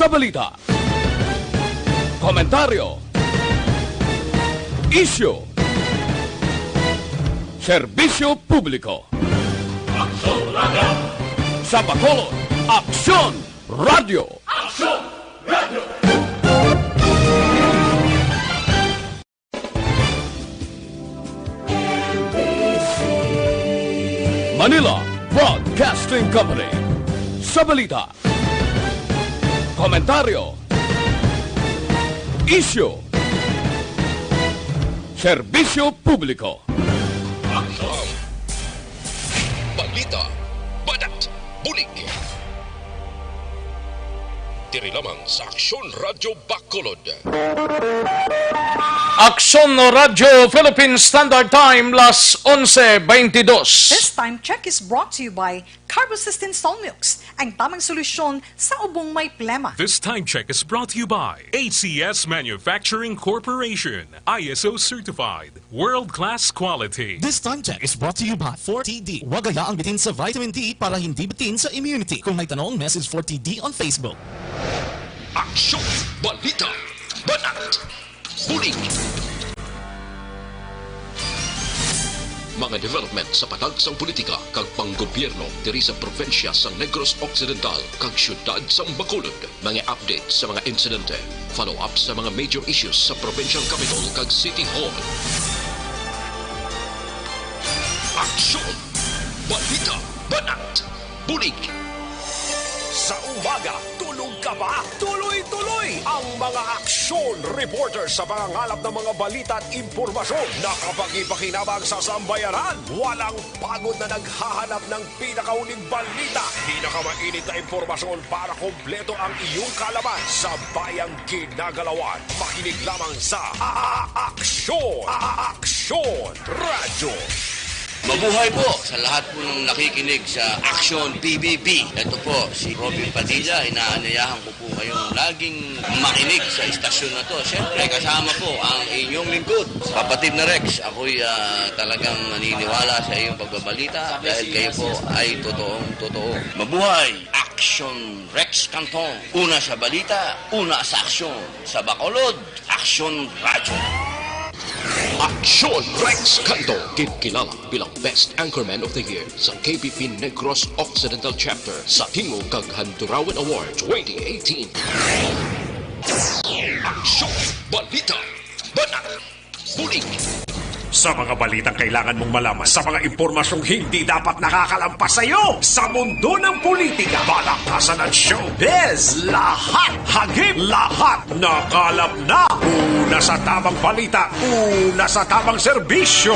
Sa balita, komentaryo, isyu, serbisyo publiko. Aksyon Radio! Sa Bacolod, Aksyon Radio! Aksyon Radio! Manila Broadcasting Company. Sa balita, komentaryo, isyu, serbisyo publiko. Aksyon! Balita, badat, bulig. Diri lamang sa Aksyon Radio Bacolod. Aksyon Radio Philippine Standard Time, las 11:22. This time check is brought to you by Carbocystin Solmux, ang tamang solusyon sa ubong may plema. This time check is brought to you by ACS Manufacturing Corporation, ISO certified, world-class quality. This time check is brought to you by 4TD. Huwag hayaang bitin sa vitamin D para hindi bitin sa immunity. Kung may tanong, message 4TD on Facebook. Aksyon! Balita! Banat! Bulig! Mga development sa patagsang politika kag panggobyerno diri sa probinsya sa Negros Occidental kag syudad sa Bacolod. Mga update sa mga insidente, follow-up sa mga major issues sa provincial capital kag City Hall. Aksyon! Balita! Banat! Bulig! Sa umaga, tulog ka ba? Tuloy-tuloy ang mga aksyon reporter sa pangangalap ng mga balita at impormasyon na kapag-ipakinabang sa sambayaran. Walang pagod na naghahanap ng pinakauling balita. Pinakamainit na impormasyon para kompleto ang iyong kalaman sa bayang kinagalawan. Makinig lamang sa Aksyon! Aksyon Radio! Mabuhay po sa lahat po ng nakikinig sa Aksyon PBB. Ito po si Robin Padilla. Inaanayahan ko po kayong laging makinig sa istasyon na to. Siyempre kasama po ang inyong lingkod. Kapatid na Rex, ako'y talagang naniniwala sa iyong pagbabalita dahil kayo po ay totoong-totoo. Mabuhay! Aksyon Rex Canton. Una sa balita, una sa aksyon. Sa Bacolod, Aksyon Radio. Aksyon Rex Canto, kinikilala bilang Best Anchorman of the Year sa KBP Negros Occidental Chapter sa Tingog kag Handurawan Award 2018. Aksyon! Balita! Banat! Bulig! Sa mga balitang kailangan mong malaman, sa mga impormasyong hindi dapat nakakalampas sa iyo, sa mundo ng politika, balakasan at showbiz, lahat, hagip, lahat, nakalap na. Una sa tamang balita, una sa tamang serbisyo.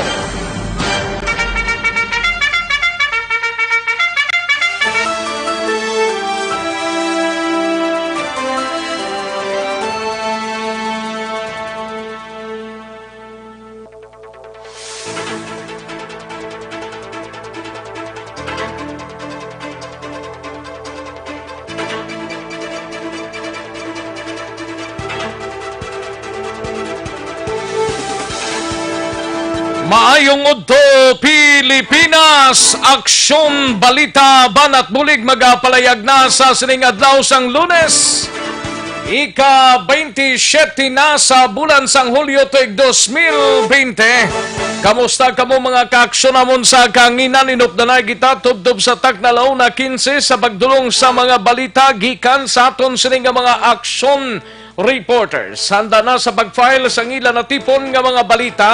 Maayong udto Pilipinas, Aksyon Balita Banat Bulig magapalayag na sa sining adlaw sang Lunes. Ika-27 na sa bulan sang Hulyo tuig 2020. Kamusta kamo mga kaaksyon sa kanginan inupdanay kita tubtob sa taknalaw na 15 sa pagdulong sa mga balita gikan sa aton sining mga aksyon reporters. Handa na sa pag-file sang ilan na tipon nga mga balita.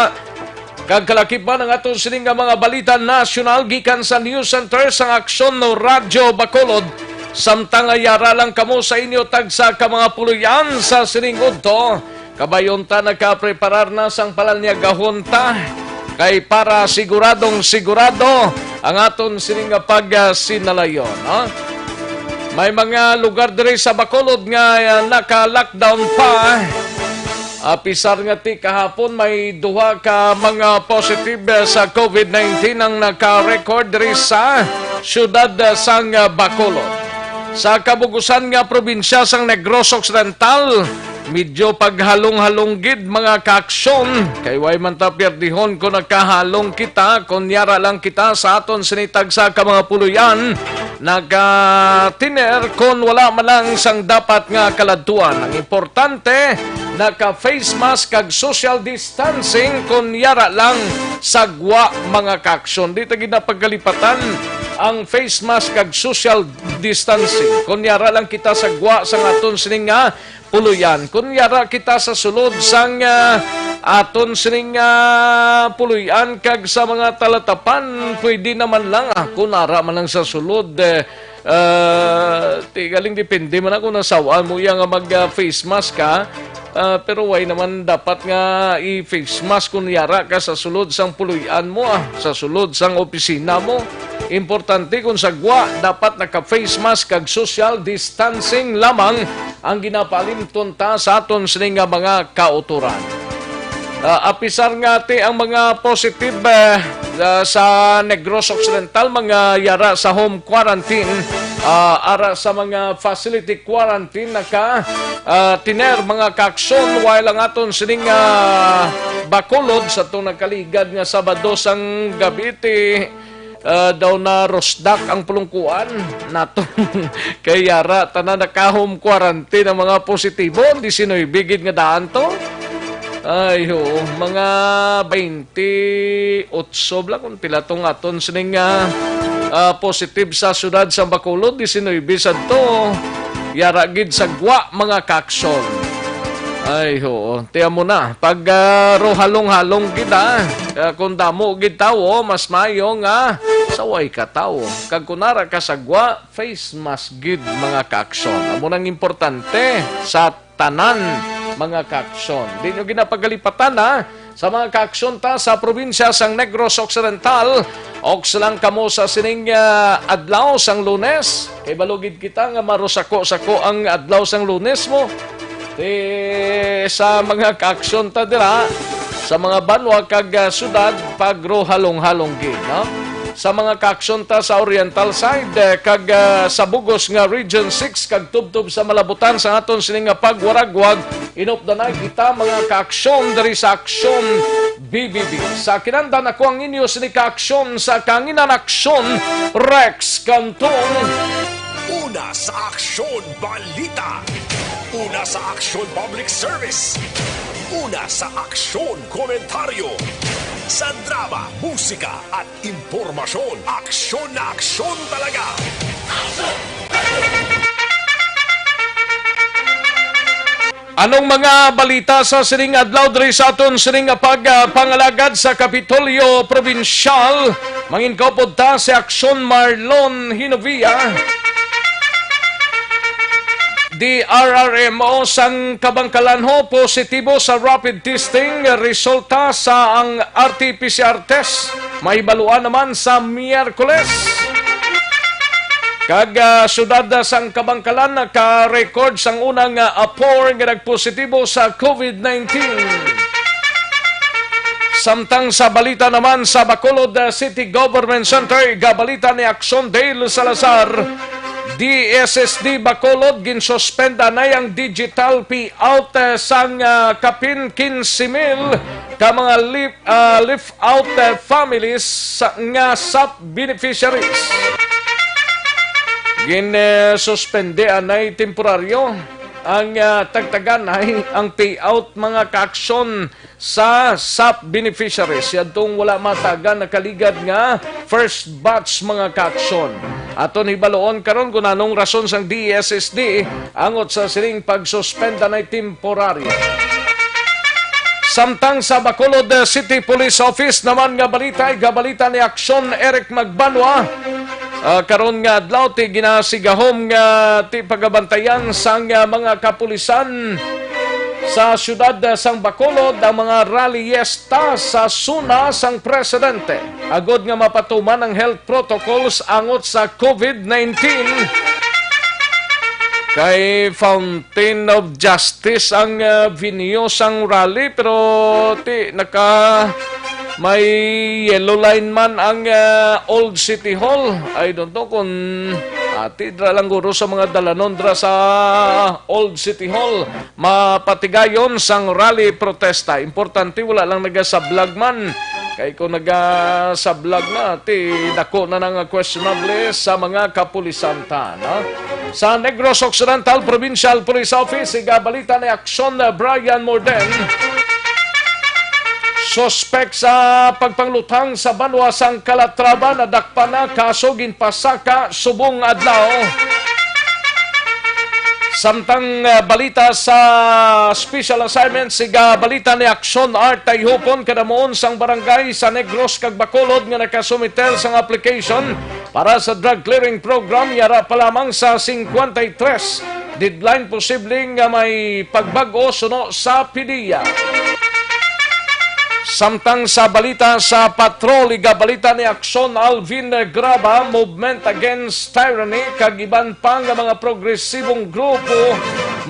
Kagkalakip ba ng atong sining nga mga balita nasyonal gikan sa News Center sa Aksyon no Radyo Bacolod. Samtang ayara lang kamo sa inyo tagsa ka mga puluyan sa sining udto. Kabayon ta nagkapreparar na sang palanyagahon ta. Kay para siguradong sigurado ang aton sining nga pag-sinalayon. May mga lugar diri sa Bacolod nga naka-lockdown pa. Pisar nga ti kahapon may duha ka mga positive sa COVID-19 ang naka-record diri sa syudad sang Bacolod. Sa kabugusan nga probinsya sang Negros Occidental, medyo paghalong-halong gid mga kaaksyon kay way man ta pierdihon kung nagkahalong kita kunyara lang kita sa aton sinitag sa ka mga puluyan nagtiner kung wala man lang sang dapat nga kaladtuan. Ang importante naka-face mask kag social distancing kunyara lang sagwa mga kaaksyon. Di ta gid napagkalipatan ang face mask kag social distancing. Kunyara lang kita sagwa sang aton sining nga puluyan. Kunyara kita sa sulod sang aton sining puluyan kag sa mga talatapan pwede naman lang kunara man lang sa sulod galing depende man ako nasawaan mo yang mag face mask ka. Pero way naman dapat nga i-face mask kunyara ka sa sulod sang puluyan mo sa sulod sang opisina mo. Importante kung sagwa dapat naka-face mask kag social distancing lamang ang ginapalimton ta sa aton sining nga mga kauturan. Apisar nga ti ang mga positive sa Negros Occidental, mga yara sa home quarantine, ara sa mga facility quarantine naka tiner mga kaaksyon while ang aton sining Bacolod sa itong nakaligad nga Sabado sang gabi daw na rosdak ang pulungkuan nato kay yara tanan naka-home quarantine ang mga positibo 19 bigid nga daan to. Ay ho, mga 28 lang kung pila tong aton sining positive sa syudad sa Bacolod 19 sad to yara gid sagwa mga kaaksyon. Ay ho, tiyan mo na pag rohalong-halong kita kung damo gid tawo mas mayo nga saway ka tawo kag kunara ka sagwa face mask gid mga kaaksyon. Amo nang importante sa tanan mga kaaksyon. Di nyo ginapagalipatan sa mga kaaksyon ta sa probinsya sang Negros Occidental. Oks lang kamo sa sining adlaw sang Lunes. Kay balugid kita nga marusako-sako ang adlaw sang Lunes mo. Sa mga kaaksyon ta dira sa mga banwa kag syudad pagro halong-halong gid, no? Sa mga kaaksyon ta sa Oriental side kag sa Bugos nga Region 6 kag tubtob sa Malabutan sa aton sining nga pagwaragwag inupdanay kita mga kaaksyon diri sa Aksyon BBB. Sa kinandan ako ang inyo sini kaaksyon sa Kanginan Aksyon Rex Cantong. Una sa Aksyon Balita. Una sa Aksyon Public Service. Una sa Aksyon Komentaryo. Sa drama, musika at impormasyon. Aksyon na aksyon talaga. Anong mga balita sa sining adlaw diri sa aton sining pagpangalagad sa Kapitolyo Provincial? Mangin kaupod ta si Aksyon Marlon Hinovia. DRRMO sang Kabangkalan ho positibo sa rapid testing resulta sa ang RT-PCR test. May baluan naman sa Miyerkules. Kag syudad sang Kabangkalan naka-record sang unang apor nga nagpositibo sa COVID-19. Samtang sa balita naman sa Bacolod City Government Center, gabalita ni Aksyon Dale Salazar, DSSD Bacolod ginsuspenda na yung digital payout sang kapin 15,000 ka mga lift out families nga SAP beneficiaries. Ginsuspende anay temporaryo ang tagtagan ay ang payout mga kaaksyon sa SAP beneficiaries. Yadtong wala matagan nakaligad nga first batch mga kaaksyon. Aton hibaloon karon kung anong rason sang DSSD angot sa sining pagsuspenda na temporaryo. Samtang sa Bacolod City Police Office naman nga balita ay gabalita ni Aksyon Eric Magbanwa. Karon nga adlaw ti ginasigahom nga ti pagabantayan sang mga kapulisan sa syudad sang Bacolod ang mga rallyesta sa suna sang presidente. Agod nga mapatuman ang health protocols angot sa COVID-19. Kay Fountain of Justice ang venue sang rally pero ti may yellow line man ang Old City Hall. I don't know kung tidra lang guro sa mga dalanon dra sa Old City Hall. Mapatigayon sang rally protesta. Importante wala lang nagasablag man. Kay kung nagasablag na, dako na nang questionable sa mga kapulisanta. No? Sa Negros Occidental Provincial Police Office, igabalita ni Aksyon Brian Morden, suspect sa pagpanglutang sa Banwasang Calatrava na dakpa na kaso ginpasaka subong adlaw. Samtang balita sa special assignment, siga balita ni Aksyon Art Tayhupon kadamoon sang barangay sa Negros kag Bacolod nga nakasumitel sang application para sa drug clearing program yara pa lamang sa 53. Deadline posibleng may pagbago suno sa PDEA. Samtang sa balita sa patrol, igabalita ni Aksyon Alvin Graba, Movement Against Tyranny, kag iban pang mga progresibong grupo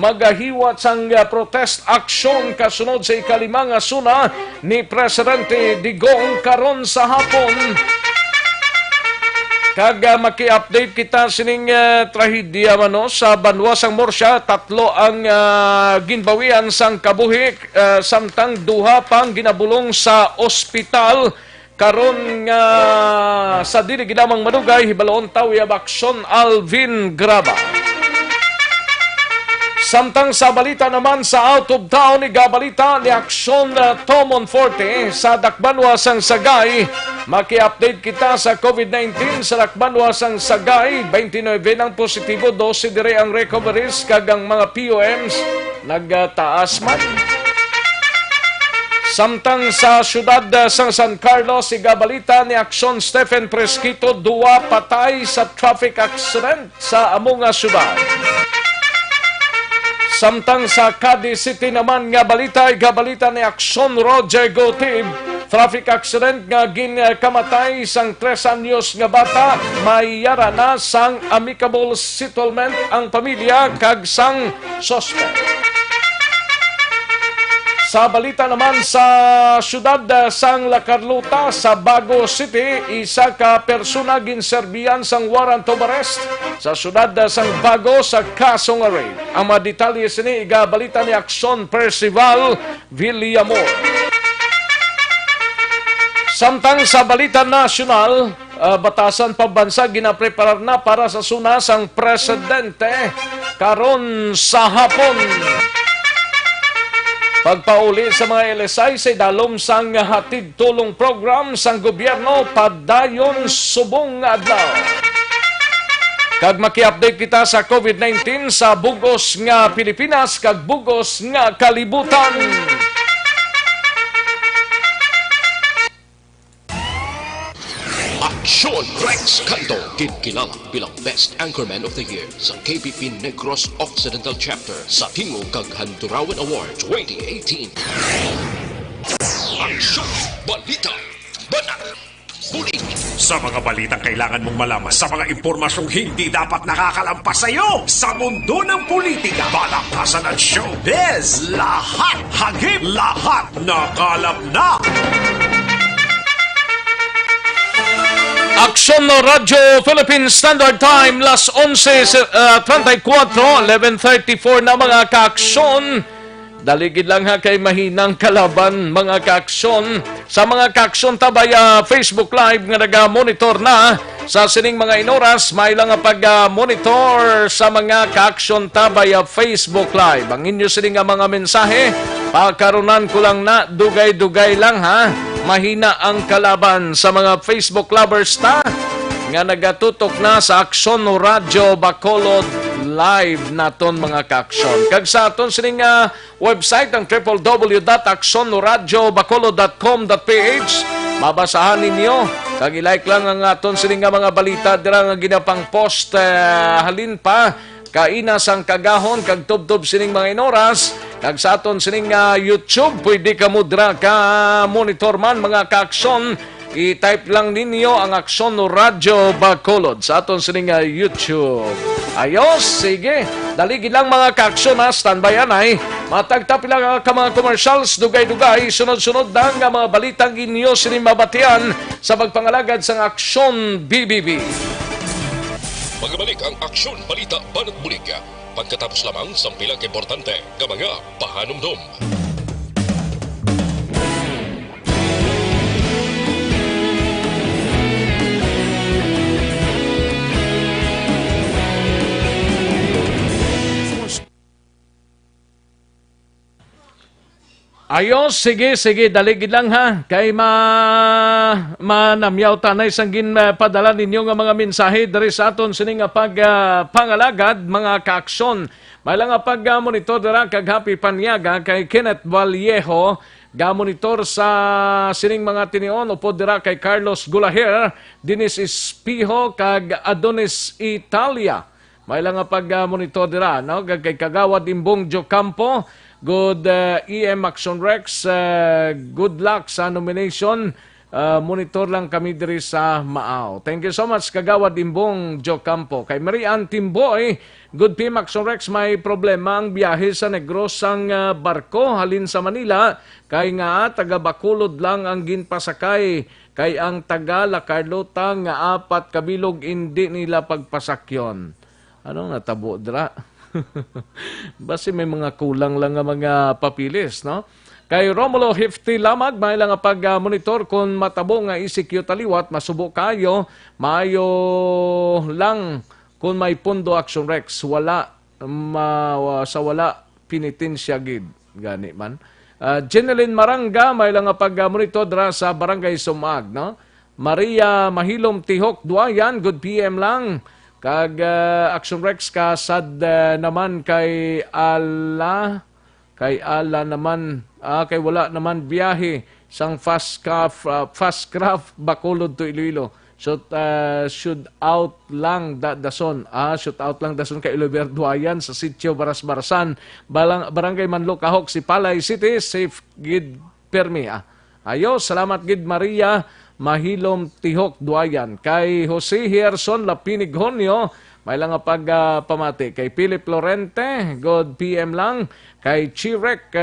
magahiwat sang protest aksyon kasunod sa ikalimang asuna ni Presidente Digong karon sa hapon. Kag maki-update kita sining trahedya mano sa Banwasang Morsya, 3 ang ginbawian sang kabuhi, samtang 2 pang ginabulong sa ospital karon nga sa dili ginamang madugay hibaloon tawiyab Aksyon Alvin Graba. Samtang sa balita naman sa out of town, igabalita ni Aksyon Tomon Forte sa Dakbanwasang Sagay. Maki-update kita sa COVID-19 sa Dakbanwasang Sagay. 29 ang positibo, 12 dire ang recoveries, kag ang mga POMs nagtaas man. Samtang sa siyudad sa San Carlos, igabalita ni Aksyon Stephen Presquito, 2 patay sa traffic accident sa among siyudad. Samtang sa Cadiz City naman nga balita, igabalita ni Aksyon Roger Gotib, traffic accident nga ginkamatay sang 3 anyos nga bata, mayara na sang amicable settlement ang pamilya kag sang suspect. Sa balita naman sa siyudad sang La Carlota sa Bago City, isa ka persona ginserbiyan sang warrant of arrest sa siyudad sang Bago sa kasong rape. Ang mga detalye sini igabalita ni Aksyon Percival Villamor. Samtang sa balita nasyonal, batasan pambansa ginapreparar na para sa suna sang presidente karon sa hapon. Pagpauli sa mga LSI sa idalom sang hatid tulong program sang gobyerno padayon subong adlaw. Kag maki-update kita sa COVID-19 sa bugos nga Pilipinas kag bugos nga kalibutan. Aksyon Rex Canto, kinilala bilang Best Anchorman of the Year sa KBP Negros Occidental Chapter sa Tingog kag Handurawan Award 2018. Aksyon, balita, banat, bulig. Sa mga balitang kailangan mong malaman, sa mga impormasyong hindi dapat nakakalampas sa iyo, sa mundo ng politika, balakasan at showbiz, lahat hagip, lahat nakalap na. Aksyon Radyo Philippine Standard Time, las 11:34, 11:34 na mga kaaksyon. Daligid lang ha kay mahinang kalaban mga kaaksyon. Sa mga kaaksyon tabay Facebook Live nga naga-monitor na sa sining mga inoras, may lang pag-monitor sa mga kaaksyon tabay Facebook Live. Ang inyo sining mga mensahe, pagkarunan ko lang na dugay-dugay lang ha. Mahina ang kalaban sa mga Facebook lovers ta nga nagatutok na sa Aksyon Radyo Bacolod Live naton mga kaaksyon. Kag sa aton sining website ang www.aksyoradyobacolod.com.ph, mabasahan ninyo kag i-like lang ang aton sining mga balita dira nga ginapang post halin pa kainas ang kagahon kag tubtob sining mga inoras. Kag sa aton sining YouTube, pwede ka mudra ka monitor man mga kaaksyon I-type lang ninyo ang Aksyon Radyo Bacolod sa aton sining YouTube. Ayos, sige. Daligid lang mga ka-aksyon ha. Standby anay. Matagtapi lang ka mga commercials. Dugay-dugay. Sunod-sunod na nga mga balitang inyo sining mabatian sa pagpangalagad sa Aksyon BBB. Magbalik ang Aksyon Balita Banat Bulig. Pagkatapos lamang sa pilang importante ng mga pahanumdum. Ayos, sige, daligid lang ha. Kay manamyaw tanay sanggin padala ninyo nga mga mensahe dari sa aton sining nga pangalagad mga kaaksyon. May lang nga monitor dara kag Happy Panyaga kay Kenneth Vallejo, ga monitor sa sining mga tinion upod dira kay Carlos Gulaher, Dinis Espijo kag Adonis Italia. May lang nga monitor dira no kay Kagawad Imbong Jocampo. Good EM Action Rex, good luck sa nomination. Monitor lang kami diri sa Maaw. Thank you so much Kagawad Imbong Jocampo. Kay Marian Timboy, good PM Action Rex, may problema ang biyahe sa Negros ang barko halin sa Manila. Kay nga taga Bacolod lang ang ginpasakay. Kay ang taga La Carlota nga 4 kabilog hindi nila pagpasakyon. Anong natabo dira? Basi may mga kulang lang nga mga papilis, no? Kay Romulo Hifty Lamag, may lang pag-monitor kung matabo nga ECQ taliwat, masubo kayo, maayo lang kung may pundo Action Rex, wala, sa wala, pinitin siya gid, gani man. Jeneline Maranga, may lang pag-monitor dra sa Barangay Sumag, no? Maria Mahilom Tihok Duayan, good PM lang. Kag Action Rex kasad naman kay Ala naman kay wala naman biyahe sang fast craft Bacolod to Iloilo. So should out lang dason. Should out lang dason kay Ilober Duayan sa Sitio Baras-Barasan, Barangay Manlok Kahok, Sipalay City, safe gid permi. Ayos, salamat gid Maria Mahilom Tihok Duayan. Kay Jose Hierson Lapinig Honyo, may lang pamati. Kay Philip Lorente, good PM lang. Kay Chirek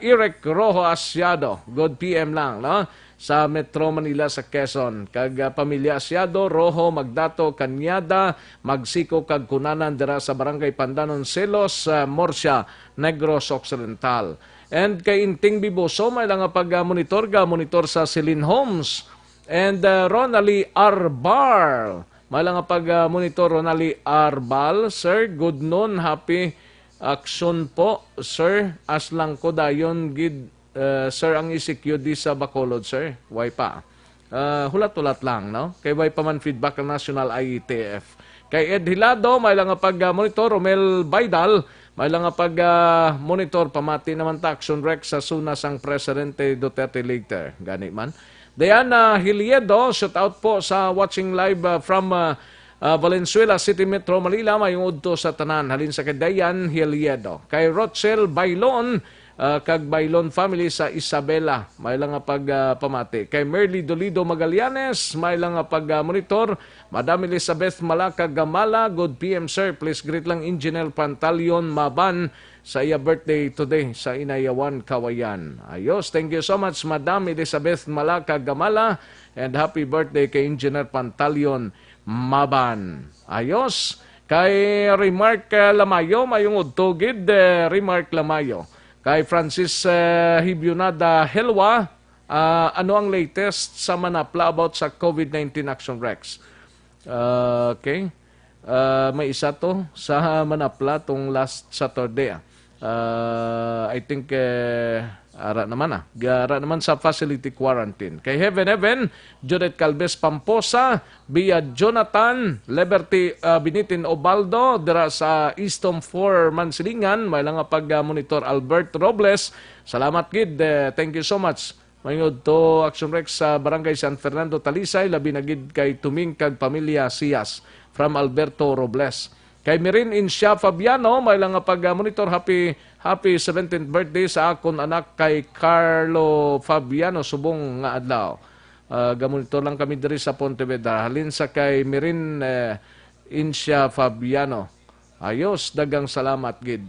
Irek Rojo Asyado, good PM lang, no? Sa Metro Manila sa Quezon. Kag pamilya Asyado, Rojo, Magdato, Kanyada, Magsiko kag Kunanan dira sa Barangay Pandanon Selos, Morsia, Negros Occidental. And kay Inting Biboso, may lang monitor sa Celine Homes. And Ronali Arbal. Malang pag-monitor Ronali Arbal. Sir, good noon. Happy action po, sir. Aslang ko dayon gid, sir, ang ECQ di sa Bacolod, sir. Why pa? Hulat-hulat lang, no? Kay why pa man feedback ng National IETF. Kay Ed Hilado, may lang pag-monitor. Romel Baidal, may lang pag-monitor. Pamati naman ta Action Rex sa sunas ang Presidente Duterte later. Gani man. Diana Hiliedo, shout out po sa watching live from Valenzuela City, Metro Manila. Mayong udto sa tanan. Halin sa kay Diane Hiliedo. Kay Rochelle Bailon, kag Bailon family sa Isabela. May lang pamati. Kay Merly Dolido Magallanes, may lang pag-monitor. Madam Elizabeth Malaka Gamala, good PM sir. Please greet lang Engineer Pantalion Maban sa iya birthday today sa Inayawan, Kawayan. Ayos, thank you so much Madam Elizabeth Malaka Gamala and happy birthday kay Engineer Pantalion Maban. Ayos, kay Remark Lamayo, mayong udtogid Remark Lamayo. Kay Francis Hibionada Helwa, ano ang latest sa Manapla about sa COVID-19 Action Rex? Okay. May isa to sa Manapla tong last Saturday. I think ara naman sa facility quarantine. Kay Heaven, Judith Calves Pamposa, via Jonathan Liberty Binitin Obaldo dira sa Easton 4 Mansilingan, may lang pag-monitor Albert Robles. Salamat gid. Thank you so much. Mayod to Action Rex sa Barangay San Fernando Talisay, labi na gid kay Tuming kag pamilya Sias from Alberto Robles. Kay Mirin Insya Fabiano, may lang pag-monitor happy 17th birthday sa akon anak kay Carlo Fabiano subong nga adlaw. Gamonitor lang kami diri sa Pontevedra. Halin sa kay Mirin Incia Fabiano. Ayos, dagang salamat, gid.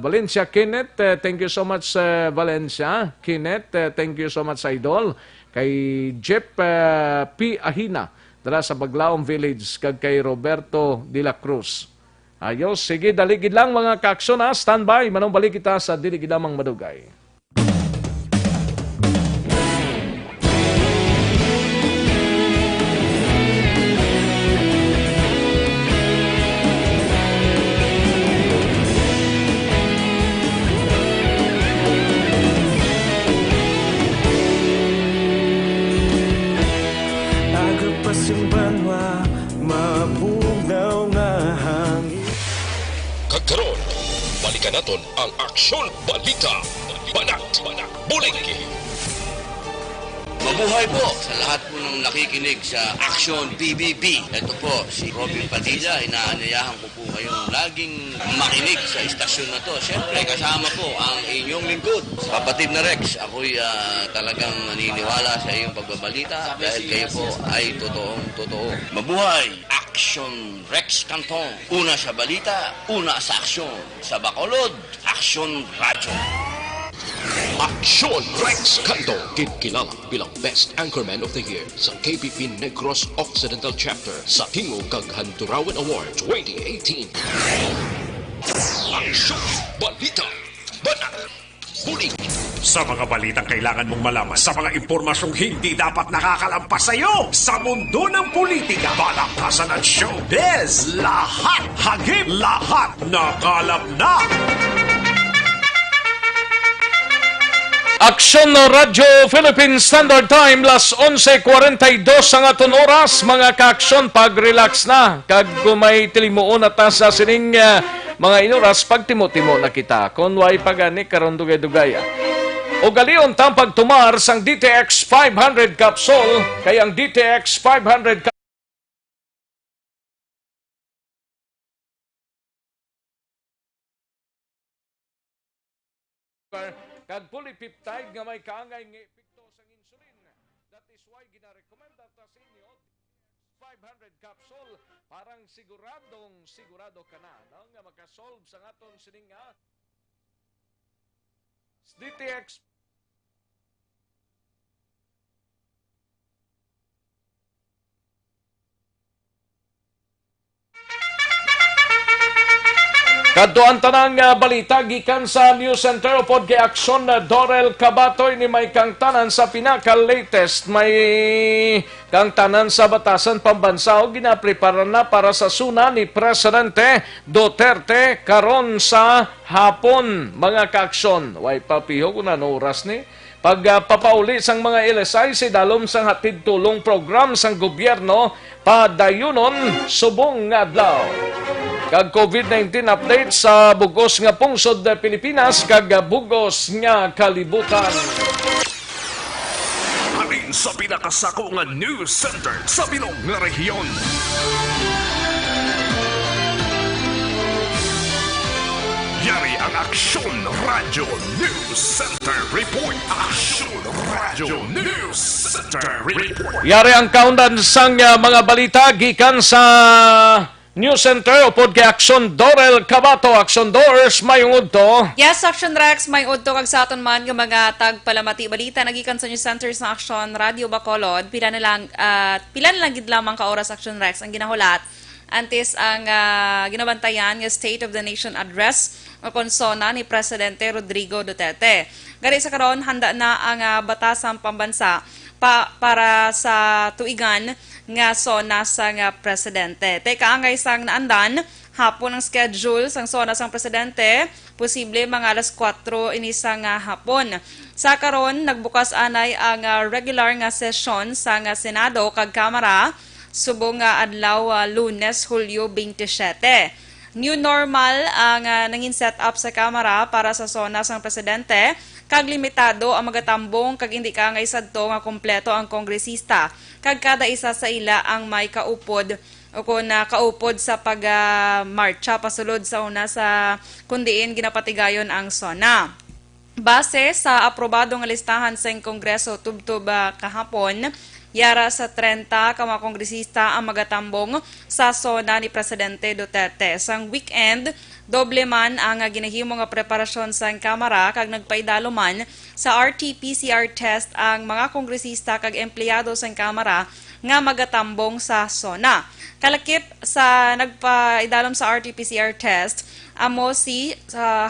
Valencia Kenneth, thank you so much, Valencia. Kenneth, thank you so much, Idol. Kay Jeff P. Ahina, dala sa Baglaong Village, kag kay Roberto de la Cruz. Ayos, sige, daligid lang mga kaaksyon ha. Standby, manong balik kita sa Diligid Lamang Madugay. Kagkaroon, balikan naton ang Aksyon Balita. Banat, bulig. Mabuhay po sa lahat po ng nakikinig sa Action PBB. Ito po si Robin Padilla. Inaanyayahan ko po kayong laging makinig sa istasyon na to. Siyempre, kasama po ang inyong lingkod. Kapatid na Rex, ako'y talagang naniniwala sa iyong pagbabalita dahil kayo po ay totoong-totoo. Mabuhay! Action Rex Canton. Una sa balita, una sa aksyon. Sa Bacolod, Action Radyo. Aksyon Rex Canto, kinikilala bilang Best Anchorman of the Year sa KPP Negros Occidental Chapter sa Tingog kag Handurawan Award 2018. Aksyon Balita. Banat. Bulig. Sa mga balitang kailangan mong malaman, sa mga impormasyong hindi dapat nakakalampas sa iyo, sa mundo ng politika, balakasan at showbiz, lahat hagip, lahat nakalap na. Aksyon no Radyo Philippine Standard Time, las 11:42 ang aton oras. Mga kaaksyon, pag-relax na. Kag kumay tilimuon at sa sining mga inoras, pag timo-timo na kita. Kung way pagani, karon dugay-dugay. O galion tang pagtumar sang DTX 500 capsule, kay ang DTX 500 kag polypeptide nga may kaangay nga epekto sa insulin. That is why gina-recommend ta sa inyo 500 capsule parang sigurado ka na no? Nga makasolve sa aton sining DTX Kadtuan tanang balita gikan sa News Center upod kay Aksyon Dorel Cabatoy ni may kang tanan sa pinaka-latest may kang tanan sa batasan pambansa o ginaprepara na para sa suna ni Presidente Duterte karon sa hapon. Mga kaaksyon, way papiho kung ano oras ni pagpapauli sang mga LSI si dalom sang hatid tulong program sang gobyerno padayunon subong nga adlaw. Kag COVID-19 update sa bugos nga pungsod Pilipinas kag bugos nga kalibutan. Halin sa pinakasako nga news center sa bilog nga rehiyon. Yari ang Aksyon Radyo News Center Report. Aksyon Radyo News Center Report. Yari ang kaundan sang mga balita gikan sa News Center upod kay Aksyon Dorel Cabato. Aksyon Doors, mayungod to. Yes, Action Rex, may udto kag sa aton man nga mga tagpalamati balita nagikan sa News Center sa Action Radio Bacolod. Pila na lang gid lamang ka oras Action Rex ang ginahulat. Antes ang ginabantayan nga State of the Nation Address o konsona ni Presidente Rodrigo Duterte. Gari sa karon handa na ang batasang pambansa para sa tuigan nga sona sang presidente. Teka angay sang naandan, hapon ang schedule sang sona sang presidente, posible mga alas 4 inisang hapon. Sa karon nagbukas anay ang regular nga session sang Senado kag Kamara subong adlaw Lunes, Hulyo 27. New normal ang nangin set up sa Kamara para sa sona sang presidente. Kag limitado ang magatambong kag hindi ka nga isadto nga kompleto ang kongresista. Kag kada isa sa ila ang may kaupod o kung kaupod sa pag-marcha pasulod sa una sa kundiin ginapatigayon ang SONA. Base sa aprobado nga listahan sa Kongreso tubtob kahapon, Yara sa 30 ka mga kongresista ang magatambong sa sona ni Presidente Duterte. Sang weekend, doble man ang ginahimo nga preparasyon sa Kamara kag nagpaidalo man sa RT-PCR test ang mga kongresista kag empleyado sa Kamara nga magatambong sa sona. Kalakip sa nagpaidalom sa RT-PCR test, amo si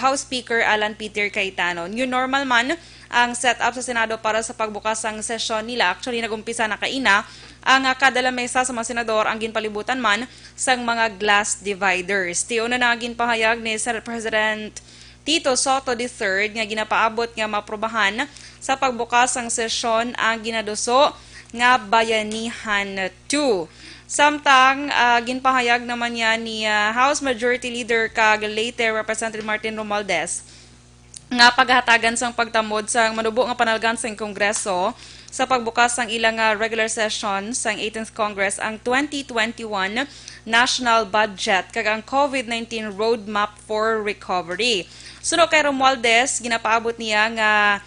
House Speaker Alan Peter Cayetano. New normal man ang setup sa Senado para sa pagbukas ng sesyon nila. Actually, nagumpisa na kaina ang kada lamesa sa mga senador ang ginpalibutan man sang mga glass dividers. Tiyo na naging pahayag ni Senate President Tito Soto III nga ginapaabot nga maprobahan sa pagbukas ng sesyon ang ginaduso nga Bayanihan 2. Samtang ginpahayag naman niya ni House Majority Leader kag Leyte Representative Martin Romualdez nga paghatagan sang pagtamod sa manubo nga panalgan sa Kongreso sa pagbukas ng ilang regular session sa 18th Congress ang 2021 National Budget kag ang COVID-19 Roadmap for Recovery. Suno kay Romualdez, ginapaabot niya nga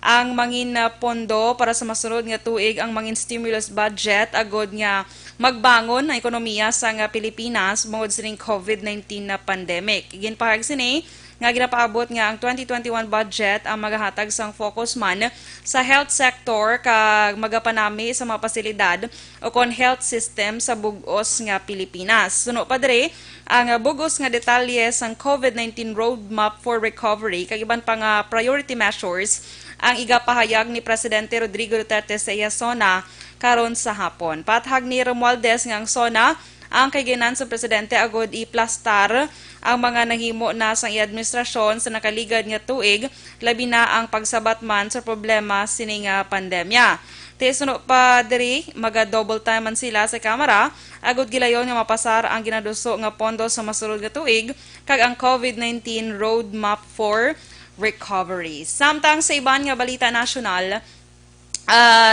ang mangin pondo para sa masunod nga tuig ang mangin stimulus budget agod nga magbangon ang ekonomiya sa Pilipinas bungod sa COVID-19 na pandemic. Ginpahayag sini nga ginapaabot nga ang 2021 budget ang magahatag sang focus man sa health sector kag magapanami sa mga pasilidad o kon health system sa bugos nga Pilipinas. Suno pa diri ang bugos nga detalye sang COVID-19 Roadmap for Recovery kag iban pa nga priority measures ang igapahayag ni Presidente Rodrigo Duterte sa iya sona karon sa hapon. Pathag ni Romualdez nga ang sona ang kayginan sa Presidente agod iplastar ang mga nahimo na sa administrasyon sa nakaligad nga tuig, labi na ang pagsabat man sa problema sining pandemya. Tesuno pa diri, maga-double time man sila sa Kamara, agod gilayon nga mapasar ang ginaduso nga pondo sa masulod nga tuig, kag ang COVID-19 Roadmap for Recovery. Samtang sa iban nga balita nasyonal,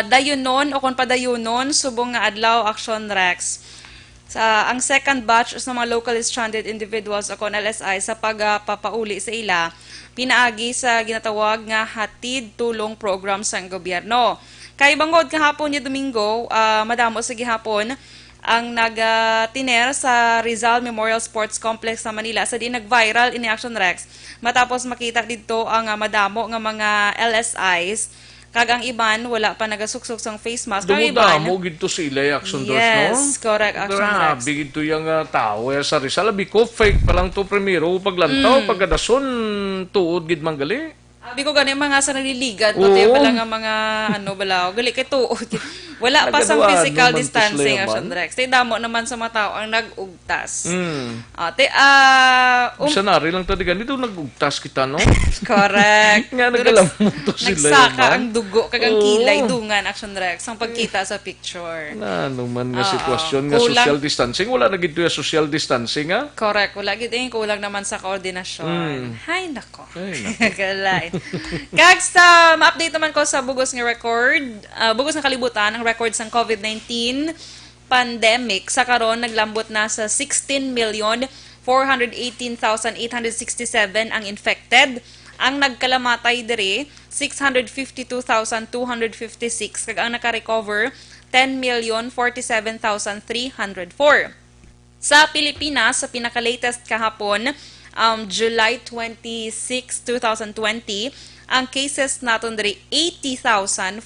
dayunon o kon padayunon subong nga adlaw Action Rex. Ang second batch sa mga locally stranded individuals o kon LSI sa pagpapauli sa ila, pinaagi sa ginatawag nga hatid tulong program sa gobyerno. Kay bangod kahapon ni Domingo, madamo sa gihapon ang nagtiner sa Rizal Memorial Sports Complex sa Manila sa di nag-viral ini Action Rex matapos makita dito ang madamo nga mga LSIs. Kag ang iban, wala pa nagasuksok sang face mask. Dumudamo gito sila yung Action Doors, no? Yes, correct, Action Rex. Grabe gito yung tao. Sa Rizal, labi ko, fake pa lang to primero. Paglantaw, pagkadason, tuod gid manggali. Abi ko gani mga sa naliligad, pati bala nga mga balaw. Gali kay tuod. Wala pa sang physical distancing, Action Rex. Tay damo naman sa mga tao ang nag-ugtas. Sanari lang tadi ganito nag-ugtas kita, no? Correct. Nga nagalamuto sila. Nagsaka ang dugo kag ang kilay dungan, Action Rex ang pagkita sa picture. Ano man nga sitwasyon nga social distancing, wala na gito yung social distancing, ha? Correct, wala gid kulang naman sa koordinasyon. Hay nako. Galay. Kag sa ma-update naman ko sa bugos nga record, bugos nga kalibutan ang records ng COVID-19 pandemic sa karon naglambot na sa 16,418,867 ang infected. Ang nagkalamatay diri 652,256 kag ang naka-recover 10,047,304. Sa Pilipinas, sa pinaka-latest kahapon, July 26, 2020, ang cases naton diri 80,448,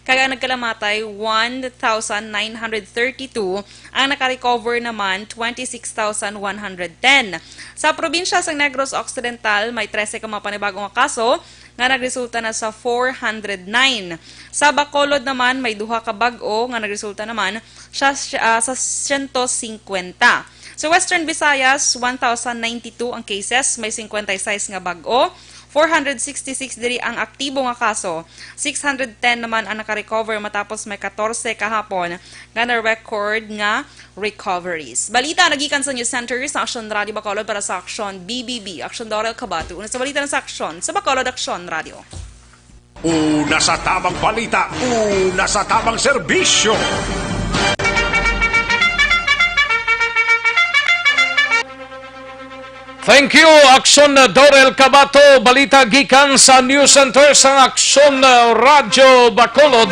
kaya nagkalamatay 1,932, ang naka-recover naman 26,110. Sa probinsya sa Negros Occidental, may 13 ka mga panibagong kaso nga nagresulta na sa 409. Sa Bacolod naman, may 2 ka bag-o nga nagresulta naman sa 150. Sa Western Visayas, 1,092 ang cases, may 56 nga bag-o. 466 diri ang aktibo nga kaso. 610 naman ang naka-recover matapos may 14 kahapon nga na-record nga recoveries. Balita nagikan sa News Center sa Action Radio Bacolod para sa Action BBB, Action Dorel Cabatu. Una sa balita ng sa Action sa Bacolod Action Radio. Una sa tamang balita, una sa tamang serbisyo. Thank you, Action Dorel Cabato. Balita gikan sa News Center sa Action Radio Bacolod.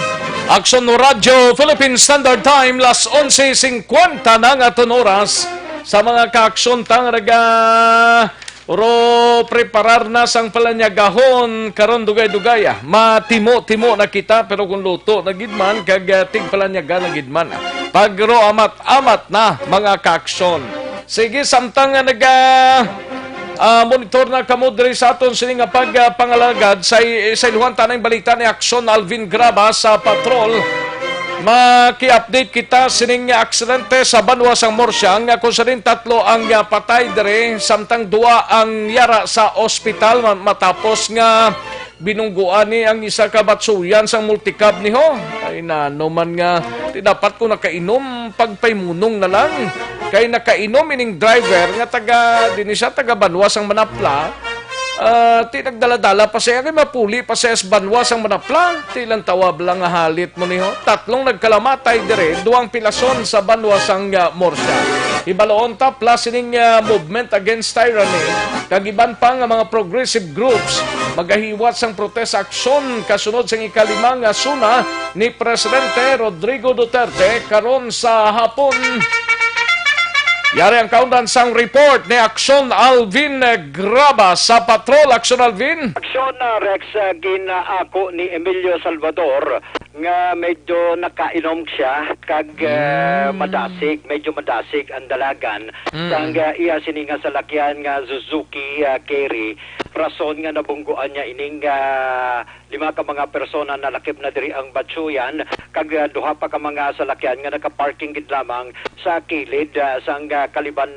Aksyon no Radyo Philippine Standard Time, las 11:50 na nga oras sa mga kaaksyon tang oro preparar na sang palanyagahon karon dugay-dugay. Matimo-timo na kita pero kung luto na gidman kag tig palanyaga na gidman. Pagro amat-amat na mga kaaksyon. Sige samtang nga monitor na kamo diri sa aton sini nga pagpangalagad sa iluhan tanang balita ni Aksyon Alvin Graba sa patrol. Maki-update kita sining aksidente sa Banwa sang Morsia nga kung saan 3 ang patay dire samtang 2 ang yara sa ospital matapos nga binungguan ni ang isa ka batsuyan sang multicab niho. Ay man nga di dapat ko nakainom pagpaymunong na lang. Kay nakainom ining driver nga dinhi siya taga Banwa sang Manapla. Ti nagdala-dala pa siya kay mapuli pa siya sa Banwa sang Manapla. Ti lang tawab lang nga halit mo niho. 3 nagkalamatay dire, 2 pilason sa Banwa sang Morsia. Ibaloon ta plus ining movement against tyranny. Kagiban pa nga mga progressive groups magahiwat sang protest aksyon kasunod sang ikalimang suna ni Presidente Rodrigo Duterte karon sa hapon. Yari ang kaundan sang report ni Aksyon Alvin Graba sa patrol. Aksyon Alvin. Aksyon Rex, ginaako ni Emilio Salvador nga medyo nakainom siya kag medyo madasig ang dalagan sang iya sininga sa lakyan nga Suzuki Carry. Rason nga nabungguan niya ining 5 ka mga persona na lakip na diri ang batsuyan kag 2 pa ka mga salakyan nga nakaparking gid lamang sa kilid sang Kaliban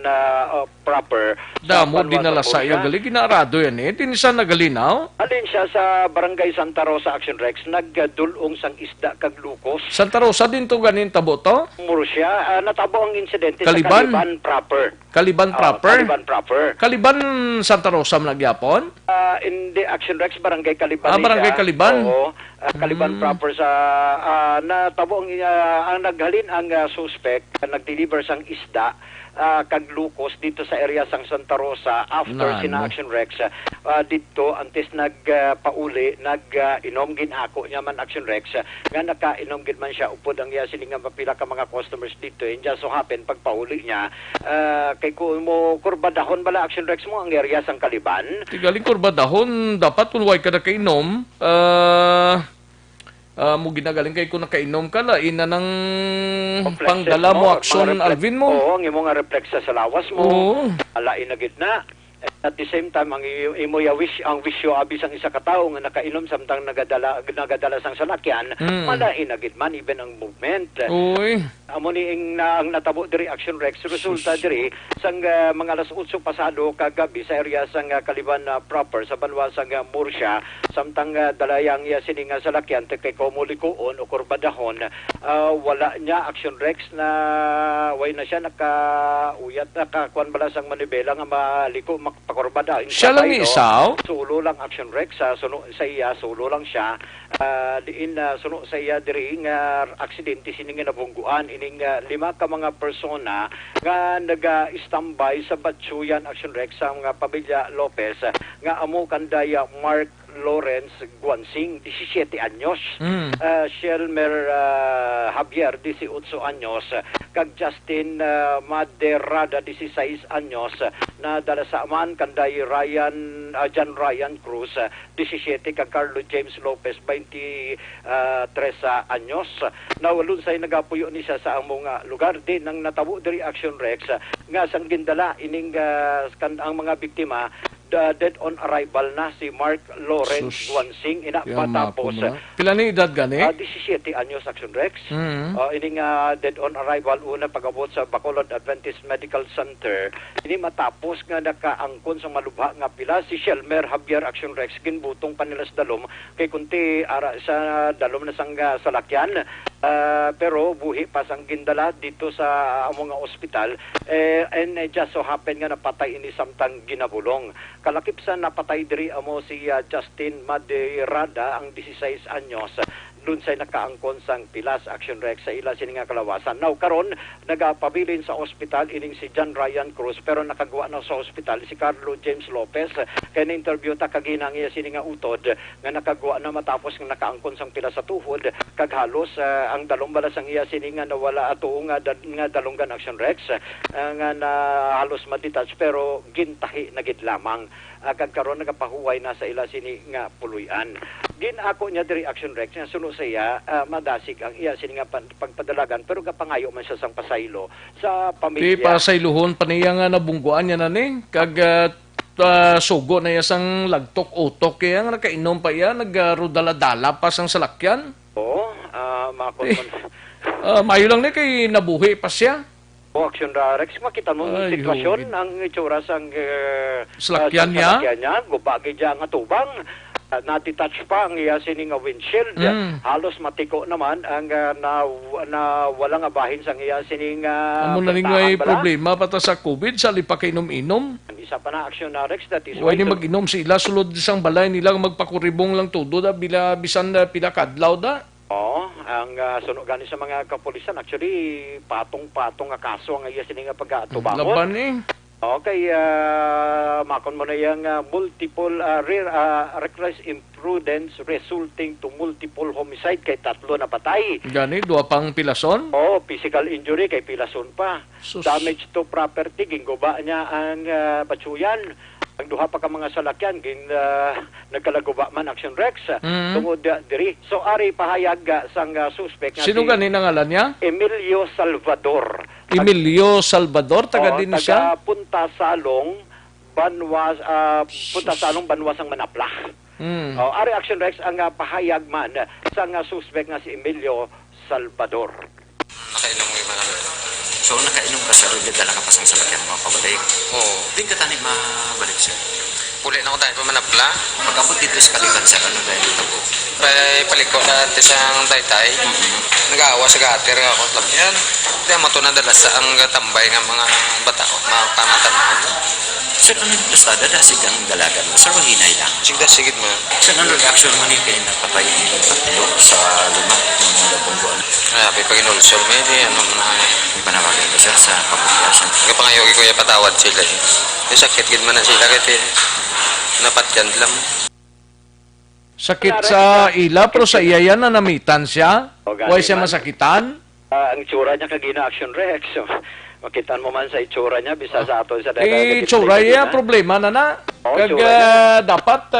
proper. Damo dinala sa iya gali ginarado yan din siya nagalinaw. Alin siya sa Barangay Santa Rosa Action Rex nagdulong sang isda kag lukos. Santa Rosa din to ganin tabo to? Muro siya natabo ang insidente Kaliban? sa Kaliban proper. Kaliban proper? Kaliban proper. Kaliban Santa Rosa nagyapon? In the Action Rex Barangay Kaliban. Barangay Kaliban. Oo. Kaliban proper sa natabo ang naghalin ang suspect nagdeliver sang isda kag lukos dito sa area sang Santa Rosa after sina Action Rex dito antes nagpauli inom ginako niya man Action Rex nga nakainom gid man siya upod ang iya sininga mapila ka mga customers dito and just so happen pagpauli niya kay ko mo kurbadahon bala Action Rex mo ang area sang Kaliban tigaling kurbadahon dapat kung way ka nakainom mo ginagaling kay kung nakainom ka lain na ng pangdala mo Aksyon Alvin mo. Oo, ang imo nga reflex sa lawas mo. Alain na gid na. At the same time ang imo ang wisyo abis ang isa ka tawo nga nakainom samtang nagadala sang salakyan malain na gid man even ang movement. Uy. Amo ni ang natabo diri Action Rex resulta diri sang mga alas 8 pasado kagabi sa area sang Kaliban proper sa Banwa sang Morsia samtang dalayang iya sininga salakyan kay komulikoon o kurbadahon wala niya Action Rex na way na siya nakauyat nakakuan bala sang manibela nga maliko pakurbada. Siya lang isaw? Sulo lang Action Rex suno sa iya sulo lang siya diin suno sa iya diri nga aksidente sininga nabungguan ining 5 ka mga persona nga naga-standby sa Batsuyan Action Rex sa mga Pamilya Lopez nga amo kandaya Mark Lawrence Guansing, 17 anyos. Shelmer Javier, 18 anyos. Kag Justin Maderada, 16 anyos. Na dala sa aman, kanday John Ryan Cruz, 17. Kag Carlo James Lopez, 23 anyos. Nawalun sa'y nagapuyo ni siya sa among lugar din ng natabo diri Action Rex nga sang gindala ining ang mga biktima dead on arrival na si Mark Lawrence Guansing matapos pila ni edad gani? 17 anyos Action Rex. Ining dead on arrival una pag-abot sa Bacolod Adventist Medical Center ini matapos nga nakaangkon sa malubha nga pila si Shelmer Javier Action Rex ginbutong pa nila sa dalom kay kunti ara sa dalom na sang salakyan pero buhi pa sang gindala dito sa among ospital and just so happen nga napatay ini samtang ginabulong. Kalakip sa napatay diri amo si Justin Maderada ang 16 anyos dun sa nakaangkon sang Pilas Action Rex sa ila sini nga kalawasan. Now karon nagapabilin sa ospital ining si John Ryan Cruz pero nakagawa na sa ospital si Carlo James Lopez kay na-interview ta kaginang iya sini nga utod nga nakagawa na matapos nga nakaangkon sang Pilas sa tuhod kag halos ang dalong balas ang iya sini nga nawala ato nga dalonggan Action Rex nga na halos madetach pero gintahi na gid lamang kag karon nagapahuway na sa ila sini nga puluyan. Ginako niya diri Action Rex nga suno sa iya madasig ang iya sini nga pagpadalagan pero gapangayo man siya sang pasaylo sa Di pamilya. pasayluhon pa niya nga nabungguan niya na ni. Kag sugo na iya sang lagtok-utok kaya nga nakainom pa iya. Nagrudaladala pa sang salakyan. Oo, makon Mayo lang ni kay nabuhi pa siya. O Action Rex, makita mo ang Ay, sitwasyon, hugid. ang itsura sang Salakyan niya? gubagi dyan nga tubang. Natitouch pa ang iya sini nga windshield. Halos matiko naman ang na walang abahin sang iya sini nga Amo na ning bentahan may bala. problema pata sa COVID sa lipa kay inom-inom. Isa pa na Action Rex that is Huwag ni why mag-inom sila sulod sang balay nila magpakuribong lang todo da bila bisan pila kadlaw da. ang sunog gani sa mga kapulisan actually patong-patong nga kaso ang iya sini nga pagatubangon. Laban eh. Okay, makon mo na yung multiple reckless imprudence resulting to multiple homicide kay 3 na patay. Gani duwa pang pilason. Physical injury kay pilason pa. Sus. Damage to property, ginguba niya ang patsuyan. Ang duha pa ka mga salakyan, nagkalaguba man Action Rex. Tungod diri. So, ari pahayag sang suspect. nga Sino si gani nangalan niya? Emilio Salvador. Emilio Salvador, taga din siya. Taga Punta Salong, Punta Salong, Banwasang Manaplah. Ari Action Rex ang pahayag man sa suspect nga si Emilio Salvador. Nakainom mo yung mga So, nakainom ka sir, dala ka pa sa salakyan mo pabalik. Oo. Di ka tani mabalik sir. Puli na ko tayo pamanapla. Pagkabot dito sa kalikan sir, ano dahil ito po? Paliko na tisang taytay. Nag-aawa sa gater nga ako. Yan. Kaya mato na dala sa ang tambay nga mga bata ko. Mga pangatanan. Sir, ano yung basta dadasig ang dalagan mo? Sir, mahinay lang. Sigda-sigid mo. Sir, ano reaction mo ni kayo napatay tatlo sa luma ng mga bungguan? Grabe, pag inulsol mo yun, ano mo na. May panawagan ba sir sa pamilya? Kapangayogi ko yung patawad sila. Sakit gid man na sila kasi napatyan lang. Sakit sa ila pero sa iya yan na namitan siya. gani Huwag siya man. masakitan. Ang itsura niya kagina Action Rex. Makitan mo man sa itsura niya, bisa sa ato sa Tsura iya problema na. Kag tsura dapat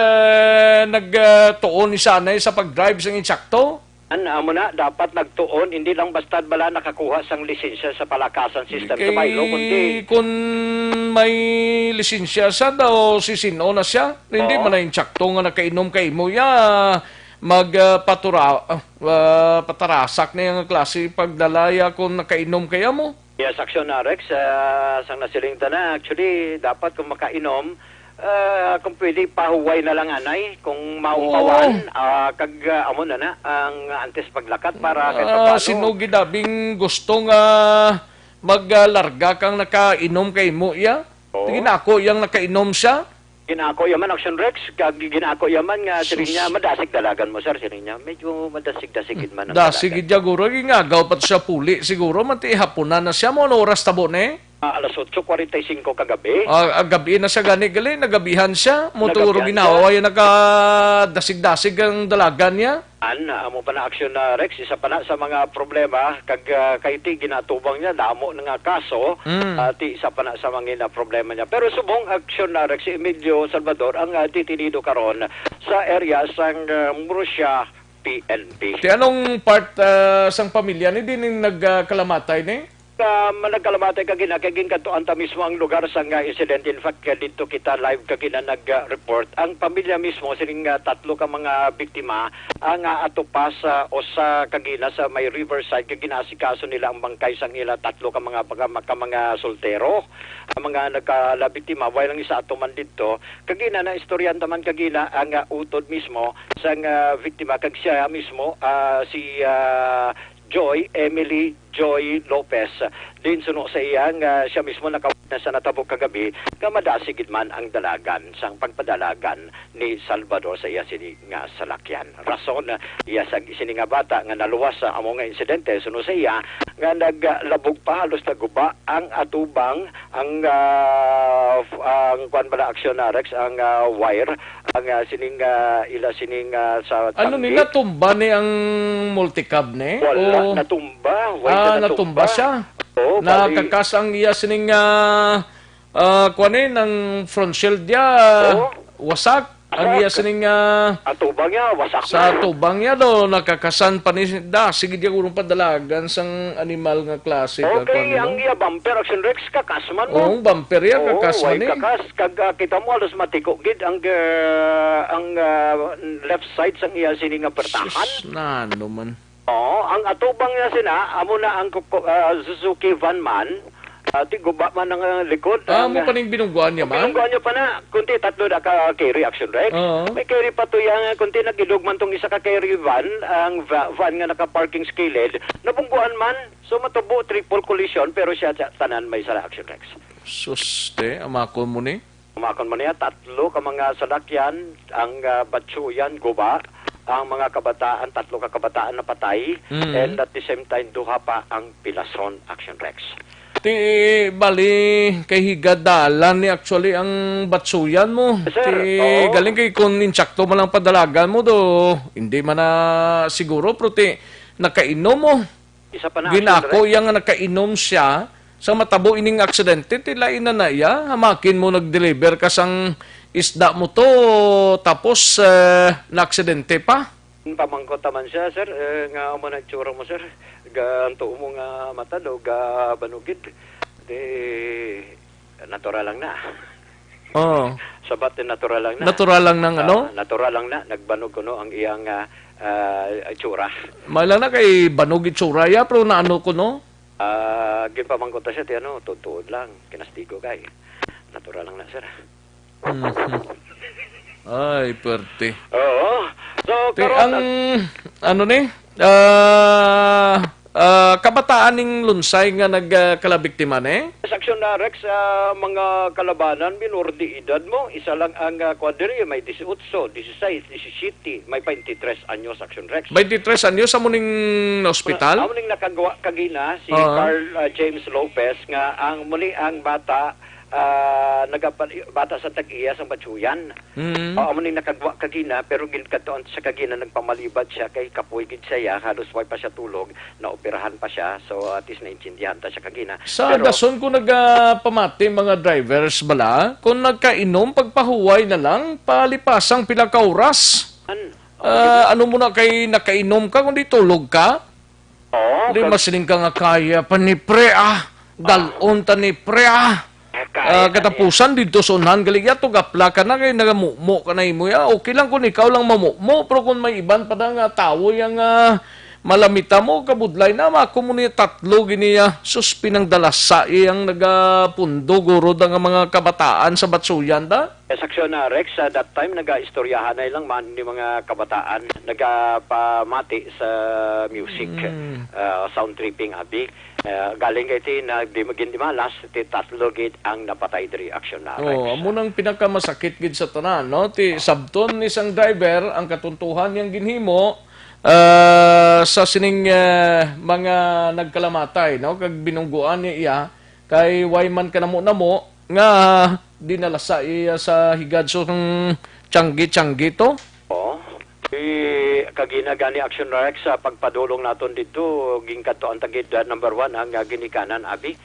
nagtuon ni sanay sa pag-drive sa insakto. Amo na, dapat nagtuon, hindi lang basta bala nakakuha sang lisensya sa palakasan system sa Baylo, kundi Kung may lisensya siya daw, sisino na siya. Hindi man na insakto nga nakainom kay mo ya patarasak na yung klase pagdalaya kung nakainom kaya mo. yes, Action Rex, sang nasiling na, actually, dapat kung makainom, kung pwede pahuway na lang anay, kung maupawan, amo na ang antes paglakat para kahit Sino gidabing gusto nga maglarga kang nakainom kay mo ya? Tingin ako yung nakainom siya. Ginako yaman Action Rex, ginako yaman nga siring niya madasig dalagan mo sir, siring niya medyo madasig-dasigid man ang Sige siguro gingagaw pat siya puli siguro mati hapunan na siya mo ano oras tabo ne? alas 8:45 kagabi. Gabi na siya gani gali nagabihan siya mo Nagabihan turo ginawa yan nakadasig-dasig ang dalagan niya. Amo pa na Action Rex, isa pa na sa mga problema kag kay ti ginatubang niya damo na nga kaso, ti isa pa na sa mga problema niya. Pero subong Action Rex si Emilio Salvador ang titinido karon sa area sang Murcia PNP. Ti anong part sang pamilya ni din nagkalamatay ni? Nagkalamatay kagina kagin katuan ta mismo ang lugar sa incident. In fact dito kita live kagina nag-report ang pamilya mismo sining 3 ka mga biktima ang atupas o sa kagina sa may riverside kagina asikaso nila ang bangkay sang ila 3 ka mga soltero ang mga nagkalabiktima while ang isa ato man dito kagina na istoryan taman kagina ang utod mismo sang biktima kag siya mismo si Joy Emily Joy Lopez. Din suno sa iya nga siya mismo nakawit na sa natabok kagabi nga madasigid man ang dalagan sang pagpadalagan ni Salvador sa iya sini nga salakyan. Rason iya sa sini nga bata nga naluwas sa amo nga insidente suno sa iya nga naglabog pa halos naguba ang atubang ang kwan bala aksyonarex ang wire ang sining ila sining sa Ano tanggi. nila tumba ni ang multicab ni? Wala, natumba. Natumba siya. Oo, bali- Nakakasang iya sining kuanin ang front shield dia wasak. Ang iya sining atubang niya, wasak sa na. tubang niya do nakakasan pa ni sige dia urong padalagan sang animal nga klase ka Okay, ang iya bumper action rex kakasman mo. Oo, bumper ya kakasman way ni. kakas kag kita mo alos matiko gid ang left side sang iya sini nga pertahan. Nano man. Oo, ang atubang niya sina amo na ang Suzuki van man. Ati guba man ang likod. Mo paning binungguan niya man. Pinungguan niya pa na, kunti tatlo na ka-carry action rex. Oo. May carry pa to yan, kunti nagilog man tong isa ka-carry van, ang van nga naka-parking skilled, nabungguan man. So matubo, triple collision, pero siya tanan may sala action rex. Suste, amakon mo ni. Umakon mo niya, tatlo ka mga salakyan, ang batsuyan, guba, ang mga kabataan, tatlo ka kabataan na patay, and at the same time, duha pa ang Pilason action rex. Ti bali kay higadalan ni actually ang batsuyan mo. Sir, Ti galing kay kung insakto mo lang padalagan mo do. Hindi man na siguro pero ti nakainom mo. Isa pa na Ginako yang nga nakainom siya sa matabo ining aksidente ti lain na naya hamakin mo nag-deliver ka sang isda mo to tapos na aksidente pa. Pamangkot naman siya, sir. Nga mo na tsura mo, sir. Ganto mo nga mata daw, ga banugid. Di, natural lang na. Oh. Sabat natural lang na. Natural lang ng ano? Natural lang na. Nagbanog kuno ang iyang tsura. Mala na kay banog itsura ya pero naano ko no? Ginpamangkot na siya, ti ano, tutuod lang. Kinastigo kay. Natural lang na, sir. Ay, perte. Oo. So, Te, karon ang ano ni? Kabataan ning lunsay nga nagkalabiktima ni? sa aksyon na Rex sa mga kalabanan minor de edad mo isa lang ang kwadri may 18, 16, 17 may 23 anyos aksyon Rex 23 anyo sa muning ospital? Amo ning nakagawa kagina si Carl James Lopez nga ang muli ang bata bata sa tag-iya sa Batsuyan. Amo ning nakagawa kagina pero gilkadton sa kagina nagpamalibad siya kay kapoy gid siya halos way pa siya tulog na operahan pa siya so at least naintindihan ta siya kagina. Sa dason ko nagpamati mga drivers bala kung nagkainom pagpahuway na lang palipasang pila ka oras. Ano mo na kay nakainom ka kundi tulog ka? Di masiling ka nga kaya pa ni pre dalon ta ni pre katapusan dito sa unahan galigya to gapla ka na kay nagamumo ka na imo ya okay lang kung ikaw lang mamumo pero kung may iban pa nga tawo yang malamita mo kabudlay na makumuni tatlo giniya sus pinangdalasa iyang nagapundo guro nga mga kabataan sa Batsuyan da Saksyon na Rex at that time naga-istoryahan na lang man ni mga kabataan nagapamati sa music sound tripping abi galing kay ti na di malas ti tatlo gid ang napatay diri aksyon na Rex. amo nang pinakamasakit gid sa tanan no ti sabton ni isang driver ang katuntuhan yang ginhimo sa sining mga nagkalamatay no kag binungguan niya iya kay wayman kanamo-namo nga dinala sa iya sa higad so ng tiyanggi to. Kagina gani action Rex sa pagpadulong naton dito gingkadto ang tagid number 1 ang ginikanan abi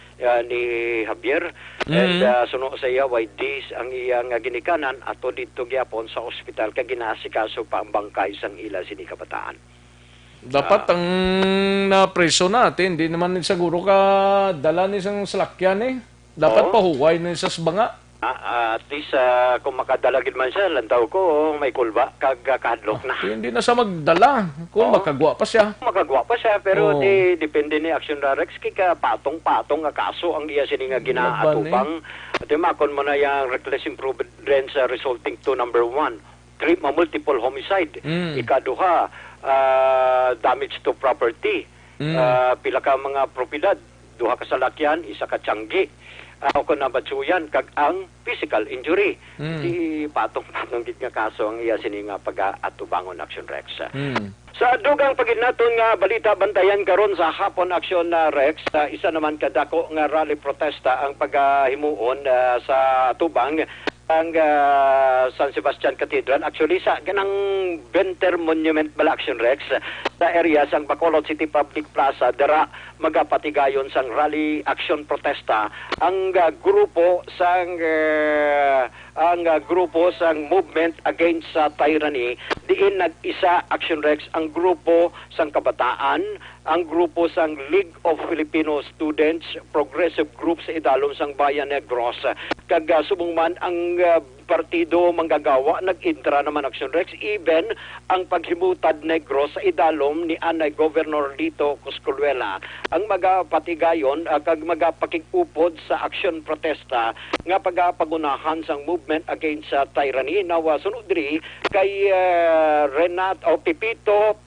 ni Javier and suno sa iya YDs ang iyang ginikanan ato dito gyapon sa ospital kag ginaasikaso pa ang bangkay sang ila sini kabataan. Dapat ang napreso natin di naman siguro ka dala ni isang salakyan dapat pahuway ni sa banga. At least kung makadalagid man siya, lantaw ko may kulba, kagkadlok na. Hindi na siya magdala. Kung makagwa pa siya. Makagwa pa siya, pero depende ni Action Rex, kika patong-patong nga kaso ang iya sining ginaatupang. At makon mo na yung reckless imprudence resulting to number 1, multiple homicide. Ikaduha, damage to property. Pila ka mga propiedad, duha ka salakyan, isa ka tiyanggi, o kung nabatsuyan, kag ang physical injury. Di patong-patong gid nga kaso ang iya sini nga pag-atubangon Action Rex. Sa dugang paginaton nga balita bantayan karon sa hapon Action Rex, isa naman kadako nga rally protesta ang paghimuon sa Tubang ang San Sebastian Cathedral. Actually sa ganang Benter Monument bala Action Rex sa area sang Bacolod City Public Plaza dara magapatigayon sang rally action protesta ang grupo sang movement against sa tyranny. Diin nag-isa Action Rex ang grupo sang kabataan, ang grupo sang League of Filipino Students, progressive group sa idalom sang Bayan Negros. Kag subong man ang partido manggagawa, nag-intra naman Action Rex, even ang paghimutad Negros sa idalom ni Anay Governor Lito Coscoluela. Ang magapatigayon, kag magapakigupod sa action protesta nga pagapagunahan sang movement against sa tyranny. Nawa sunod diri kay Pepito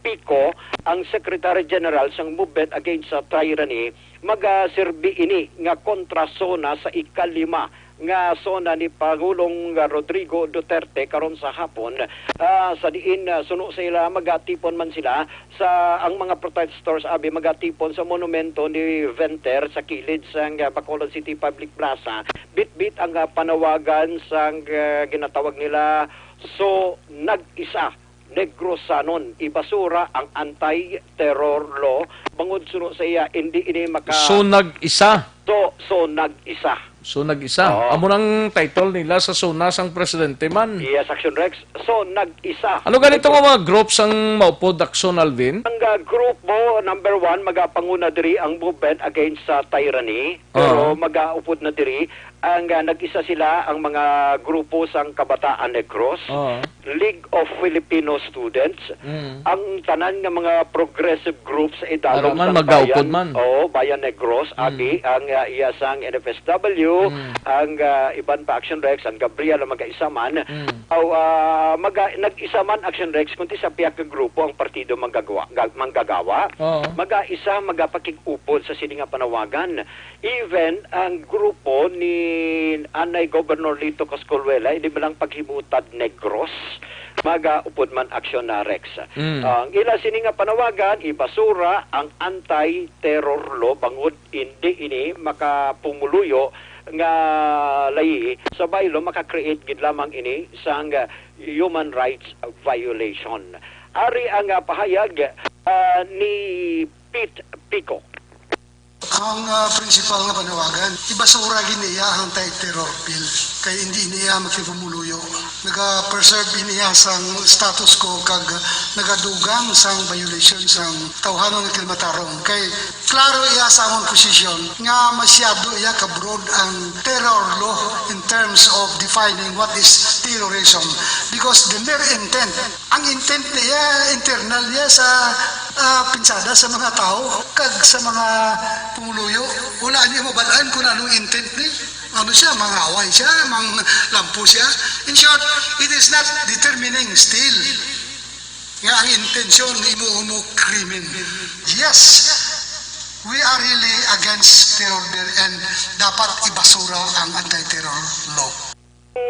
Pico, ang Secretary General sang movement against sa tyranny, magaserbi ini nga kontrasona sa ikalima nga zona ni Pangulong Rodrigo Duterte karon sa hapon. Sa diin suno sila magatipon man sila sa ang mga protesters abi magatipon sa monumento ni Venter sa kilid sang Bacolod City Public Plaza. Bit-bit ang panawagan sang ginatawag nila so nag-isa Negrosanon, ibasura ang anti-terror law bangod suno sa iya hindi ini maka So nag-isa. So nag-isa. So nag-isa. Amo nang title nila sa zona sang presidente man. Yes, Action Rex. So nag-isa. Ano ganito mga groups ang maupod Action Alvin? Ang grupo number 1 magapanguna diri ang movement against sa tyranny. Pero magaupod na diri ang nag-isa sila ang mga grupo sang Kabataan Negros, League of Filipino Students, ang tanan nga mga progressive groups sa idalom sang Bayan, Bayan Negros, abi ang iya sang NFSW, ang iban pa Action Rex, ang Gabriel ang mag-isa man, nag-isa man Action Rex, kunti sa piyak ka grupo ang partido manggagawa, mag-isa magapakig-upod sa sini nga panawagan. Even ang grupo ni Anay Governor Lito Coscoluela, hindi ba lang paghimutad Negros, magaupod man Action Rex. Ang ila sini nga panawagan, ibasura ang anti-terror law bangod hindi ini makapumuluyo nga layi sa baylo maka-create gid lamang ini sang human rights violation. Ari ang pahayag ni Pete Pico. Ang principal nga panawagan, ibasura giniya ang anti-terror bill kay hindi niya makipumuluyo. Naga-preserve niya sang status quo kag nagadugang sang violation sang tawhanon ng kilmatarong. Kay klaro iya sa among posisyon nga masyado iya ka-broad ang terror law in terms of defining what is terrorism. Because the mere intent, ang intent niya, internal niya sa pinsada sa mga tao kag sa mga pumuluyo. Wala niya mabalaan kung anong intent niya. Ano siya, mga away siya, mga lampo siya. In short, it is not determining still nga ang intensyon ni mo krimen. Yes, we are really against terror bill and dapat ibasura ang anti-terror law.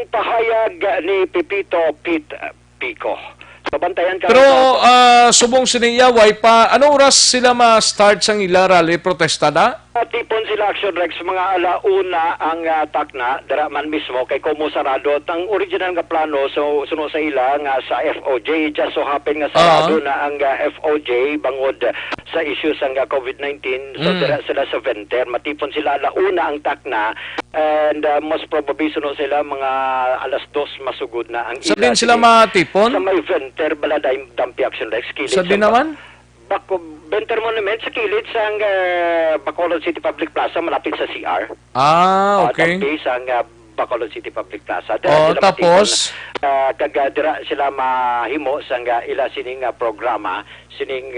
Pahayag ni Pepito Pico. Pabantayan ka. Pero subong siniya, pa, anong oras sila ma-start sang ila rally protestada? Tipon sila Action Rex, mga alauna ang takna, dara man mismo, kay Como Sarado. Ang original nga plano, so suno sa ila nga sa FOJ, just so happen nga sarado na ang FOJ bangod sa issues ang COVID-19. So dara sila sa Venter, matipon sila alauna ang takna, and most probably suno sila mga alas 2 masugod na ang ila. Sabihin sila matipon? Sa may Venter, baladay dampi Action Rex. Sabihin naman? Venter Monument sa kilid sa Bacolod City Public Plaza malapit sa CR. Okay. Dampi sa Bacolod City Public Plaza. Tapos dira sila mahimo sa ila sining programa sining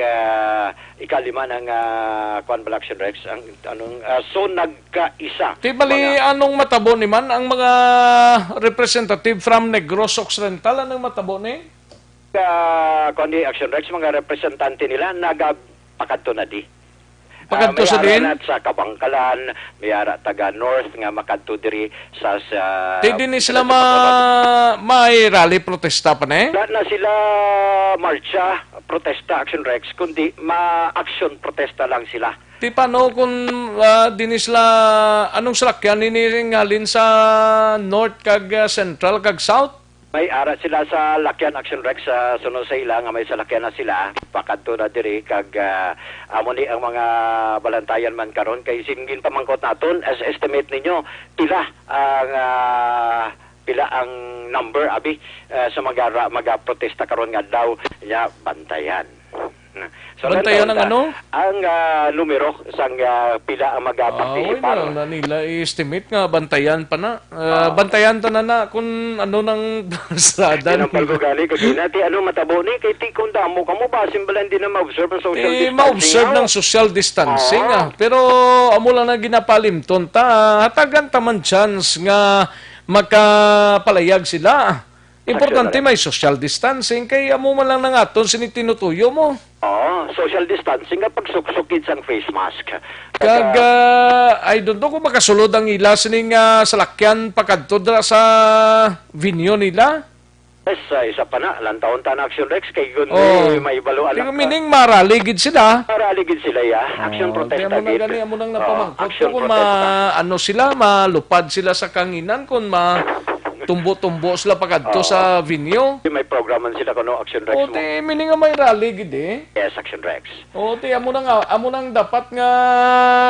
ikalima ng Kwan Action Rex ang anong so nagkaisa. Tibali anong matabo ni man ang mga representative from Negros Occidental anong matabo ni? Kundi Action Rex, mga representante nila pakadto na di. Pakadto sa may din? ara na sa Kabangkalan, may ara taga North nga makadto diri sa Di din sila may rally protesta pa na eh? Wala na sila marcha, protesta, action Rex, kundi ma-action protesta lang sila. Di paano kung din sila, anong salakyan niniringalin sa North kag Central kag South? May ara sila sa Lakyan Action Rex sa sunod sa ila nga may salakyan na sila pakadto na diri kag amo ni ang mga balantayan man karon kay singin pamangkot naton as estimate ninyo pila ang number abi sa maga-protesta karon nga daw ya bantayan. Bantayan ang ano? Ang numero sang pila ang Oy, mag-participar. na nila i-estimate nga bantayan pa na. Bantayan ta na kung ano nang sada. Ang pagkugali kagina ti ano matabo ni kay ti kung damo kamo ba simbalan din na ma-observe ang social distancing. Ma-observe ng social distancing pero amo lang na ginapalimton ta hatagan ta man chance nga makapalayag sila. Importante may social distancing kay amo man lang nang aton sinitinutuyo mo. Social distancing nga pagsuksukid sang face mask. Kag I don't know kung makasulod ang ila sining salakyan pakadto dra sa venue nila. Yes, isa pa na lantaon ta na Action Rex kay gun may balo anak. Meaning maraligid sila. Maraligid sila Action protesta gid. Amo nang napamangkot kung ano sila malupad sila sa kanginan kung tumbo-tumbo sila pagadto sa venue. May programan sila kuno Action Rex mo. Meaning nga may rally gid eh. Yes, Action Rex. Amo nang dapat nga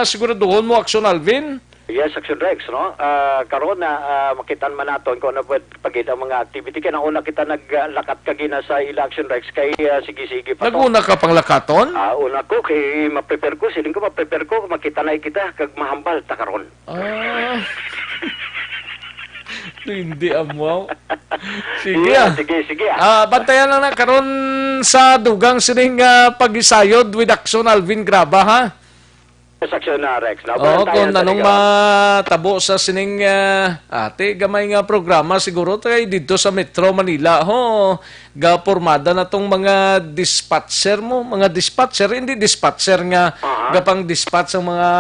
siguraduhon mo Action Alvin. Yes, Action Rex, no? Karon na makitan man naton kung ano pagid ang mga activity kaya una kita naglakat kagina sa Action Rex kay sige pa. Naguna ka pang lakaton? Una ko kay ma-prepare ko, siling ko ma-prepare ko makita na kita kag mahambal ta karon. Hindi amo. Sige Sige. Bantayan lang na karon sa dugang sining pagisayod with Action Alvin Graba ha. Action na Rex. Kung anong matabo sa sining ate gamay nga programa siguro kay dito sa Metro Manila gapormada na tong mga dispatcher mo, hindi dispatcher nga gapang dispatch ang mga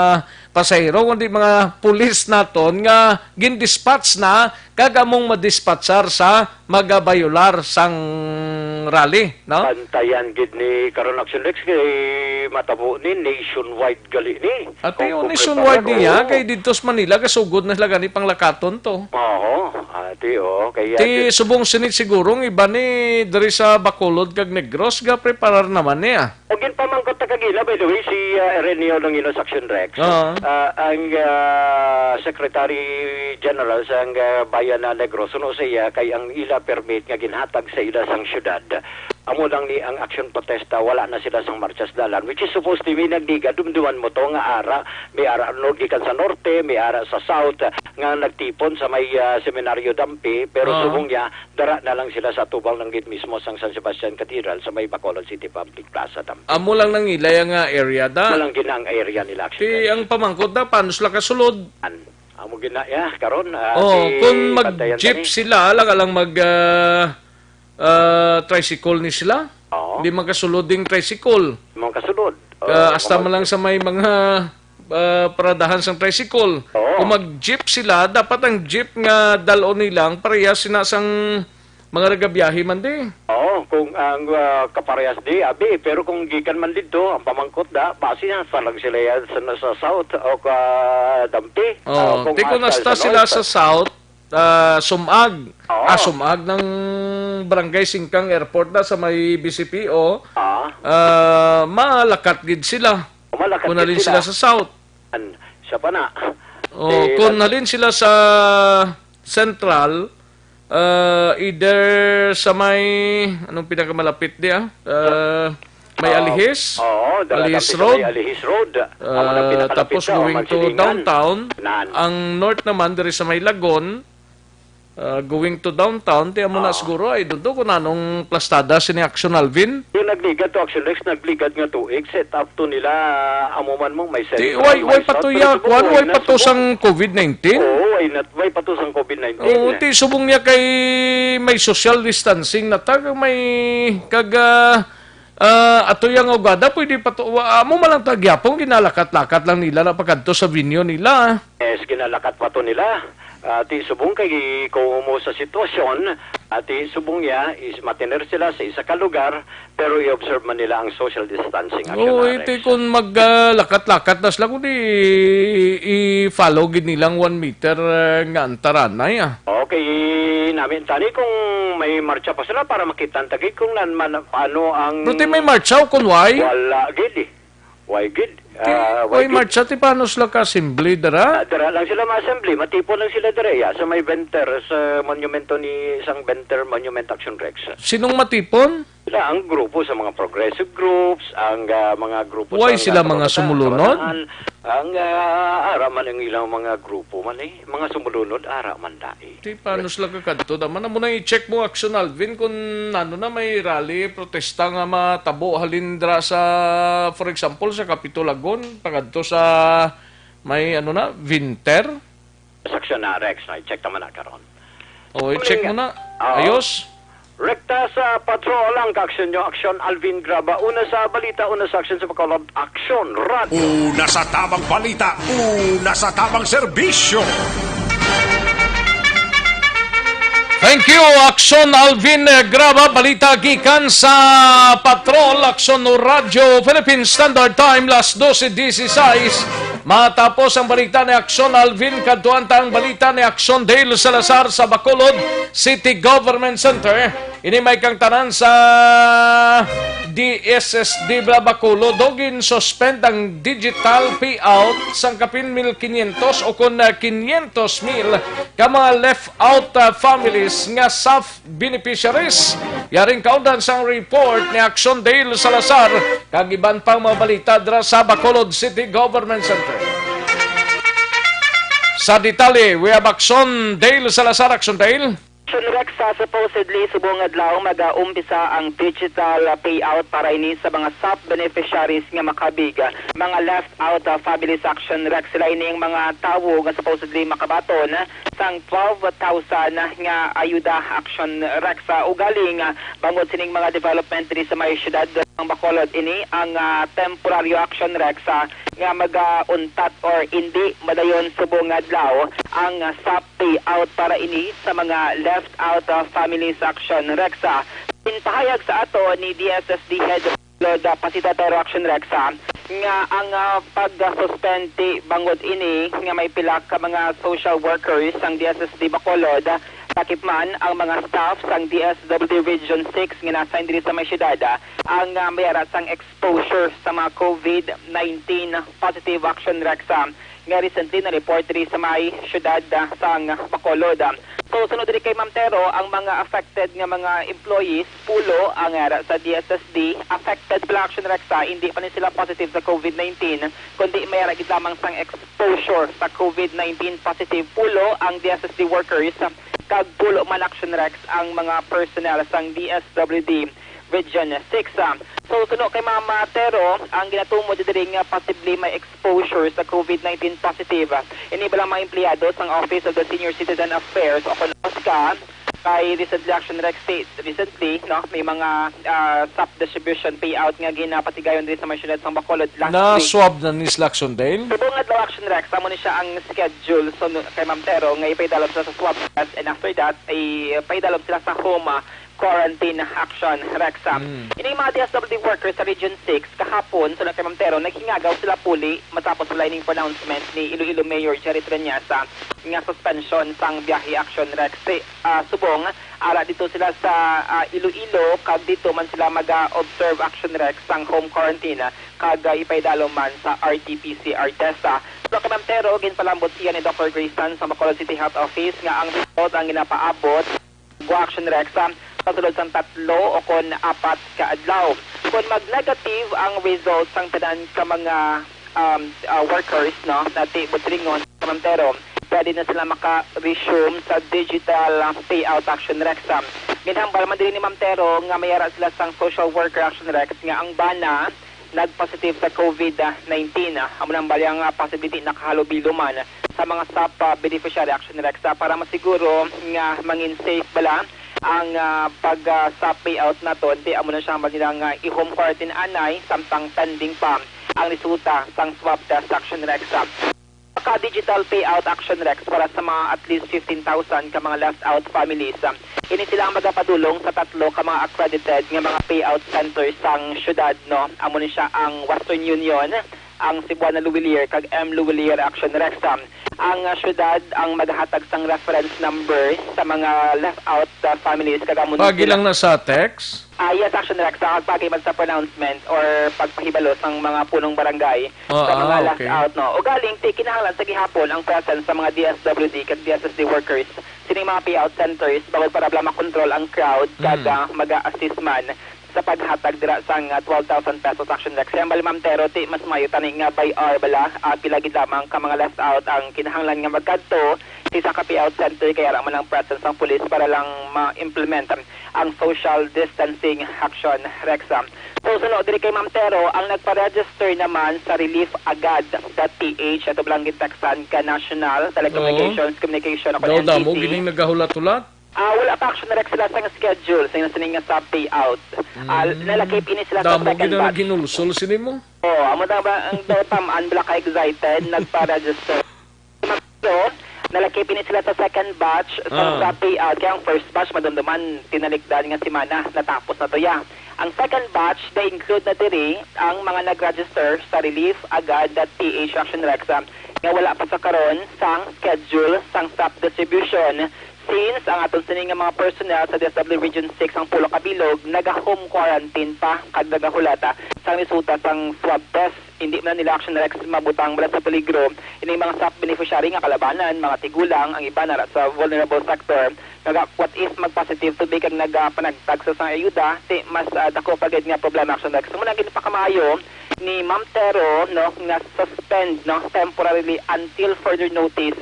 pasahero kundi mga pulis naton nga gin-dispatch na kagamong madispatchar sa magabayular sang rally, no? Bantayan gid ni karon Action Rex kay matabo ni nationwide gali ni. Ate yung nationwide niya kay dito sa Manila kasugod na sila gani pang lakaton to. Ate kaya ti subong sinit sigurong iba ni diri sa Bacolod kag Negros ga preparar naman niya. Ogin pamangkot ta kagila by the way si Renio ng Inos Action Rex. Ang Secretary General sang bayan na Negros no siya kay ang ila permit nga ginhatag sa ila sang syudad. Amo lang ni ang action protesta wala na sila sang marchas dalan which is supposed to be nagdiga dumduman mo to nga may ara gikan sa norte, may ara sa south nga nagtipon sa may seminaryo Dampi pero subong niya dara na lang sila sa tubang ng git mismo sang San Sebastian Cathedral sa may Bacolod City Public Plaza Dampi. Amo lang nang ilay nga area da. Amo lang ginang area nila Action Rex. Ang pamangkot da paano sila kasulod? Amo gina karon kung mag-jeep sila lang mag tricycle ni sila. Hindi makasulod ding tricycle. Makasulod. Hasta man lang sa may mga paradahan sang tricycle. Kung mag-jeep sila, dapat ang jeep nga dalon nilang parehas sinasang mga nagabiyahe man di. Kung ang kaparehas di, pero kung gikan man dito, ang pamangkot base yan sa lang sila yan sa south o Dampi. Kung nasta sila sa south, Sumag. Sumag ng Barangay Singkang Airport na sa may BCPO. Malakat gid sila. Kung nalin sila sa south. Siya pa na. Kung nalin sila sa central, either sa may anong pinakamalapit diya? May Alihis. Alihis Road. Alihis Road. Tapos going to downtown. Ang north naman diri sa may Lagon. Going to downtown, tiyan mo na siguro ay doon kung anong plastada si Action Alvin. Yung nagligad to Action Rex, nagligad nga to, set up to nila amuman mong may set. Way patuya, way patusang COVID-19? Way patusang COVID-19. Ti subong niya kay may social distancing na may ato yung ugada, pwede pa to, mo malang tagyapong, ginalakat-lakat lang nila na pagkanto sa vinyo nila. Yes, ginalakat pa to nila. Ti subong kay kung mo sa sitwasyon, ti subong ya is matiner sila sa isa ka lugar, pero i-observe man nila ang social distancing action. Oo, iti kung maglakat-lakat na sila, kung i-follow gid nilang 1 meter nga antaranay. Okay, namin tani kung may marcha pa sila para makita ang tagig kung ano ang... Pero may marcha o kung why? Wala gid eh. Why gid? Why marcha ti paano sila ka-assembly dara? Dara lang sila ma-assembly, matipon lang sila dara ya, sa may Venter, sa monumento ni isang Venter Monument Action Rex. Sinong matipon? Sila ang grupo sa mga progressive groups, ang mga grupo Why sa sila mga sumulunod? Ang araman ang ilang mga grupo man eh, mga sumulunod araman dai. Ti paano sila kakadto? Naman na muna i-check mo, Action Alvin, kung ano na may rally, protesta nga matabo halindra sa, for example, sa Kapitolagon, pagkadto sa may ano na, Winter. Section na Rex, na i-check naman na karon. O, i-check mo na. Ayos. Rekta sa patrol ang action nyo, Action Alvin Graba. Una sa balita, una sa action sa Bacolod, Action Radio. Una sa tamang balita, una sa tamang serbisyo. Thank you, Action Alvin Graba. Balita gikan sa Patrol, Action Radio, Philippine Standard Time, las 12:16. Matapos ang balita ni Action Alvin, kaduanta ang balita ni Action Dale Salazar sa Bacolod City Government Center. Ini may kang tanan sa DSSD Bacolod. Dogin suspend ang digital payout sang kapin 1,500 o kun 500,000 ka mga left out families nga SAF beneficiaries. Yaring kaundan sang report ni Action Dale Salazar kag iban pang mga balita dra sa Bacolod City Government Center. Sa detalye, we have Action Dale Salazar. Action Dale. Action Rex supposedly subong adlaw mag-umpisa ang digital payout para ini sa mga SAP beneficiaries nga makabig. Mga left out families. Action Rex sila ining mga tawo nga supposedly makabaton sang 12,000 nga ayuda. Action Rex ugaling bangod sining mga development diri sa may syudad ng Bacolod. Ini ang temporary Action Rex nga mag-untat or hindi madayon subong adlaw ang SAP payout para ini sa mga left out families. Action Rexa. Pinpahayag sa ato ni DSSD Head Lord Pasitator Action Rexa nga ang pag-suspend bangod ini nga may pila ka mga social workers ang DSSD Bacolod, takip man ang mga staff sang DSWD Region 6 nga nasa diri sa may syudad ang mayara sang exposure sa mga COVID-19 positive. Action Rexa nga recently na report diri sa may syudad sang Bacolod. So sunod diri kay Ma'am Tero, ang mga affected nga mga employees pulo ang sa DSSD affected pala. Action Rexa, hindi pa ni sila positive sa COVID-19 kundi mayara gid lamang sang exposure sa COVID-19 positive pulo ang DSSD workers kag pulo man. Action Rex ang mga personnel sang DSWD Region 6. So, suno kay Mama Tero, ang ginatumo diri nga possibly may exposure sa COVID-19 positive. Ini ba lang mga empleyado sang Office of the Senior Citizen Affairs o KONOSCA kay recently. Action Rex states recently, no, may mga SAP distribution payout nga ginapatigayon diri sa mga syudad sang Bacolod last week. Na-swab na ni Action Dale? Subong adlaw. Action Rex, amo ni siya ang schedule so, kay Ma'am Tero nga ipaidalom sila sa swab test and after that ay ipaidalom sila sa home quarantine. Action Rex. Ini mga DSWD workers sa Region 6 kahapon sa kay Ma'am Tero naghingagaw sila puli matapos sa lining pronouncement ni Iloilo Mayor Jerry Treñasa nga suspension sang biyahe. Action Rex. Subong ara dito sila sa Iloilo kag dito man sila mag-observe. Action Rex sang home quarantine kag ipaidalo man sa RT-PCR test. So kay Ma'am Tero ginpalambot siya ni Dr. Grayson sa Bacolod City Health Office nga ang result ang ginapaabot Action Rex kasulod sang 3 o kon 4 ka adlaw. Kung mag-negative ang results sang tanan ka mga workers, no, nati butringon sa Ma'am Tero, pwede na sila maka-resume sa digital payout. Action Rex. Ginhambal man din ni Ma'am Tero nga mayara sila sang social worker. Action Rex nga ang bana nag-positive sa COVID-19. Amo nang balyang possibility nakahalubilo man sa mga SAP beneficiary. Action Rex para masiguro nga mangin safe bala ang pag-sa payout na to, di amo na siya magilang i-home quarantine anay, samtang pending pa ang resulta sang swab test action Rexa. Digital payout action Rex para sa mga at least 15,000 ka mga left out families. Ini sila ang magapadulong sa tatlo ka mga accredited nga mga payout centers sang syudad, no. Amo ni siya ang Western Union, ang Cebuana Luwilier kag M Luwilier Action Rex. Ang syudad ang maghatag sang reference number sa mga left out families kag amo Pagi lang na sa text. Yes, Action Rex, pagpagiman sa pronouncement or pagpahibalo sang mga punong barangay sa mga left out, no. O galing, kinahanglan sa gihapon ang presence sa mga DSWD kag DSSD workers sining mga payout centers bawal para makontrol ang crowd kag mag-assist man sa paghatag dira sang 12,000 pesos Action Rex. Yan bali ma'am Tero, mas mayo tani nga by hour bala, pilagid lamang ka mga left out ang kinahanglan nga magkadto sa payout center kaya raman lang presence ng pulis para lang ma-implement ang social distancing action Rex. So sunod diri kay Ma'am Tero, ang nagpa-register naman sa reliefagad.ph ato lang gitextan ka National Telecommunications Communication ako NTC. Daw mo gining nagahulat-hulat. Wala pa Action Rex sila sa schedule sa sining nga sa payout. Nalakip ini sila sa Damo second batch. ginulsol sini mo. Amo na ba ang tamaan bala ka excited nagpa-register. So, nalakip ini sila sa second batch sa payout. Kaya ang first batch madumduman tinalikdan nga semana natapos na to ya. Ang second batch they include na diri ang mga nag-register sa reliefagad.ph Action Rex nga wala pa sa karon sang schedule sang SAP distribution. Since ang atong sining nga mga personnel sa DSW Region 6 ang Pulo Kabilog naga-home quarantine pa kag nagahulata sang resulta sang swab test, hindi man nila Action Rex mabutang bala sa peligro ini mga SAP beneficiary nga kalabanan, mga tigulang, ang iba na sa vulnerable sector. What if mag-positive to be kag nagapanagtag sa sang ayuda, mas dako pagid nga problema Action Rex. Muna gid pa kamayo ni Ma'am Tero, no, nga suspend, no, temporarily until further notice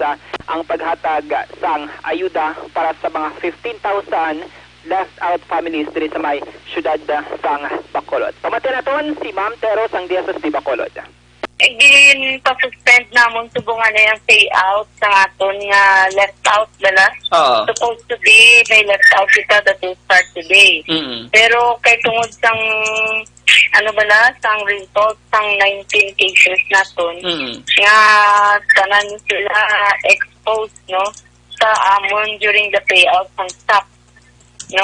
ang paghatag sang ayuda para sa mga 15,000 left out families diri sa may syudad sang Bacolod. Pamati naton si Ma'am Tero sang DSSD Bacolod. Again, pa-suspend namon subungan na yung payout sa aton nga left out bala. Supposed to be may left out kita that will start today. Pero kay tungod sang ano bala sang result sang 19 cases naton nga tanan sila exposed, no, sa amon during the payout ng staff. No,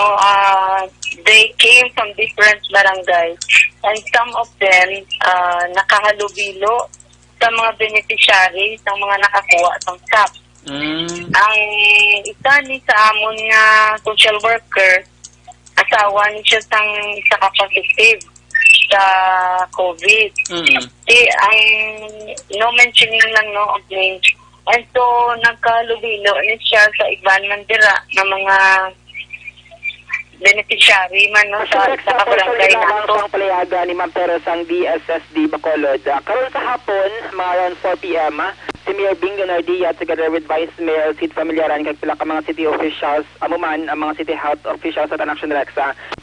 they came from different barangays and some of them nakahalubilo sa mga beneficiaries ng mga nakakuha ng SAP. Ang isa ni sa amon nga social worker, asawa ni siya sang isa ka positive sa COVID. Ang no mentioning lang, no, of names. And so nagkalubilo ni siya sa iban man dira ng mga beneficiary man, no, sa barangay nato. Ang palayaga ni Ma'am Tero sang DSSD Bacolod. Karon sa hapon, mga around 4 p.m., si Mayor Bingo Nardia together with Vice Mayor Sid Familiaran kag pila ka mga city officials, amuman ang mga city health officials sa Action Rex,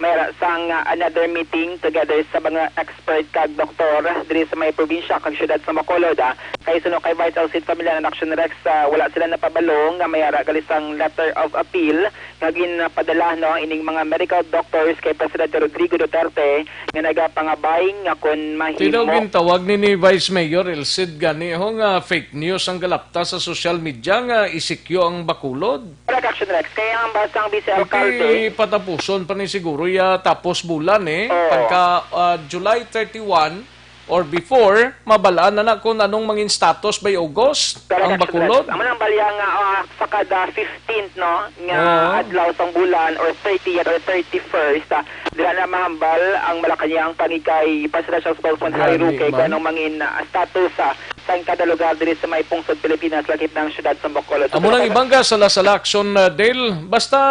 mayroon sang another meeting together sa mga expert kag doktor diri sa may probinsya kag syudad sa Bacolod. Kay suno kay Vice Sid Familiaran Action Rex, wala sila napabalong nga mayara galisang letter of appeal nga ginpadala, no, ining mga medical doctors kay Presidente Rodrigo Duterte nga nagapangabay nga kun mahimo. Tinaw gintawag ni Vice Mayor Elcid gani nga fake news ang galapta sa social media nga isikyo ang Bacolod. Action Rex, kaya ang basang vice alcalde patapuson pa ni siguro ya tapos bulan pagka July 31 or before, mabalaan na kung anong mangin status by August ang Bacolod. Amo nang balya nga sa kada 15th, no, nga adlaw sang bulan or 30th or 31st, dira na mahambal ang Malacañang pangikay Presidential Spokesman Harry Roque kung anong mangin status sa kada lugar diri sa may pungsod Pilipinas lakip ng syudad sa Bacolod. Amo nang ibangga sa Action Dale, basta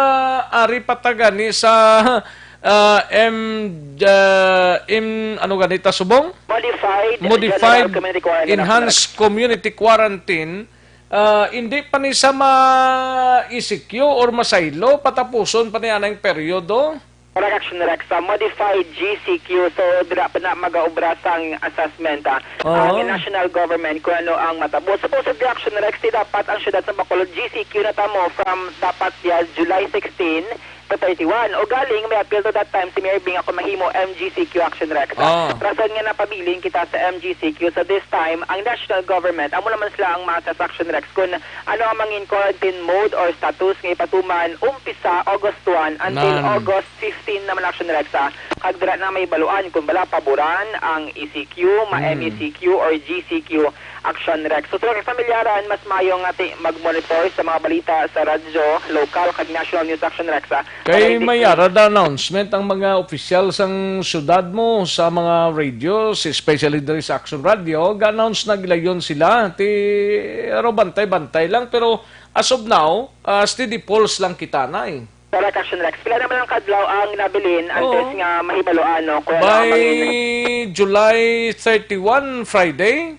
ari patagani sa ano ganita subong? Modified Enhanced Community Quarantine. Hindi pa ni sa ma-isikyo or masaylo patapuson pa niya ng peryodo. Action Rex, modified GCQ, so dira pa na mag-aubra sang assessment ang national government kung ano ang matabo. Supposed Action Rex, dapat ang syudad sa Bacolod GCQ na tamo from dapat July 16 31. O galing, may appeal to that time si Mayor Bing ako mahimo MGCQ Action Rex. Rason nga napabiling kita sa MGCQ. So this time, ang national government, amo naman sila ang maasa sa Action Rex kung ano ang mangin quarantine mode or status ng ipatuman umpisa August 1 until August 15 naman Action Rex. Kagdira na may baluan kung bala paboran ang ECQ, ma-MECQ or GCQ Action Rex. So kung familyaran, mas mayong mag-monitor sa mga balita sa radyo, local, kag National News Action Rex. Kay may arad announcement ang mga opisyal sang syudad mo sa mga radios, especially diri sa Action Radio, ga-announce na gilayon sila. Bantay-bantay lang, pero as of now, steady pulse lang kita na eh. Correct, Action Rex. Pila naman ang kadlaw ang nabilin antes nga mahibaloan, no? By July 31, Friday,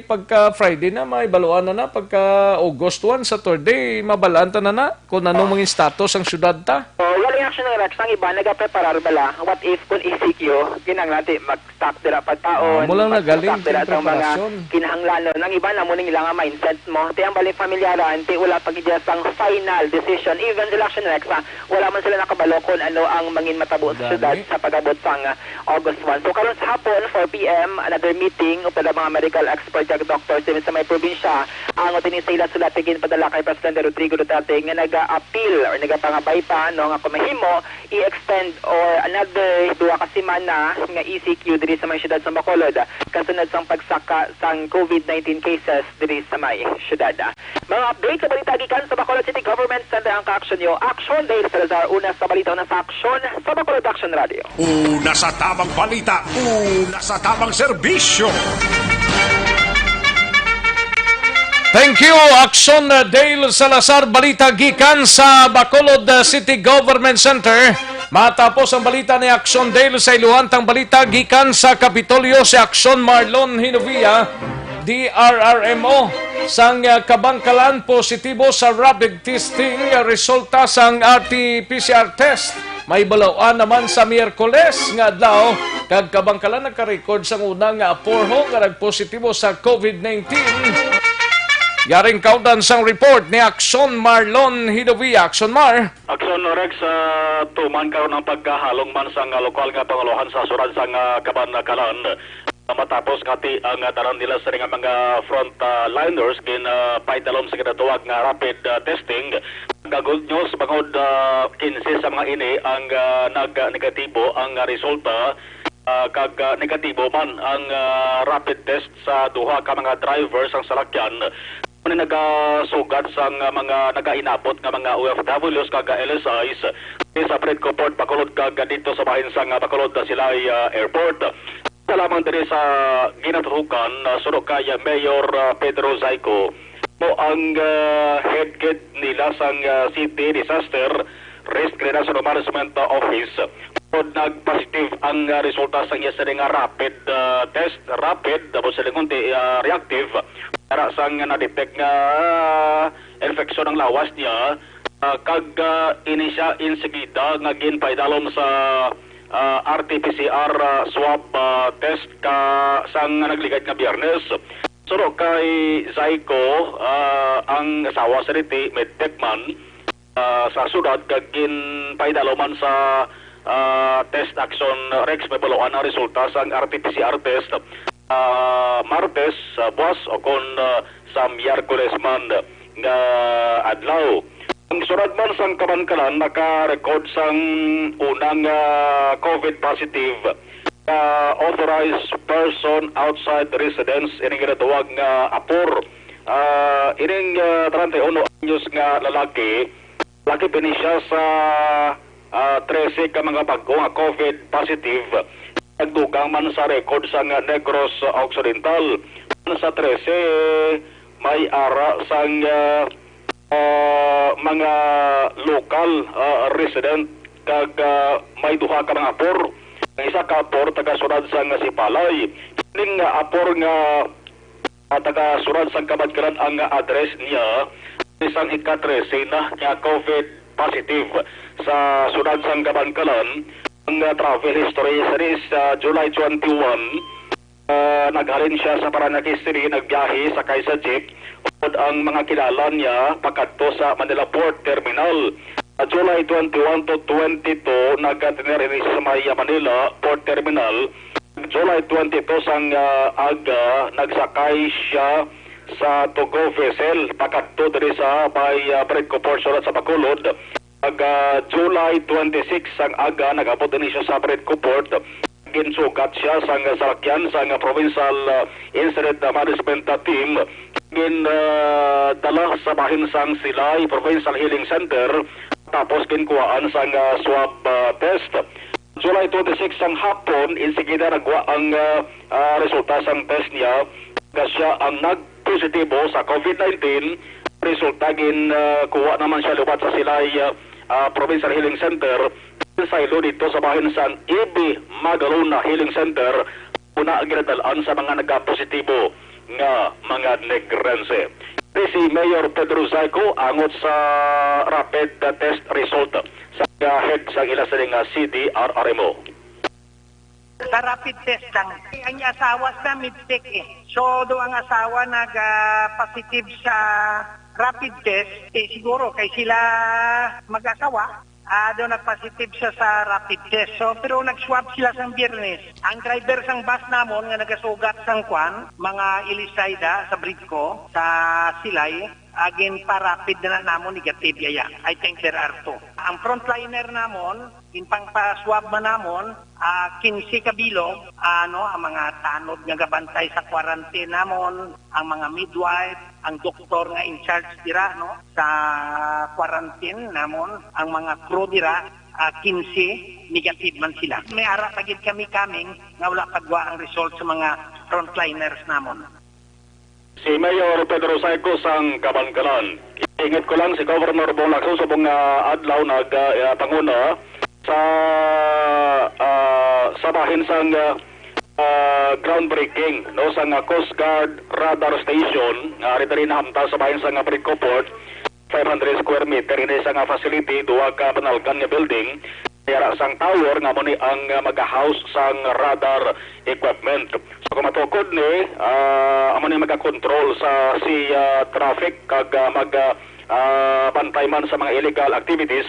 pagka Friday na, mahibaloan na pagka August 1, Saturday, mabalaan ta na kung anong mga status ang syudad ta. Walang Action Rex, ang iba nagapreparar bala. What if kung ECQ, kinanglati mag-stock dira pagtaon, mulang nagaling dira sa mga kinahanglanon. Ang iba na mo nang ilang mindset mo. Ti ang balik familyaran, ti wala pag-idyasang final decision. Even sa Action Rex, wala man sila nakabalo kung ano ang mangin matabo sa syudad sa pag-abot sang August 1. So karon sa hapon, 4 p.m., another meeting upala mga medical expert at doctors din sa may probinsya. Ang tinisayla sila tigin padala kay Presidente Rodrigo Duterte nga naga-appeal or nagapangabay pa no nga kumahimo i-extend or another 2 ka semana nga ECQ diri sa may syudad sa Bacolod kasunod sang pagsaka sang COVID-19 cases diri sa may syudad. Mga update sa balita gikan sa Bacolod City Government Center ang ka-action nyo. Action Dale Salazar, una sa balita na sa Action sa Bacolod Action Radio. Una sa tamang balita, una sa tamang serbisyo. Thank you, Action Dale Salazar. Balita gikan sa Bacolod City Government Center. Matapos ang balita ni Action Dale sa iluhantang balita gikan sa Kapitolyo si Action Marlon Hinovia, DRRMO. Sang Kabangkalan positibo sa rapid testing resulta sang RT-PCR test. May balawaan naman sa Miyerkules nga adlaw kag Kabangkalan nagka-record sang unang aporho nga nagpositibo sa COVID-19. Yaring kaudan sang report ni Action Marlon Hinovia. Action Mar. Action Rex, tuman karon ang pagkahalong man sang lokal nga panguluhan sa suran sang Kabangkalan. Matapos kati ang tanan nila sa mga frontliners kin paitalom sa kinatuwag nga rapid testing. Good news bangod 15 sa mga ini ang nag-negatibo ang resulta. Kag negatibo man ang rapid test sa duha ka mga drivers ang salakyan. Muna nagasugad sang mga nagainabot nga mga OFWs kag LSIs sa Predco Port Bacolod kag dito sa bahin sang Bacolod Silay Airport. Salamat din sa ginatuhukan sunod kay Mayor Pedro Zaico mo ang head nila sang City Disaster Risk Reduction Management Office. Nag-positive ang resulta sa iya sa nga rapid test, rapid, tapos sa lingunti reactive. Para sang na-detect nga infection ng lawas niya, kag inisya insigida nga ginpaidalom sa RT-PCR swab test ka sang nagligad nga Biyernes. Suro kay Zaico, ang asawa sa riti, medtech man, sa sudad kag ginpaidaloman sa test Action Rex may baluan ang resulta sa RT-PCR test Martes buwas o kon sa Miyerkules man nga adlaw. Ang surad man sang Kabangkalan naka-record sang unang COVID positive authorized person outside residence ining ginatawag nga apor. Ining 31 anyos nga lalaki pinisya sa 13 ka mga bago nga COVID positive. Nagdugang man sa record sa Negros Occidental. Sa 13 may ara sang mga local resident kag may duha ka mga apor. Ang isa ka apor taga-surad sa Sipalay. Ning apor nga taga-surad sa Kabangkalan ang address niya isang ika-13 na nga COVID positive sa surad sa Kabangkalan. Ang travel history sa July 21 naghalin siya sa Parañaque City, nagbiyahe sakay sa jeep. Ang mga kilala niya pagkadto sa Manila Port Terminal. July 21 to 22 nagkatinir ini sa Maya Manila Port Terminal. July 22 sang aga nagsakay siya sa Togo vessel pakadto diri sa may Bridco Port sulat sa Bacolod. July 26 sang aga nagabot din siya sa Bridco Port. Ginsugat siya sang salakyan sang provincial incident management team. Dala sa bahin sang Silay Provincial Healing Center. Tapos kinkuhaan sang swab test. July 26 sang hapon, insigida nagwa ang resulta sang test niya. Siya ang nagpositibo sa COVID-19. Resulta kuha naman siya lubat sa Silay Provincial Healing Center. Sa ilo dito sa bahin sang EB Magalona Healing Center. Una ang ginadalaan sa mga nagpositibo nga mga negrense. Si Mayor Pedro Zayco angot sa rapid test result sa head sa ilasaling CDRRMO. Sa rapid test lang. Ang asawa sa mid-tech So, do ang asawa nag-positive sa rapid test, siguro kay sila mag-asawa. Doon nag-positive siya sa rapid test. So, pero nag-swab sila sa Biyernes. Ang driver sang bus namon nga nagasugat sang kwan, mga Elisayda sa Bridco, sa Silay, agin pa rapid na namon negative yaya. I think there are two. Ang frontliner namon, impang pa-swab man namon, 15 kabilog, ang mga tanod nga gabantay sa quarantine namon, ang mga midwife, ang doktor nga in charge dira sa quarantine namon, ang mga crew dira 15 negative man sila. May ara pagid kami nga wala pagwa ang result sa mga frontliners namon. Si Mayor Pedro Zayco sang Kabangkalan. Ingit ko lang si Governor Bong Lacson sa mga adlaw panguna sa bahin sang groundbreaking sang Coast Guard radar station rito rin nahamta sa bahin sang Bridco Port 500 square meter ini sang facility duwa ka banalkan nga building kaya sang tower nga muni ang mag-house sang radar equipment. So kung matukod ni amo ni magakontrol sa traffic kag bantay man sa mga illegal activities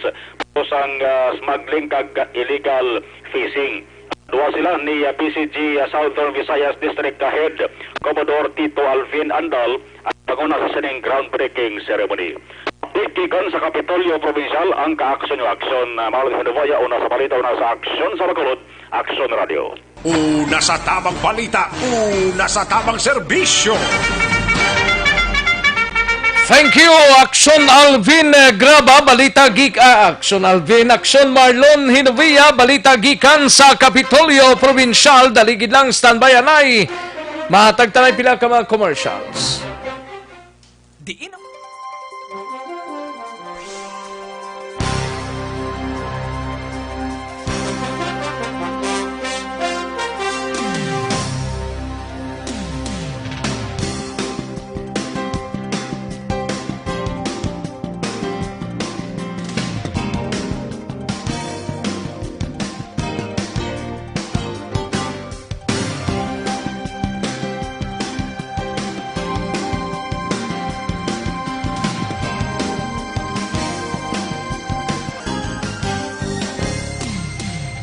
sang smuggling kag illegal fishing. Duwa sila ni PCG Southern Visayas District Head Commodore Tito Alvin Andal at panguna sa sining groundbreaking ceremony. Ikikan sa Kapitolyo Provincial ang ka-aksyon-aksyon mahal sa Novaya una sa balita una sa Aksyon sa Bacolod, Aksyon Radio. Una sa tamang balita, una sa tamang serbisyo. Thank you, Aksyon Alvin Graba, Balita Geek, Aksyon Alvin, Aksyon Marlon Hinovia, Balita Gikan sa Kapitolyo Provincial, daligid lang, standby anay. Mahatagtanay pila ka mga commercials.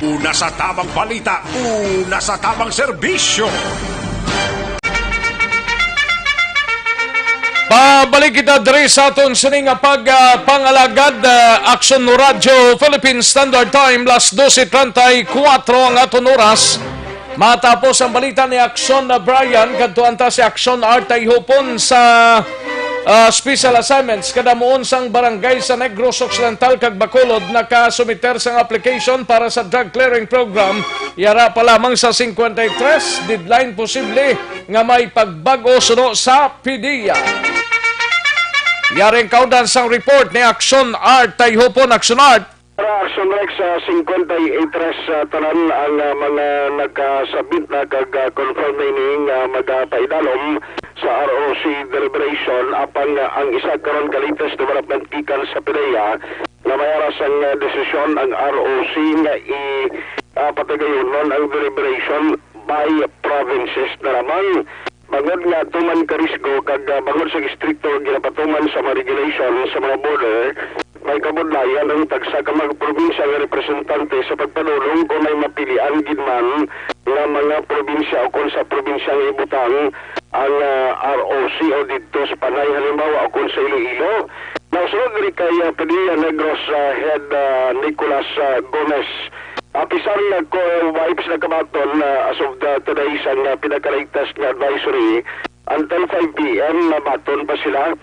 Una sa tamang balita, una sa tamang serbisyo. Pabalik kita diri sa aton sining pangalagad Aksyon Radio Philippine Standard Time las 12:34 ang aton oras. Matapos ang balita ni Aksyon Brian kadtuan ta si Aksyon Artay Hopon sa special assignments kadamuon sang barangay sa Negros Occidental kag Bacolod nakasumiter sang application para sa drug clearing program. Yara pa lamang sa 53 deadline posible nga may pagbago suno sa PDEA. Yaring kaudan sang report ni Aksyon Art Tayhopon. Aksyon Art. Para Aksyon Rex 58 tanan ang mga nagkasabit na kag-confirm na ining magpaidalom sa ROC deliberation apan ang isa karon ka latest development gikan sa PDEA na mayara sang desisyon ang ROC nga patagayon ang deliberation by provinces na naman. Bangod nga tuman ka risgo kag bangod sa stricto ginapatuman sa mga regulation sa mga border may kabudlayan ang tagsa ka mga probinsya nga representante sa pagpanulong kung may mapilian gidman nga mga probinsya o kung sa probinsya nga ibutang ang ROC o dito sa Panay halimbawa o kung sa Iloilo. Nausunod diri kay Padilla Negros Head Nicolas Gomez. Apisan na ko wipes na kamaton as of today sa pinakaligtas nga advisory until 5 p.m. na baton pa sila.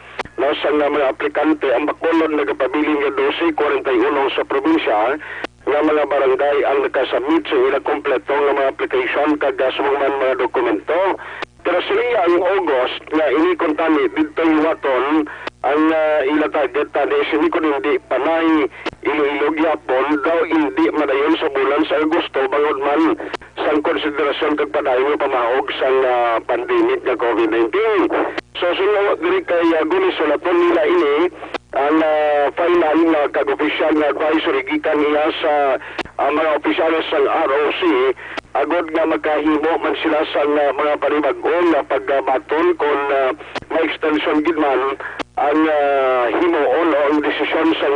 Sa mga aplikante ang bakulon nagapabiling nga 12-41 sa probinsya nga mga barangay ang nakasubmit sa ilang kompleto nga mga application kag sumangman mga dokumento. Pero sila ang August nga inikontani dito yung waton ang ila target tani sini ko hindi Panay Iloilo gyapon daw hindi madayon sa bulan sa Agosto bangod man sang konsiderasyon kag padayon pamahog sang pandemic nga COVID-19. So sunod diri kay gunisulaton nila ini ang final na kag-opisyal na advisory gikan niya sa mga opisyalis sa ROC agod nga magkahimo man sila sa mga panibag-on na pagbaton kung may extension gid man ang himuon o ang desisyon sa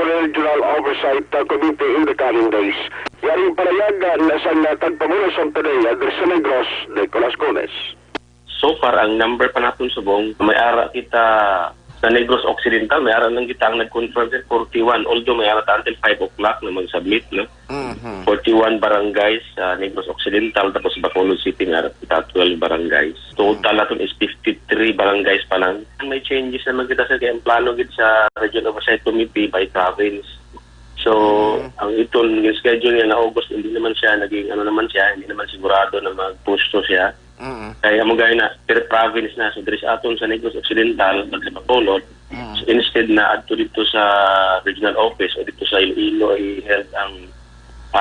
Regional Oversight Committee in the coming days. Yaring palayagan sa tagpamuno sa Padilla, Dres Negros, Nicolas Gomez. So far, ang number pa natin subong, may ara kita sa Negros Occidental, may ara lang kita ang nag-confirm sa 41, although may ara ta until 5 o'clock na mag-submit, no? 41 barangays sa Negros Occidental, tapos Bacolod City nga kita 12 barangays. Total natin is 53 barangays pa lang. May changes naman kita sa kayang plano sa Regional Oversight Committee by province. So, ang itong schedule niya na August, hindi naman siya naging hindi naman sigurado na mag-pusto siya. Kaya mo gaya na per province na so diri sa aton sa Negros Occidental pag sa Bacolod so instead na adto dito sa regional office o dito sa Iloilo i-held ang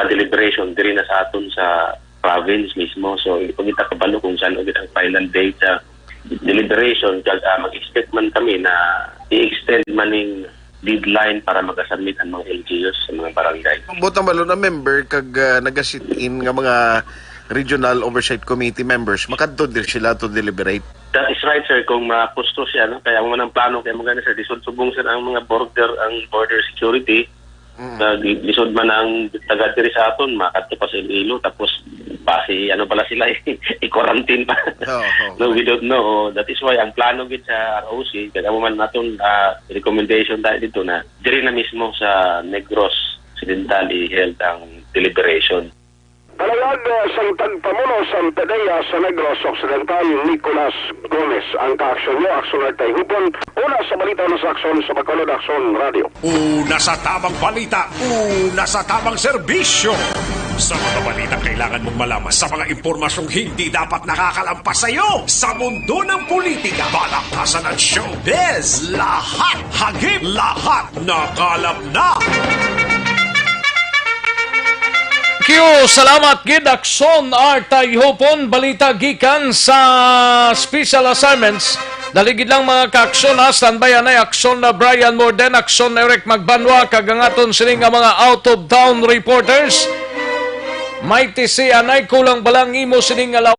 deliberation diri na sa aton sa province mismo. So hindi pa kita kabalo kung saan ulit ang final date sa deliberation kag mag-expect man kami na i-extend maning deadline para mag-submit ang mga LGUs sa mga barangay. Butang balo na member kag nagasit-in nga mga Regional Oversight Committee members, makadto dir sila to deliberate. That is right, sir. Kung mapusto siya, no? Kaya ang manang plano, kaya mga sir, disod-subong sir ang mga border security. Disod man ang taga diri sa aton, makadto pa sa Iloilo, tapos base, pala sila, i-quarantine pa. No, we don't know. That is why ang plano gid sa ROC, kaya mo man naton recommendation tayo dito na diri na mismo sa Negros Occidental i-held ang deliberation. Palayag sang tagpamuno sa Padilla sa Negros Occidental, Nicolas Gomez. Ang ka-aksyon nyo, aksyon na tayo hupon. Una sa balita na sa aksyon sa Bacolod Aksyon Radio. Una sa tamang balita, una sa tamang serbisyo. Sa mga balitang kailangan mong malaman, sa mga impormasyong hindi dapat nakakalampas sa iyo, sa mundo ng politika, balakasan at showbiz, lahat hagip, lahat nakalap na. Salamat gid aksyon artay hopon balita gikan sa special assignments. Daligid lang mga ka-aksyon ha, standby anay aksyon na Brian Morden, aksyon na Eric Magbanwa, kagangaton sini nga mga out of town reporters. May tisi anay kulang balang imo sini nga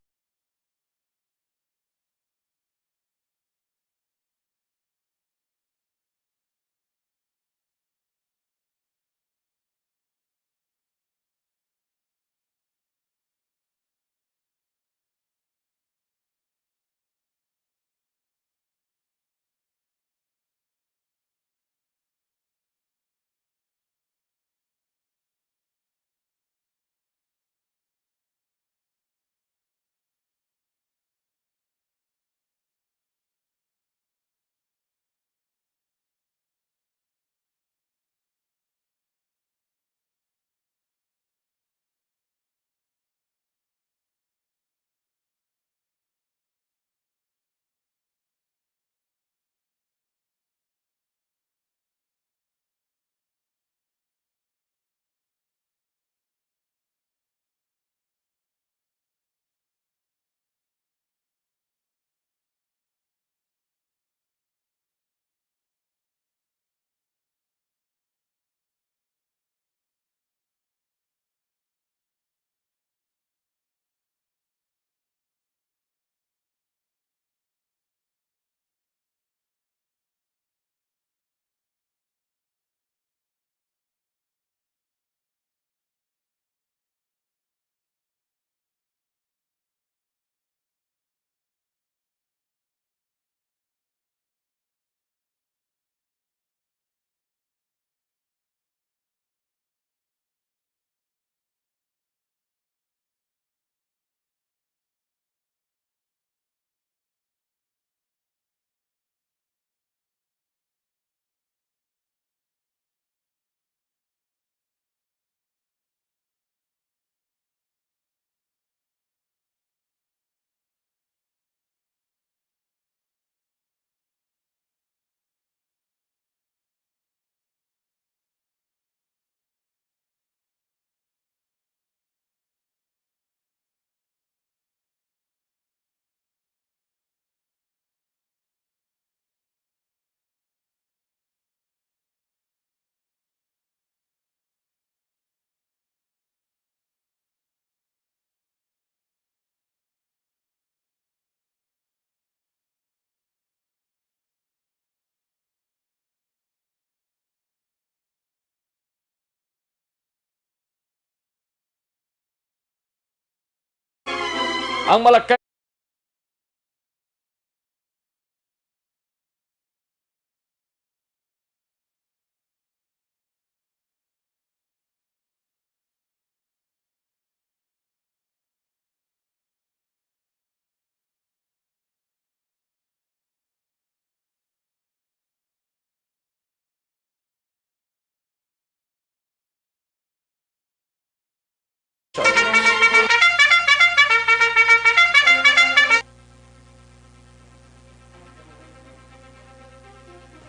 ang malakay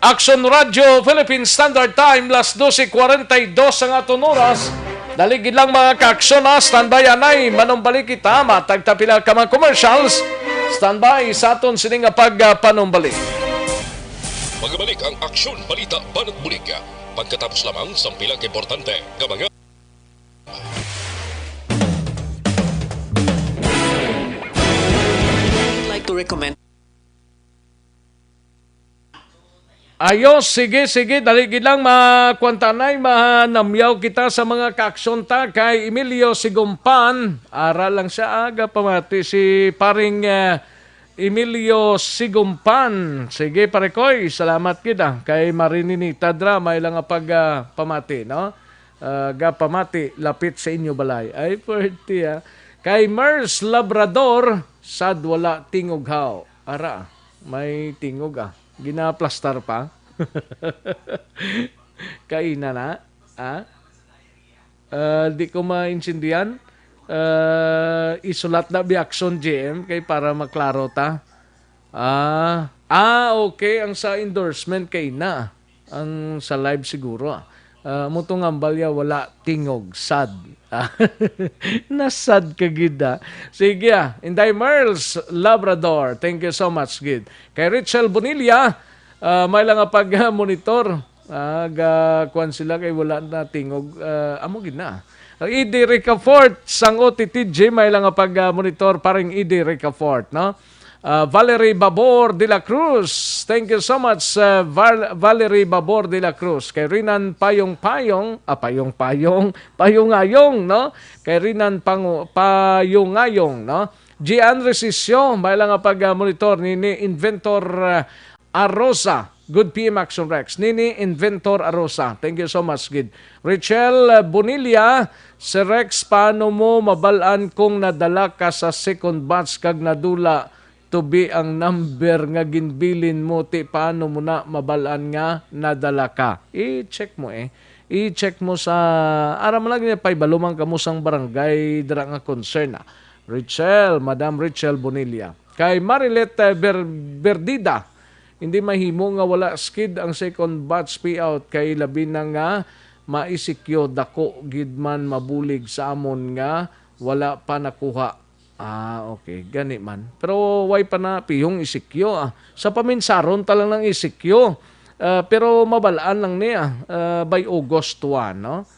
Action Radio Philippine Standard Time las 12:42 ang aton oras. Daligid lang mga ka-aksyon na standby anay manumbalik kita matagtapila ka mga commercials. Standby sa aton sining nga pagpanumbalik. Magbalik ang aksyon balita banat bulig. Pagkatapos lamang sa pilang importante nga mga like to recommend. Ayos, sige, daligid lang makwantanay, manamyaw kita sa mga kaaksyon ta kay Emilio Sigumpan. Aral lang siya aga pamati si paring Emilio Sigumpan. Sige parekoy, salamat kita kay Marininita Drama ilang pamati, no? Pamati, lapit sa inyo balay. Ay, pwede Kay Mers Labrador, sad wala tingog haw. Ara, may tingog Ginaplastar pa. Kaina na. Di ko maintindihan. Isulat na biakson GM kay para maklaro ta. Okay. Ang sa endorsement kay na. Ang sa live siguro. Mutong ambalya wala tingog. Sad. Nasad ka gida. Sige Inday Merles Labrador. Thank you so much gid. Kay Richel Bonilla, may lang pag-monitor. Kuan sila kay wala na tingog. Amo gid na. Edi Ricafort sang OTTJ may lang pag-monitor paring Edi Ricafort, no? Valerie Babor de la Cruz. Thank you so much, Valerie Babor de la Cruz. Kay Rinan Payong-Payong, Payong-Ayong, no? Kay Rinan Payong-Ayong, no? Gian Resisyo, may lang pag-monitor ni Inventor Arosa. Good PM Action Rex. Nini Inventor Arosa. Thank you so much, Gid. Rachel Bonilla, si Rex, paano mo mabalaan kung nadala ka sa second batch kag nadula to be ang number nga ginbilin mo ti paano mo na mabalaan nga nadala ka. I-check mo I-check mo sa aram lang niya pay balumang kamusang barangay dira nga concern Rachel, Madam Rachel Bonilla. Kay Marilet Berdida, hindi mahimo nga wala skid ang second batch payout kay labi na nga maisikyo dako gidman mabulig sa amon nga wala pa nakuha. Okay. Gani man. Pero why pa na pihong isikyo. Sa paminsaron talang ng isikyo. Pero mabalaan lang niya. By August 1, no?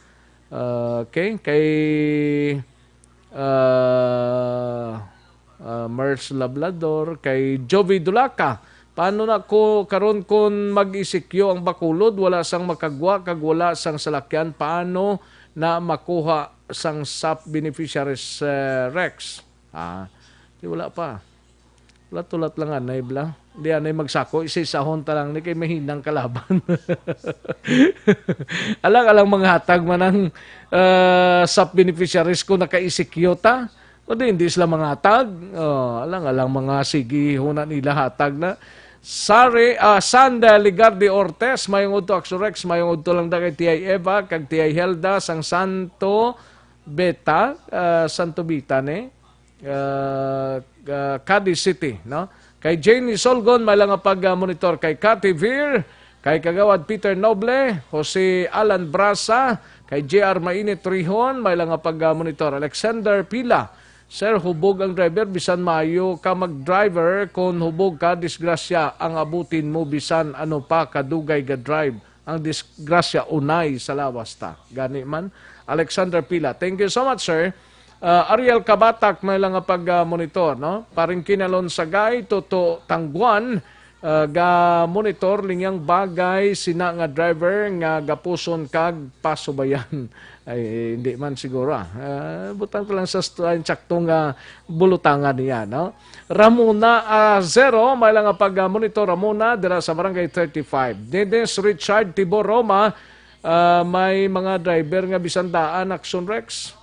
Okay. Kay Mers Lablador, kay Jovi Dulaca. Paano na ko karon kon mag-isikyo ang bakulod? Wala sang makagwa, kag wala sang salakyan. Paano na makuha sang SAP beneficiaries Rex? Di wala pa. Tulat lang anay bla. Di anay magsako, isa-isahon ta lang ni kay mahinang kalaban. Alang mga hatag man ang SAP beneficiaries ko nakaisikyo ta. O di hindi sila mga hatag. Alang mga sige huna nila hatag na. Sanda Ligardi Ortez, mayong udto Axorex, mayong udto lang da kay T.I. Eva, kag T.I. Helda, sang Santo Beta, Cadiz City, no? Kay Janie Solgon, may lang pag-monitor kay Cathy Veer, kay Kagawad Peter Noble, Jose Alan Brasa, kay JR Mainit Trihon, may lang pag-monitor Alexander Pila. Sir, hubog ang driver, bisan maayo ka mag-driver, kung hubog ka, disgrasya, ang abutin mo, bisan ano pa, kadugay ga drive. Ang disgrasya, unay sa lawas ta. Gani man. Alexander Pila. Thank you so much, sir. Ariel Kabatak, may lang pag-monitor, no? Paring kinalon sa gay, Toto Tangguan, ga monitor lingyang bagay sina nga driver nga gapuson kag pasubayan. Ay hindi man siguro. Butang ko lang sa tsaktong bulutangan niya, no? Ramona 0, may lang pag-monitor Ramona dira sa barangay 35. Dennis Richard Tibor Roma, may mga driver nga bisan daan Action Rex.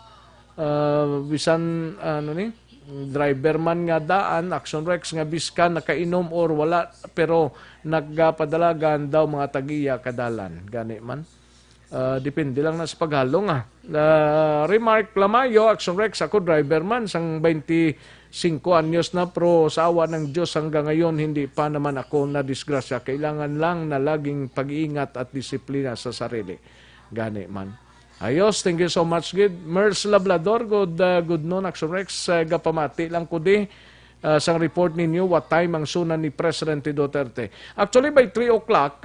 Bisan driver man nga daan Action Rex nga biskan nakainom or wala pero nagpadalagan daw mga tagiya kadalan gani man. Depende lang na sa paghalong Remark Lamayo, Action Rex, ako driver man sang 25 anyos na pro sa awa ng Diyos hanggang ngayon hindi pa naman ako na disgrasya. Kailangan lang na laging pag-iingat at disiplina sa sarili gani man. Ayos, thank you so much, good. Mers Lablador, good noon, Action Rex. Gapamati lang ko di sang report ninyo what time ang sunan ni Presidente Duterte. Actually, by 3 o'clock,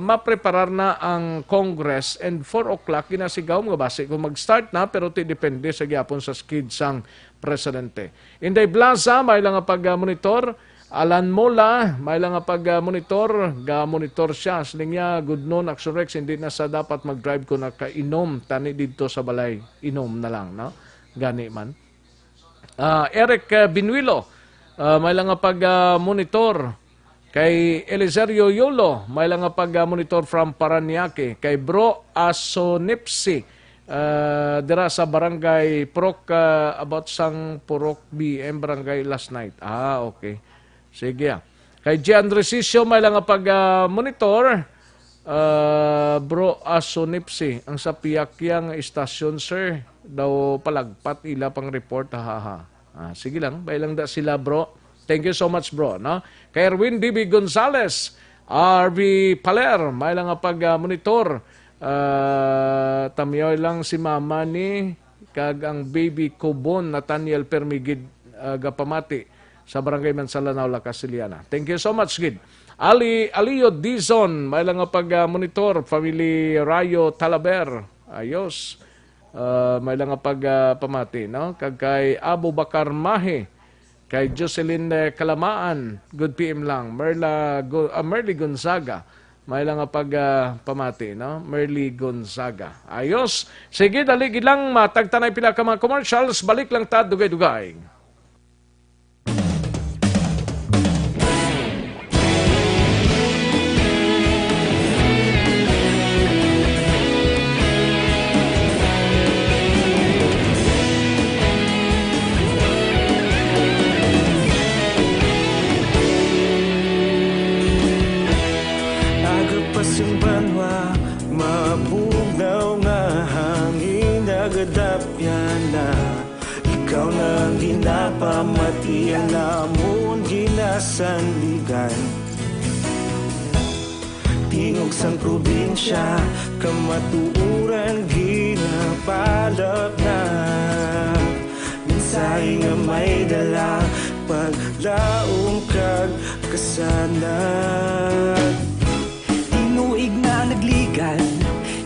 mapreparar na ang Congress and 4 o'clock, ginasigaw mga base kung mag-start na pero depende sa gyapon sa skid sang Presidente. Inday Blaza, may lang pag-monitor. Alan Mola, may lang pag-monitor, ga-monitor siya. Siling niya, good noon, Action Rex, hindi na sa dapat mag-drive ko na kainom, tani dito sa balay, inom na lang, no? Gani man. Eric Binuilo, may lang pag-monitor. Kay Eliserio Yolo, may lang pag-monitor from Paranaque. Kay Bro Asonipsi, dira sa barangay Purok, about sang Purok BM barangay last night. Okay. Sige. Kay Gian Resisio, may lang pag-monitor, Bro Asonipsi, ang sa Piakyang Istasyon, sir, daw palagpat ila pang report, sige lang, bay lang da sila, bro. Thank you so much, bro. No? Kay Erwin D.B. Gonzales, RB Paler, may lang pag-monitor, tamyoy lang si mama ni kag ang baby Kubon, Nathaniel Permigid, gapamati, sa barangay Mansalanao, La Casiliana. Thank you so much, Gid. Alio Dizon, may lang pag-monitor, family Rayo Talaber, ayos. May lang pag-pamati, no? Kay Abu Bakar Mahe, kay Jocelyn Kalamaan, good PM lang. Merly Gonzaga, may lang pag-pamati, no? Merly Gonzaga. Ayos. Sige, daligid lang, matagtanay pila ka mga commercials, balik lang ta, dugay-dugay. Pamati ang namon ginasandigan tingog sang probinsya kamatuuran ginapalap na minsay nga may dala paglaom kag kasanag tinuig na nagligan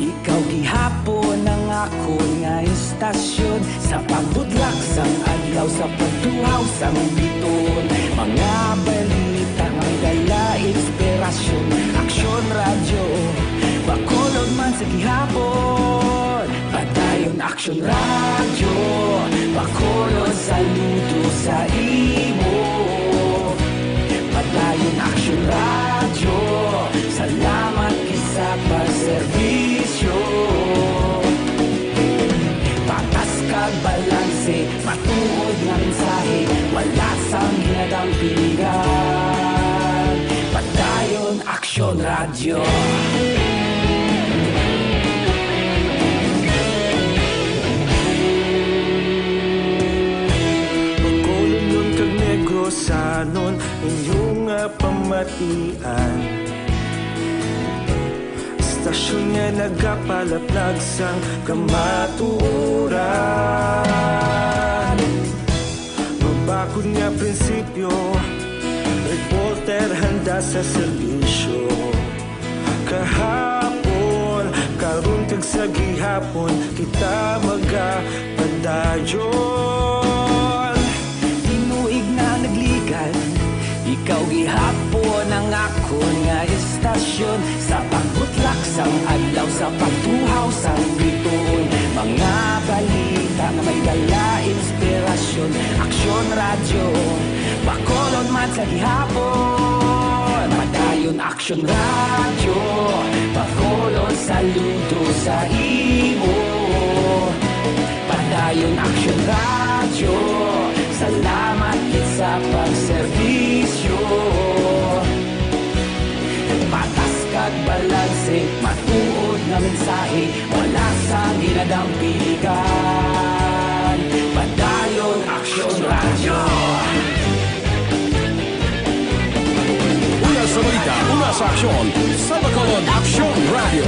ikaw gihapon ang ako nga istasyon sa pagbudlak sang adlaw sa pagtuhaw sang biton mga balita nga dala inspirasyon Aksyon Radyo Bacolod man sa gihapon padayon Aksyon Radyo Bacolod saludo sa imo padayon Aksyon Radyo salamat kisa pagserbisyo patas kag balanse matuod nga mensahe wala sang ginadang piligan padayon Aksyon Radyo Bacolod nun kag Negrosanon inyong pamatian Istasyon nga nagapalaplag sang kamaturan Mabakod nga prinsipyo Reporter handa sa serbisyo Kahapon, karon kag sa gihapon Kita magapadayon Tinuig na nagligan Ikaw gihapon ang ako nga istasyon sa pagbutlak sang adlaw sa pagtuhaw sang bituon. Mga balita na may dala inspirasyon, aksyon radyo, Bacolod man sa gihapon. Padayon aksyon radyo, Bacolod saludo sa imo. Padayon aksyon radyo, salamat kit sa pagserbisyo. Patas kag balanse, matuod nga mensahe, wala sang ginadampigan. Padayon aksyon radyo. Una sa balita, una sa aksyon, sa Bacolod Aksyon Radio.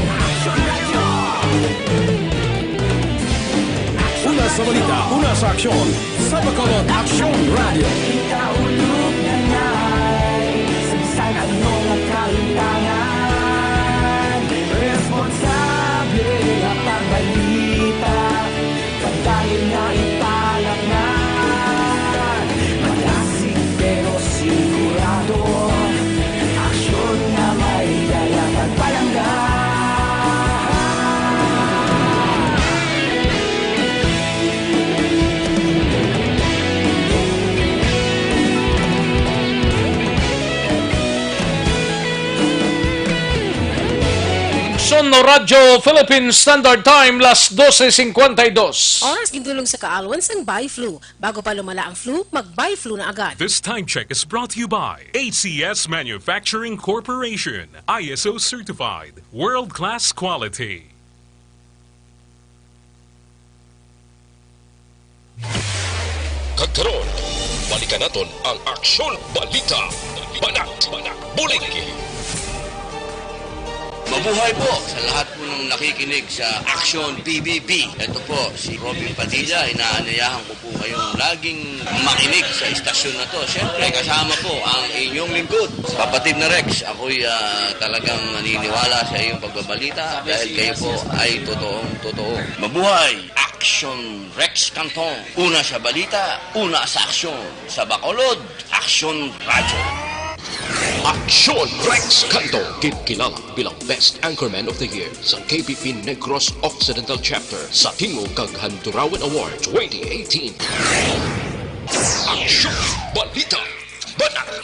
Una sa balita, una sa aksyon, sa Bacolod Aksyon Radio. Ikaulog na ngay, sa ano nga kalintangan, responsable nga pagbalita, pagdayon nga ipalaknan, malasig pero sigurado, aksyon nga may dalang pagpalanggan. Aksyon Radyo Philippine Standard Time, las 12:52. Oras gintulong sa ka-allowance ang Biflu. Bago pa lumala ang flu, mag-Biflu na agad. This time check is brought to you by ACS Manufacturing Corporation, ISO certified, world-class quality. Kagkaroon, balikan naton ang Aksyon Balita. Banat, bulig. Mabuhay po sa lahat po ng nakikinig sa Action PBB. Ito po, si Robin Padilla. Inaanayahan ko po kayong laging makinig sa istasyon na to. Siyempre, kasama po ang inyong lingkod. Kapatid na Rex, ako'y talagang naniniwala sa iyong pagbabalita dahil kayo po ay totoong-totoo. Mabuhay! Action Rex Canton. Una sa balita, una sa aksyon. Sa Bacolod, Action Radio. Aksyon Rex Canto, kilala bilang Best Anchorman of the Year sa KPP Negros Occidental Chapter sa Tingog kag Handurawan Award 2018. Aksyon Balita, Banat,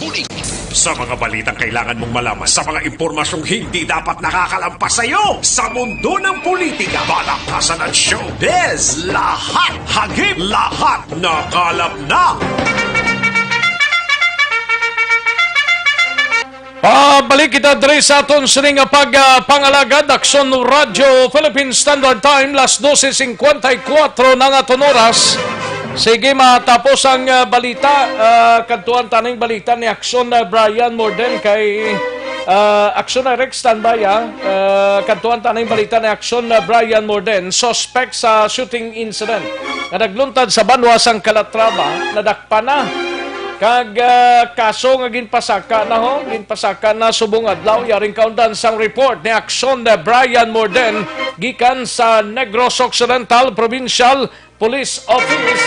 Bulig. Sa mga balitang kailangan mong malaman, sa mga impormasyong hindi dapat nakakalampas sa iyo, sa mundo ng politika, balakasan at showbiz, lahat hagip, lahat nakalap na. Balik kita diri sa aton sining pag-pangalagad, Aksyon Radyo Philippine Standard Time, las 12:54 na nga oras. Sige, matapos ang balita, kantuan taning balita ni Aksyon Brian Morden kay Aksyon Rex standby. Kantuan taning balita ni Aksyon Brian Morden, suspect sa shooting incident na nagluntad sa Banwasang Calatrava, nadakpa na. Kag kaso nga ginpasaka na subong adlaw yaring kaundan sang report ni Aksyon Brian Morden gikan sa Negros Occidental Provincial Police Office.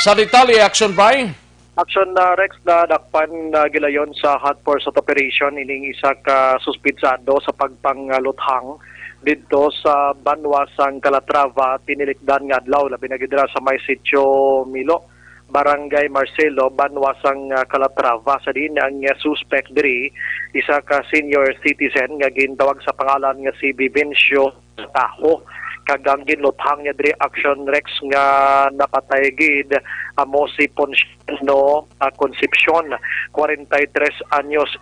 Sa detalye, Aksyon Brian. Aksyon Rex na dakpan gilayon sa hot pursuit operation ining isa ka suspitsado sa pagpangluthang dito sa Banwasang Calatrava, tinilikdan nga adlaw labi na gidra sa may sitio Milo, Barangay Marcelo, Banwasang Calatrava. Sa din ang suspect diri isa ka senior citizen nga gintawag sa pangalan nga si Vivencio Taho. Kagang ginluthang niya diri Action Rex nga napatay gid amo si Ponciano Concepcion, 43 anyos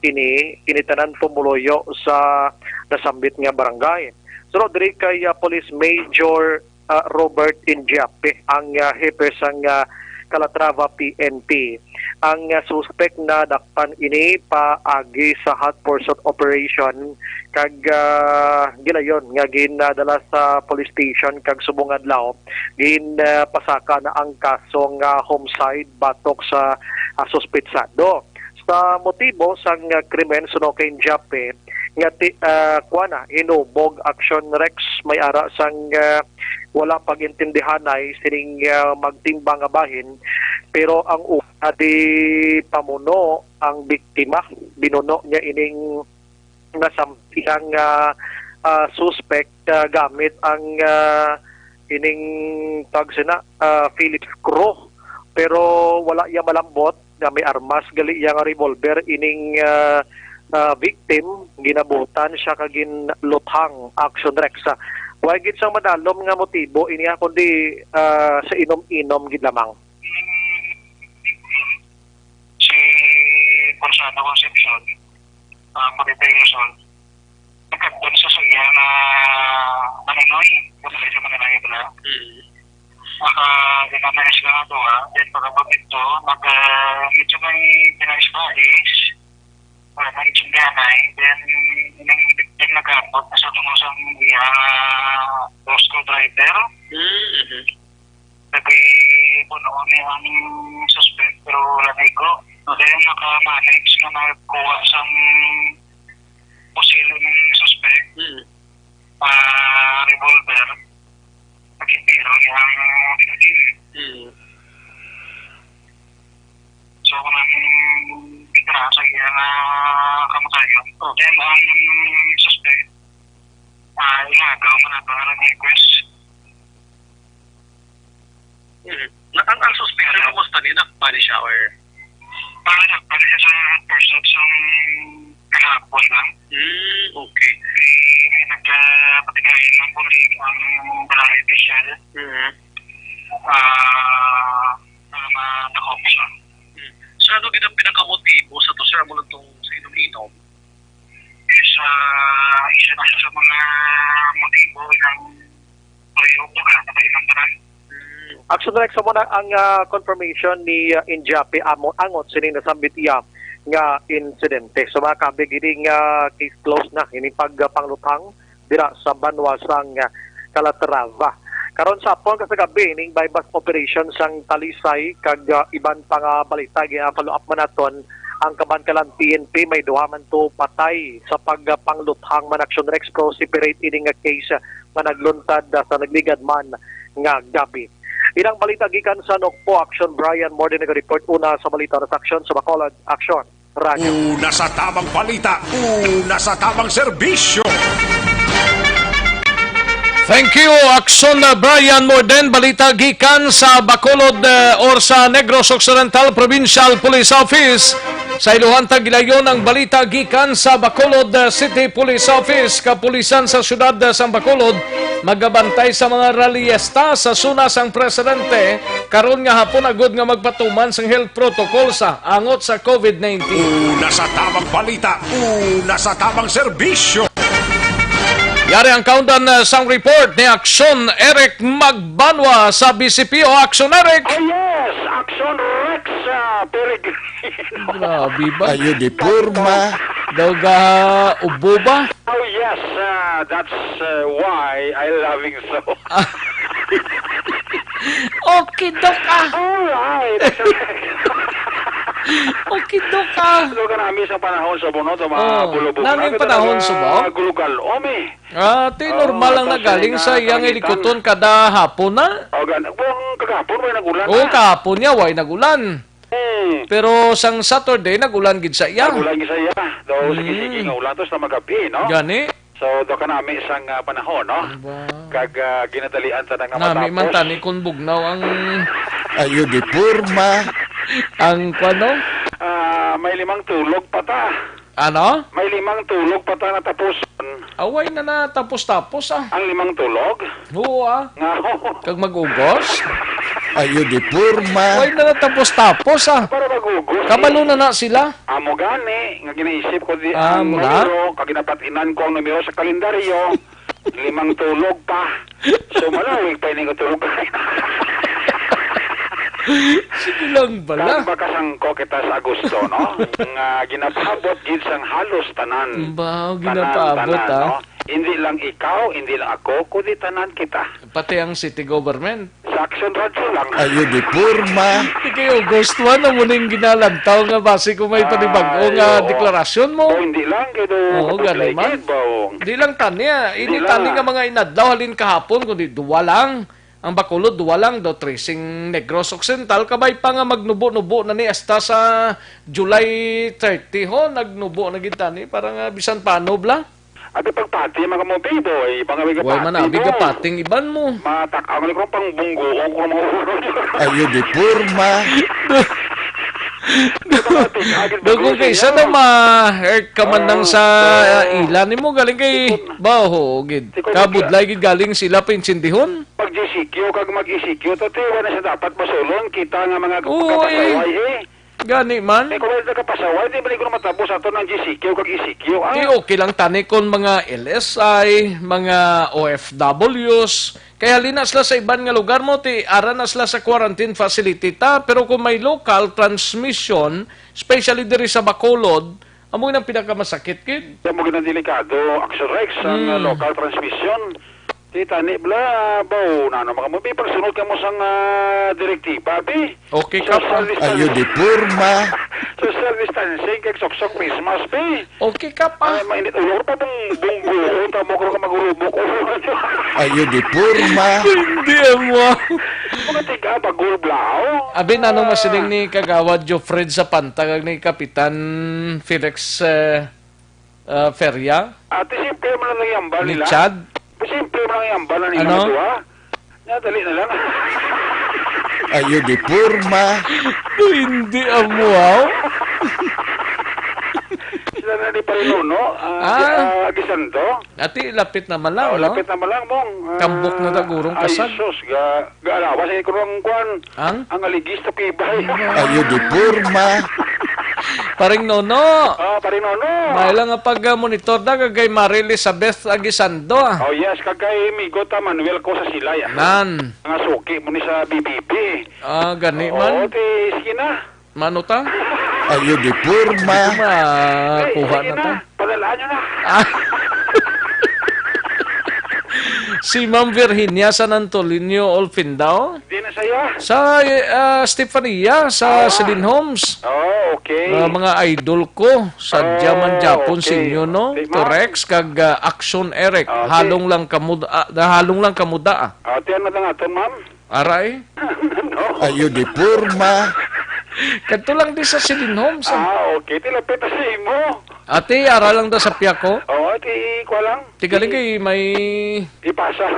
initanan pumuloyo sa nasambit nga barangay. So diri kay Police Major Robert Injape ang hepe sang Calatrava PNP. Ang suspect na dakpan ini paagi sa hot pursuit operation kag gilayon nga ginadala sa police station kag subong adlaw pasaka na ang kasong homicide batok sa suspetsado. Sa motibo sang krimen suno kay Jape nga hinubog Action Rex may ara sang wala pagintindihan ay sining magtimbang nga bahin pero ang una di pamuno ang biktima, binuno niya ining nasampihang suspect gamit ang ining Philip Screw, pero wala iya malambot na may armas gali iya nga revolver ining victim, ginabutan siya kagin luthang action reksa. Wagit sang madalom nga motibo iniya kundi sa inom-inom gid lamang. Si Consano Concepcion, Concepcion, nagkakon sa suya na maninoy, kung sa maninoy pala. Ginamay sila nga doon, then pagkabot ito, medyo may pinais-pais, may itsunyanay, then yung nagkakot na sa tumusang Roscoe driver. Sabi puno niya ang suspect, pero lamay ko. Then nakamanage na nagkuha sa posilo ng suspect, revolver, nagkipiro niya ang victim. So kung namin itrasa niya na kamutayo, then ang suspect, inagaw mo na para request. Ang suspect na kumusta ni nakpani siya or? Nakpani siya sa person sa kahapon lang. Okay. May nagpatigayin ng pulig ang balay official. Nakop siya. So ano ginang pinakamotibo sa to, sir, mo lang itong sa inom-inom? Isa na siya sa mga motibo ng pag-iupugan na pag-imantaran. Action Rex mo na ang confirmation ni Injapi angot sining nasambit iya nga insidente. So mga kabigiring case close na ini pagpanglutang dira sa Banwasang Calatrava. Karon sa pon kasagabi ning bypass operation sang Talisay kag iban pang balita follow up man naton ang kabankalan PNP may duha man to patay sa pagpangluthang man Action Rex pro separate ini nga case nga nagluntad sa nagligad man nga gabi. Ilang balita gikan sa Nokpo Action, Brian more than nag-report una sa balita sa Action sa Bacolod Action Radio. Una sa tamang balita, una sa tamang serbisyo. Thank you, Action Brian Morden. Balita gikan sa Bacolod or sa Negros Occidental Provincial Police Office. Sa iluhan tagilayon ang balita gikan sa Bacolod City Police Office. Kapulisan sa syudad sa Bacolod magabantay sa mga rallyesta sa suna sang presidente karon nga hapon agud nga magpatuman sang health protocol sa angot sa COVID-19. Una sa tamang balita, una sa tamang serbisyo. Yari ang countdown sang report ni Action Eric Magbanwa sa BCPO. Action Eric! Oh yes! Action Rex Peregrino. Grabe ba? Ayo di purma. Daw ga ubo ba? Oh yes, that's why I love him so. Okay, Dok ah! Alright! Okay, Dok ah! Ito ka namin sa panahon sa bunot, mga bulubog. Naming panahon sa bo? Gulugal, ome. Normal lang nagaling sa iyang ilikuton kada hapon na. Kagapon, may nagulan na. Kahapon niya, way nagulan. Pero sang Saturday, nagulan gid sa iya. Nagulan gid sa iya. Daw sige-sige nga ulan to sa magabi, no? Gani. So, do ka namin isang panahon, no? Kag ginatalian ta nang matapos. Nami man tani kung bugnaw ang... Ayo di purma. Ang kwano? May 5 tulog pa ta. Ano? May 5 tulog pa ta natapos. Away na natapos-tapos ah. Ang 5 tulog? Oo ah. Kag mag-ugos? Ayo di purma. Away na natapos-tapos ah. Para mag-ugos. Kabalo na sila. Amo gani. Nga ginaisip ko di ang numero. Kag ginapatinan ko ang numero sa kalendaryo. 5 tulog pa. So malawig pa ini ko tulog. Sige lang bala. Bakasang ko kita sa Agosto, no? Nga ginapaabot gid sang halos tanan. Ba, ginapaabot ah. No? Hindi lang ikaw, hindi lang ako, kundi tanan kita. Pati ang city government. Sa Action Radio lang. Ayo di purma. Di kayo August 1 na muning ginalantaw nga base kung may panibag-o nga deklarasyon mo. Hindi lang, kaya oo, gano'n man. Di lang tani ah. Ini tani nga mga inadlaw halin kahapon, kundi duwa lang. ang Bacolod walang do tracing Negros Occidental kabay pa nga magnubo-nubo na ni hasta sa July 30 ho nagnubo na gid tani para nga bisan paano bla. At pagpati mga mo bibo ay mga biga Way man biga pating iban mo. Matakaw ni ko pang bunggo ko mga Ayo di purma. Dugong kay sa na ma-hurt ka man nang sa ilan ni mo galing kay baho gid. Kabudlay gid galing sila pinsindihon. Pag GCQ kag mag-ECQ to wala siya dapat masulon kita nga mga kapasaway Gani man. Kung wala kapasaway di balik ko matapos ato ng GCQ kag ECQ. Okay lang tani kon mga LSI, mga OFWs. Kaya linas sila sa iban nga lugar mo, ara na sila sa quarantine facility ta. Pero kung may local transmission, especially diri sa Bacolod, amo nang pinakamasakit kid. Amo ginang delikado, Action Rex, ang local transmission. Tita ni bla bao na mga mo sunod ka mo sang direktiba bi. Okay ka pa. Ayo di purma. Social distancing kag sok-sok Christmas bi. Okay ka pa. Ay mainit ulo pa tong bunggo ta mo ko magurubok. Ayo di purma. Hindi mo. Mga tiga bagul blao. Abi nanong masiling ni Kagawad Jofred sa pantag ni Kapitan Felix Feria. Ate simple man lang yung bal nila. Ni Chad. Simple lang yung bala nila ano? Dali na lang. Ayo di purma. Hindi amuaw. Sila na di Parinuno. Gisando. Ati, lapit na malang, no? Lapit na malang, mong. Kambok na tagurong kasag. Ay, sus. Gaalawa sa ikurong kwan. Ang aligis na pibay. Ayo di purma. Paring Nono. Paring Nono. May lang nga pag-monitor na kagay Marie Elizabeth Agisando. Oh yes, kagay Migo ta Manuel ko sa Silay. Nan. Nga suki mo ni sa BBB. Gani man. Sige na. Mano ta? Ayo di purma. Kuha na ta. Padalaan nyo na. Si Ma'am Virginia San Antonio Olfindao. Di na saya. Sa Stefania, sa Celine Homes. Okay. Mga idol ko. Sadya man Japon sinyo, no? Torex, kag Action Eric. Halong lang kamuda. Tiyan na lang ato, ma'am. Aray? Ayo di purma. Kanto lang di sa Celine Homes. Okay. Tilapit na sa imo. Ate, ara lang da sa piya ko. Okay, ko lang. Tigaling kay may... Ipasa.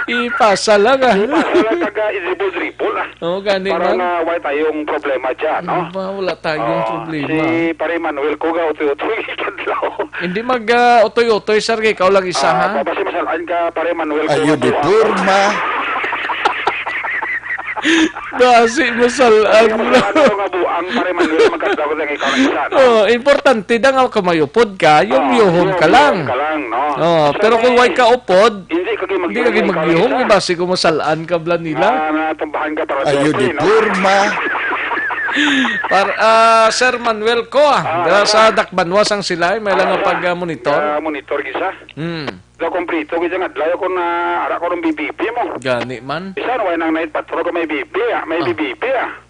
Ipasa lang Ipasa lang taga-dribble gani para man. na wala tayong problema dyan, no? Wala tayong problema. Si Pare Manuel Kuga, utoy-utoy kadlaw. Hindi utoy-utoy, sir. Ikaw lang isa, ha? Basta masalaan ka, Pare Manuel Kuga. Ayo di purma. Dasi masalaan mo na. Importante da nga kamayupod ka, yung yuhon ka lang. Pero kung way ka upod, hindi ka magyuhon, basi kung masalaan ka bla nila. Ayo di purma. Sir Manuel ko, sa Dakbanwas ang sila, may lang pag-monitor. Monitor gisa? Daw kompleto gisa nga, layo ko na ara ko ng BBB mo. Gani man. Isa na nang night patrol ko may BBB.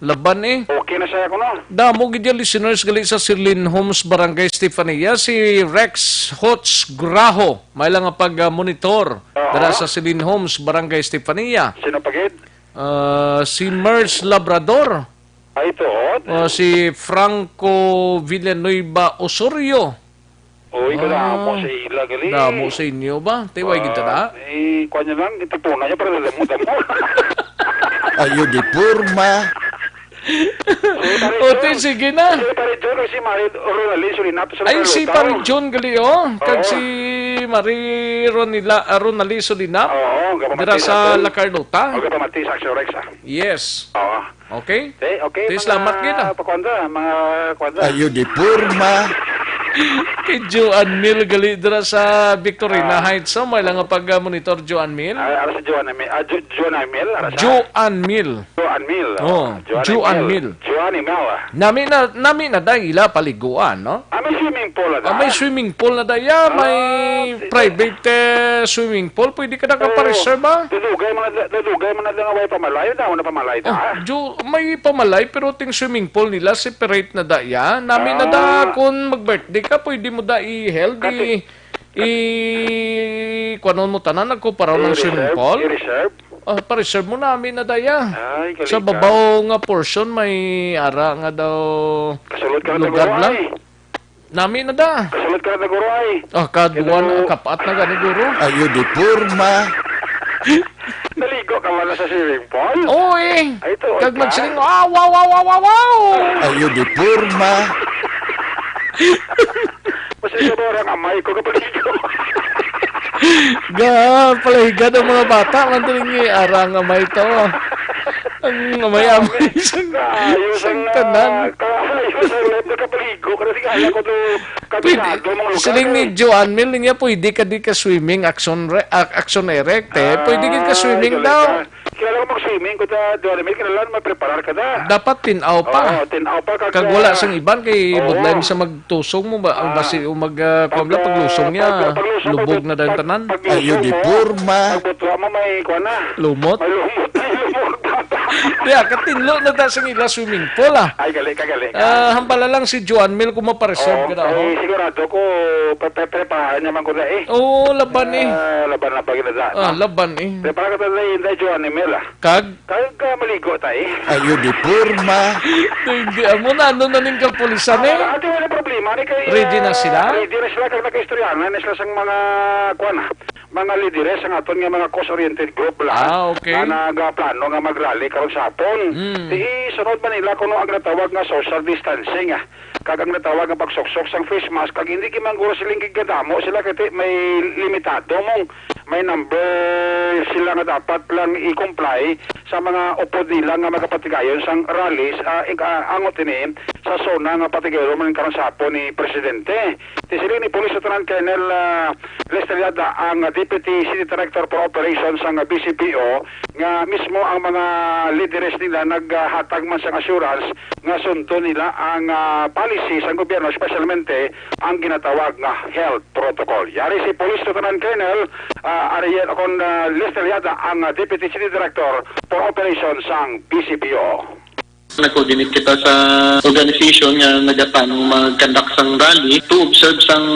Laban eh. Okay na siya ko no. Damo gid yung listeners gali sa Celine Homes Barangay Stefania, si Rex Hots Graho. May lang pag-monitor dara sa Celine Homes Barangay Stefania. Sino pagid? Si Merce Labrador. Ito. Si Franco Villanueva Osorio. Uy, mo sa ila gali. Damo sa inyo ba? Tiway kita na? Kuha niya lang, itipunan niya para damo. Ayo di purma. Sige na. Si Pare John o si Marie Ronali Solinato sa ay, si Pare John gali, Kag si Marie Ronali Solinap. Dira sa La Carlota. Okay, pamati sa Action Rex, Yes. Okay? Okay. Salamat kita. Mga kwanda. Ayo di purma. Kay Joan Mill gali dira sa Victorina Heights. May lang pag-monitor Joan Mill. Ara sa Joan Mill. Joan Mill. Joan Mill. Nami na dahila paliguan, no? May swimming pool na. May swimming pool na daya. May private swimming pool. Pwede ka na ka-reserve ba? Dudugay mo na lang away pamalay. Dahon na pamalay ta. May pamalay pero ting swimming pool nila separate na daya. Nami na da kung mag-birthday ka, pwede mo da i-held kwanon mo tanan ako para ng swimming pool. I-reserve? Pa-reserve mo namin na daya. Ay, galing Sa ka. babaw nga portion may ara nga daw Kasulod ka na lugar taguro lang. ay. Namin na da. Kasulod ka na taguro ay. Kaduan, kapat na gani guro. Ayo di purma. Naligo ka wala sa swimming pool? Oo eh. Ay, ito. Kag magsiling, wow, wow, wow, wow, wow, wow. Ayo di purma. Mas isa amay ko kapag ligo. Palahiga ng mga bata. Mantiling ara nga may to. Ang amay-amay. Ayos ang tanan. ayos ang leto kapaligo. Kasi kaya ko to kabisado mga lugar. Siling ni Joan Mil niya, pwede ka di ka swimming, action erect eh. Pwede ka swimming daw. Kilala ko mag-swimming ko ta Joan Mil, kilala mag-preparar ka da. Dapat tinaw pa. Oo, tinaw pa. Kag wala sang iban kay budlay sa magtusong mo ba ang basi o kumla paglusong niya lubog na dayon tanan. Ayo di purma. Pagbutwa mo may kuha na. Lumot. May lumot. Kaya katinlo na ta sa ila swimming pool ah. Ay, galing. Hambala lang si Joan Mil kung mapareserve ka na. Ay, sigurado ko preparahan naman ko na eh. Oo, laban eh. Laban na pagin na. Laban eh. Prepara ka tayo na Joan Mil ah. Kag maligo tayo. Ayo di purma. Hindi mo na ano na ning kapulisan eh. Ate, wala problema. Ready na sila? Ready na sila kag naka-istoryanan na sila sang mga kuana. Mga lideres ang aton nga mga cause-oriented group lang. Okay. Na nagaplano nga mag-rally karon sa hapon. Di sunod man nila kuno ang natawag nga social distancing ah. Kag ang natawag nga pagsuksok sang face mask kag hindi kimanguro siling gigadamo sila kay may limitado mong may number sila nga dapat lang i-comply sa mga upod nila nga magapatigayon sang rallies angot ini sa zona nga patigayon man karon sa hapon ni presidente. Ti sila ni Police Lieutenant Colonel Lester Yada ang Deputy City Director for Operations sang BCPO nga mismo ang mga leaders nila naghatag man sang assurance nga sundo nila ang policy sa gobyerno, especialmente ang ginatawag nga health protocol. Yari si Police Lieutenant Colonel Ariel Lester Yada ang Deputy City Director for Operations sang BCPO. Nag-coordinate kita sa organization nga nagapano mag-conduct sang rally to observe sang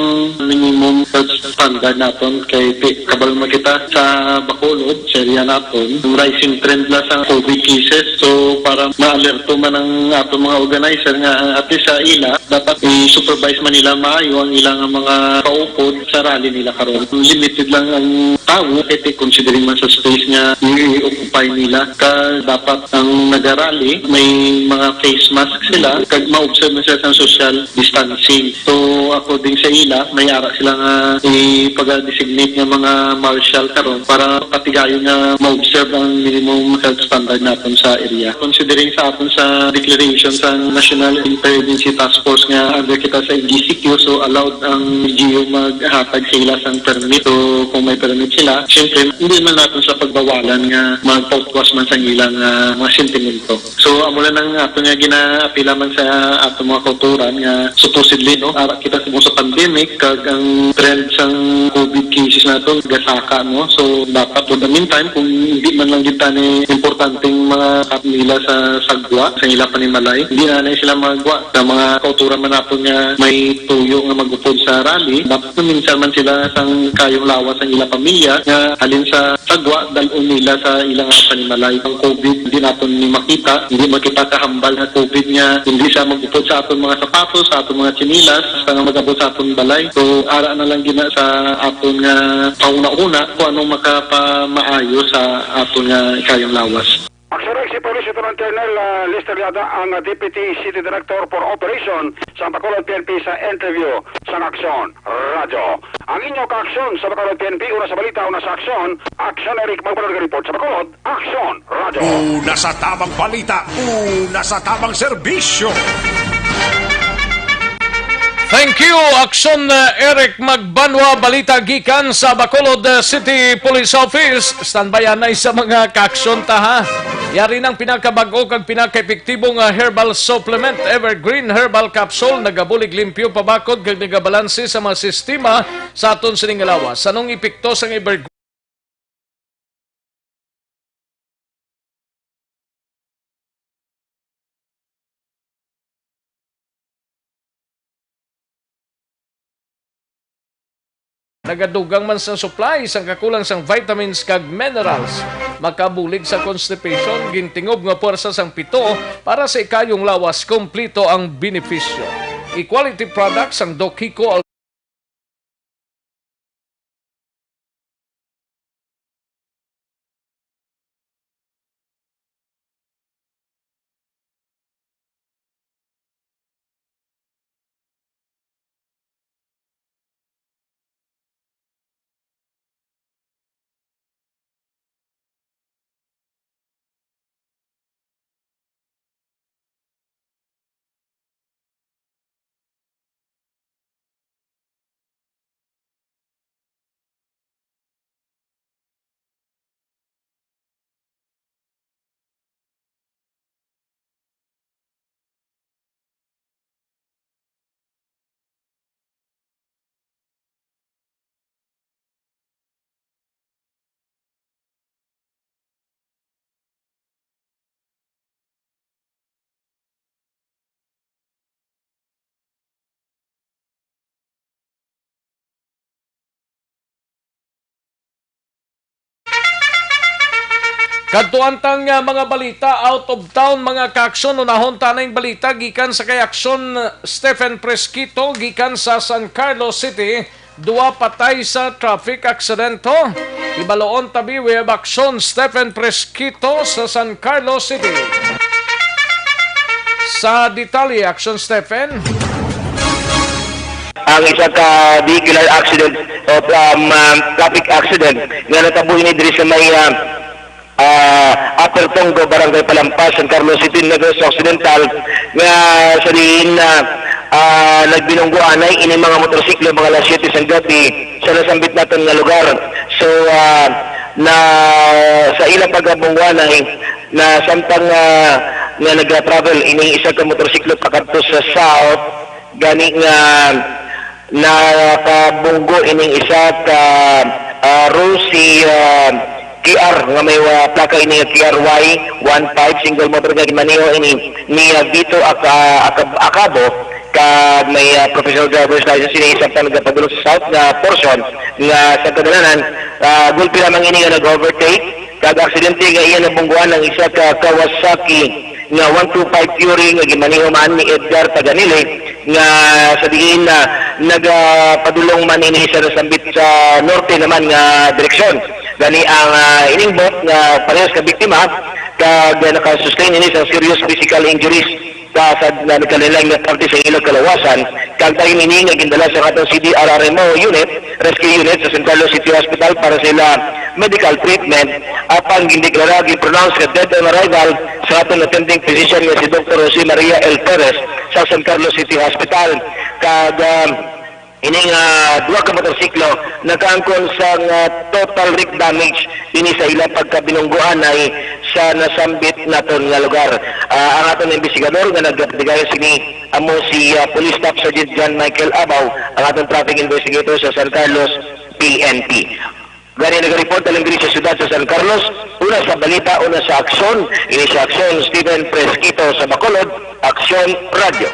minimum health standard naton kay kabalo man kita sa Bacolod, sa area naton, rising trend na sa COVID cases. So para ma-alerto man ang ato mga organizer nga at least sa ila dapat i-supervise man nila maayo ang ilang mga paupod sa rally nila karon. Limited lang ang tao kay considering man sa space nga i-occupy nila ka dapat ang nag-rally may mga face mask sila kag ma-observe na sila sa social distancing. So according sa ila may ara sila nga ipag-designate nga mga marshal karon para patigayon nga ma-observe ang minimum health standard natin sa area. Considering sa aton sa declaration sa National Interagency Task Force nga under kita sa NGCQ, so allowed ang LGU maghatag sa ila sang permit. So kung may permit sila, siyempre hindi man natin sa pagbawalan nga mag-outwas man sa ilang mga sentimento. So amo lang ang ato nga ginaapila man sa ato mga kauturan nga supposedly no ara kita sa pandemic kag ang trend sang COVID cases naton gasaka no, so dapat for the meantime kung hindi man lang kita ni importanteng mga kapila sa sagwa sa ila panimalay hindi na sila magwa sa mga kauturan man naton nga may tuyo nga magupod sa rally dapat minsan man sila sang kayong lawas ang ila pamilya nga halin sa sagwa dalon nila sa ilang panimalay ang COVID hindi naton ni makita hindi makita kahambal na COVID nga hindi siya magupod sa aton mga sapatos sa aton mga chinilas sa nga magabot sa aton balay. So ara na lang gina sa aton nga pauna-una kung anong makapamaayo sa aton nga ikayong lawas. Aksurik si Police Lieutenant Colonel Lester Yada ang Deputy City Director for Operation sa Bacolod PNP sa interview sa Aksyon Radyo. Ang inyong ka-aksyon sa Bacolod PNP, una sa balita, una sa aksyon, Aksyon Eric Magbalog report sa Bacolod, Aksyon Radyo. Una sa tamang balita, una sa tamang serbisyo. Thank you, Aksyon Eric Magbanwa, balita gikan sa Bacolod City Police Office. Standbyan na sa mga kaaksyon ta ha. Yari ng pinakabago kag pinaka-epektibong herbal supplement, Evergreen Herbal Capsule, nagabulig limpyo pabakod kag nagabalanse sa mga sistema sa aton sining lawas. Anong epekto sa Evergreen? nagadugang man sa supply sang kakulang sang vitamins kag minerals, makabulig sa constipation, gintingob nga puwersa sang pito para sa ikayong lawas, kompleto ang benepisyo. Equality products ang Doc Kiko Kadtuantang mga balita out of town, mga kaaksyon, unahon tanay balita gikan sa kay aksyon Stephen Presquito gikan sa San Carlos City, duwa patay sa traffic aksidento. Ibaloon tabi web aksyon Stephen Presquito sa San Carlos City. Sa detalye aksyon Stephen. Ang isa ka vehicular accident o traffic accident nga natabuhi ni diri sa may Upper Tongo, Barangay Palampas, San Carlos City, Negros Occidental, nga sa diin na nagbinungguan ay ini mga motorsiklo, mga alas 7 sa gabi sa nasambit natin nga lugar. So, na sa ilang pagkabungguan ay na samtang nga nag-travel ini isa ka motorsiklo pakadto sa south, gani nga nakabunggo ining isa ka Rosie KR nga may plaka ini KRY 15 single motor nga maniho ini niya dito akabo kag may professional driver's license ini sa nagapadulong sa south na portion nga sa kadalanan gulpi lamang ini nga nag-overtake kag aksidente nga iya nabungguan ng isa ka Kawasaki nga 125 Fury nga gimaniho man ni Edgar Taganile nga sa diin na nagapadulong man ini sa nasambit sa norte naman nga direksyon. Gani ang ining bot nga parehas ka biktima kag naka-sustain ini sa serious physical injuries sa nagkalilang na parte sa ilog kalawasan kag tayo ini nga gindala sa atong CDRRMO unit, rescue unit sa San Carlos City Hospital para sila medical treatment apang gindeklara gi-pronounce ka dead on arrival sa atong attending physician nga si Dr. Jose Maria L. Perez sa San Carlos City Hospital kag ining duha ka motorsiklo nakaangkon sa total wreck damage ini sa ilang pagkabinungguan ay sa nasambit naton nga lugar. Ang aton investigador nga nagdigaya sini amo si Police Staff Sergeant John Michael Abaw, ang aton traffic investigator sa San Carlos PNP. Gani nag-report alang diri sa syudad sa San Carlos, una sa balita, una sa aksyon, ini sa aksyon Stephen Presquito sa Bacolod, Aksyon Radio.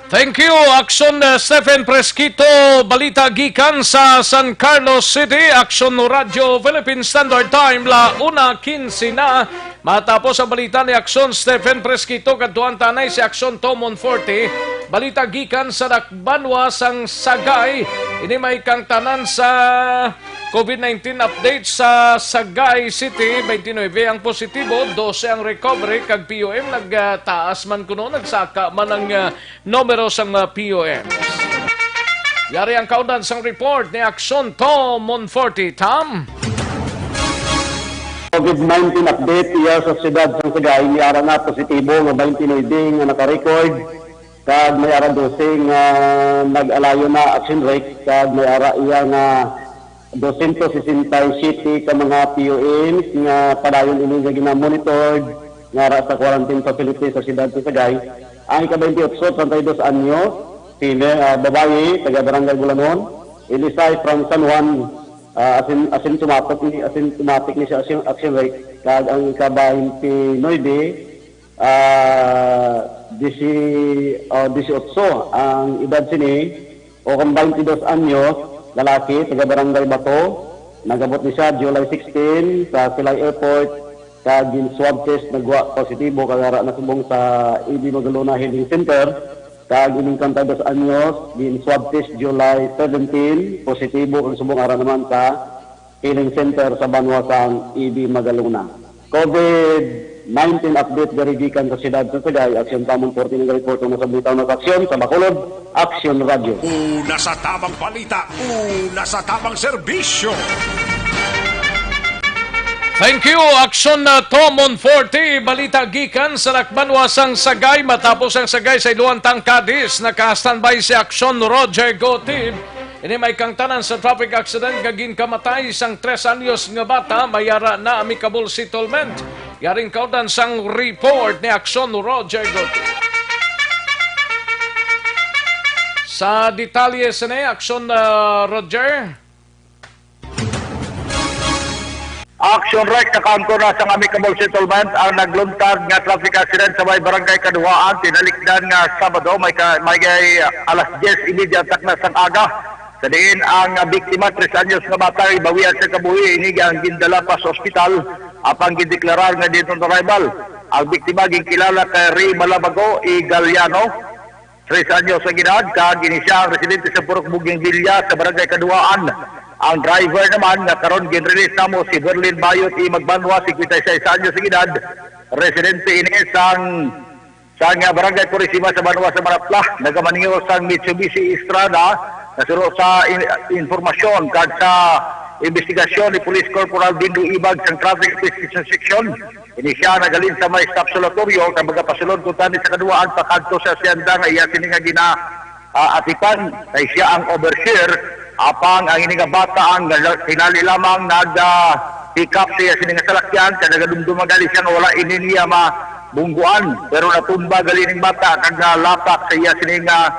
Thank you, Aksyon Stephen Presquito. Balita gikan sa San Carlos City. Aksyon Radio Philippine Standard Time, la 1:15 na. Matapos ang balita ni Aksyon Stephen Presquito, kadtuan tanay si Aksyon Tomon 40. Balita gikan sa Dakbanwa sang Sagay. Ini may kang tanan sa COVID-19 update sa Sagay City. 29 ang positibo, 12 ang recovery, kag POM nagtaas man kuno, nagsaka man ang numero sang POM. Yari ang kaudan sang report ni Aksyon Tom Monforte. Tom? COVID-19 update iya sa siyudad sang Sagay, may ara na positibo nga 29 nga naka-record, kag may ara 12 nga nag-alayo na action rate, kag may ara iya nga 267 ka mga POMs nga padayon ini nga gina-monitored nga ra sa quarantine facility sa siyudad sa Sagay. Ang ika-28, 32 anyos, babae, taga Barangay Bulanon, ilisay from San Juan, asymptomatic ni sa action rate, kag ang ika-29, 18 ang edad sini o kung 22 anyos, lalaki, taga Barangay Bato, nagabot ni siya July 16 sa Silay Airport, kag swab test nagwa positibo kagara na subong sa EB Magalona Healing Center, kag ining 22 anyos, din swab test July 17, positibo kag subong ara naman sa Healing Center sa Banwasang EB Magalona. COVID-19 update garigikan sa siyudad sa Sagay, Aksyon Tamon 14 ng report na sa Bitaw na Aksyon sa Bacolod, Aksyon Radio. Una sa tamang balita, una sa tamang serbisyo. Thank you, Aksyon na Tomon 40. Balita gikan sa Lakbanwasang Sagay. Matapos ang Sagay sa Iluantang Cadiz, naka-standby si Aksyon Roger Gotib. Ini may kangtanan sa traffic accident kagin kamatay isang 3 anyos nga bata, mayara na amicable settlement. Yaring kaudan sang report ni Aksyon Roger Gotib. Sa detalye sa ni Aksyon Roger. Action Rex nakanto na sa amicable settlement ang nagluntad nga traffic accident sa may barangay Kaduhaan tinalikdan nga Sabado may alas 10:30 tak na sang aga. Sa diin ang biktima 3 anyos nga bata ibawian sa kabuhi ini ang gindala pa sa ospital apang gideklarar nga dito sa rival. Ang biktima gikilala kay Ray Malabago Igaliano, 3 anyos sa gidad, kag ini siya ang residente sa Purok Buging Villa sa barangay Kaduhaan. Ang driver naman nga karon ginrelease namo si Berlin Bayot Magbanwa, 56 anyos sa gidad, residente ini sang barangay Purisima sa Banwa sa Marapla, nagamaningyo sang Mitsubishi Estrada. Nasuro sa informasyon kag sa investigasyon ni Police Corporal Bindu Ibag sa Traffic Acquisition Section. Ini siya nagalin sa may stapsulatoryo kag magapasulod ko tani sa Kaduhaan pakadto sa siyanda nga iya sini nga atipan kay siya ang overseer apang ang ini nga bata ang tinali lamang pick up siya sini nga salakyan kag nagadumduma gali siya nga wala ini niya mabungguan pero natumba gali ning bata kag nalapak sa iya sini nga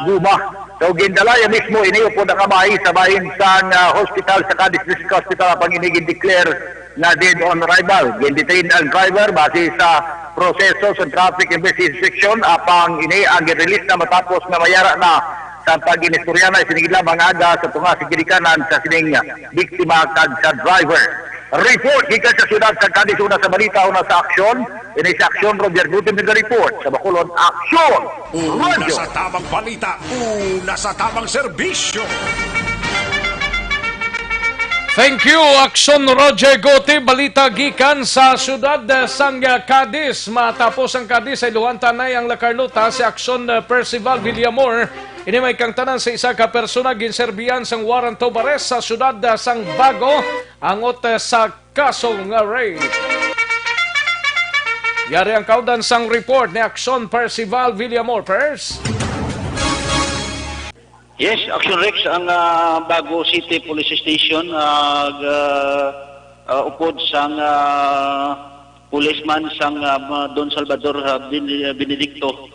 guma. So gindalaya mismo iniyo po nakamay sa bahin sa hospital sa Cadiz District Hospital apang inigin-declare na dead on arrival. Gindetain ang driver base sa proseso sa traffic investigation apang ini ang release na matapos na mayara na sa pag-inistorya na sinigila mga aga sa tunga sa girikanan sa sining biktima kag sa driver. Report gikan sa siyudad sa Cadiz, una sa balita, una sa aksyon. Ini sa aksyon Roger Gutim nag-report sa Bacolod, Aksyon Una Radio. sa tamang balita, una sa tamang serbisyo. Thank you, Aksyon Roger Gote. Balita gikan sa siyudad sang Cadiz. Matapos ang Cadiz ay luwantanay ang Lacarnota si Aksyon Percival Villamor. Ini may kangtanan sa isa ka persona ginserbiyan sang warrant of arrest sa siyudad sang Bago angot sa kasong rape. Yari ang kaudan sang report ni Aksyon Percival Villamor. Pers? Yes, Action Rex ang Bago City Police Station upod sang policeman sang Don Salvador Benedicto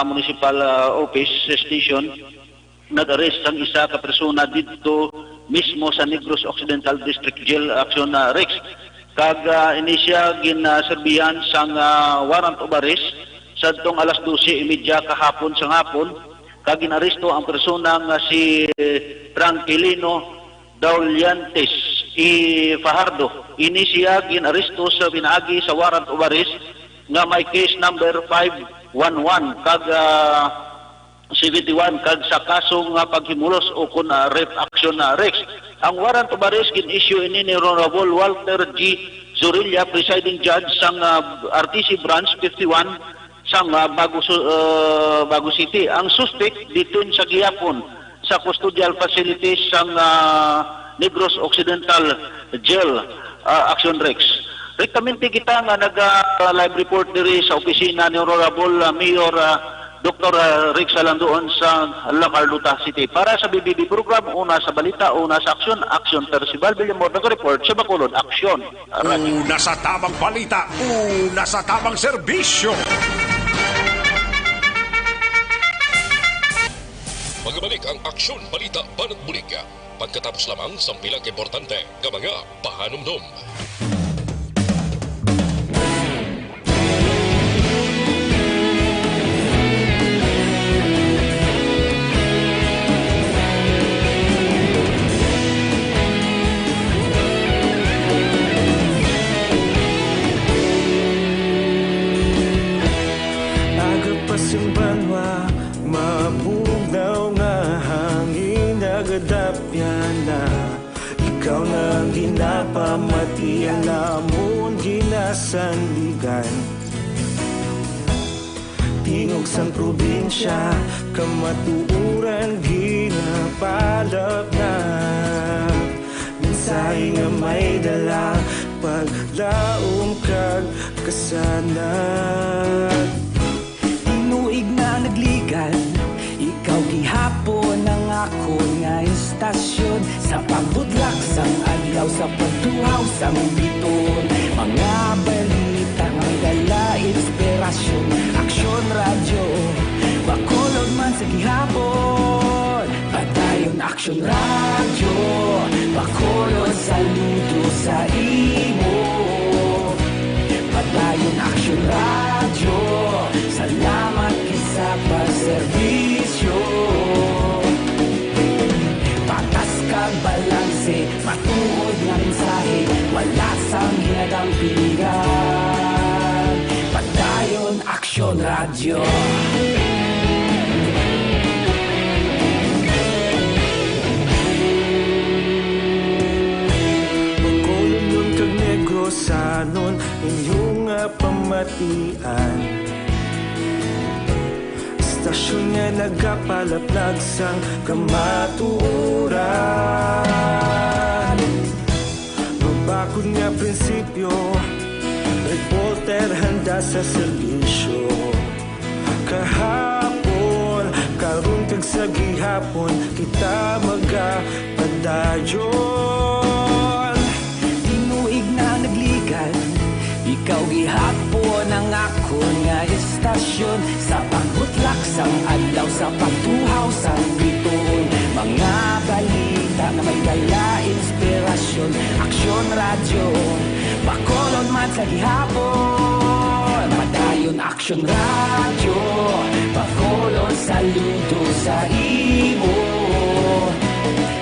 Municipal Office Station nag-arrest ang isa ka persona dito mismo sa Negros Occidental District Jail. Action Rex kag ini siya ginserbihan sang warrant of arrest sadtong alas 12:30 kahapon sa hapon. Kag ginaresto ang persona nga si Tranquilino Dauliantes Fajardo. Ini siya ginaresto sa pinaagi sa warrant of arrest nga may case number 511 kag 71 kag sa kasong paghimulos o kun rape action Rex. Ang warrant of arrest gin-issue ini ni Honorable Walter G. Zorilla, presiding judge sang RTC Branch 51 sang Bago City. Ang suspect dito sa gihapon sa custodial facilities sang Negros Occidental Jail. Action Rex. Rekomende kita nga nag-live report diri sa opisina ni Honorable Mayor Dr. Rex Alandoon sa La Carlota City. Para sa BBB program, una sa balita, una sa aksyon, Aksyon Percival Villamor nag-report sa Bacolod, Aksyon Radio. Una sa tamang balita, una sa tamang serbisyo. Magbalik ang Aksyon Balita Banat Bulig. Pagkatapos lamang sa pilang importante ng mga pahanumdum. kadapyan na ikaw na ginapamatian namon ginasandigan tingog sang probinsya kamatuuran ginapalap na minsay nga may dala paglaom kag kasanag Tinuig na nagligan ikaw gihapon ang ako nga istasyon sa pagbudlak sang adlaw sa pagtuhaw sang biton mga balita nga dala inspirasyon aksyon radyo bakulod man sa gihapon padayon aksyon radyo bakulod saludo sa imo padayon aksyon radyo salamat kisa pagserbisyo patas kag balanse matuod nga mensahe wala sang hinagang piligan padayon aksyon radyo Pagkulong kag negosanon inyong pamatian Istasyon nga nagapalaplag sang kamatuuran Mabakod nga prinsipyo reporter handa sa serbisyo kahapon karon kag sa gihapon kita magapadayon Tinuig na nagligan ikaw gihapon ang ako nga istasyon sa pagbutlak sang adlaw sa pagtuhaw sang biton mga balita na may dala inspirasyon aksyon radyo bakolod man sa gihapon padayon aksyon radyo bakolod saludo sa imo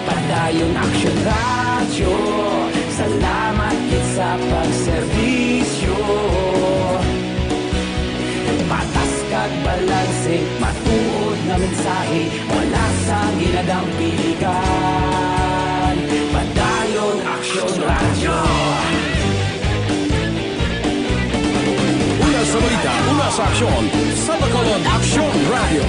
padayon aksyon radyo salamat sa pagserbisyo patas kag balanse matuod na mensahe wala sang ginagang piligan padayon aksyon radyo Una sa balita, una sa aksyon, sa Bacolod Aksyon Radio.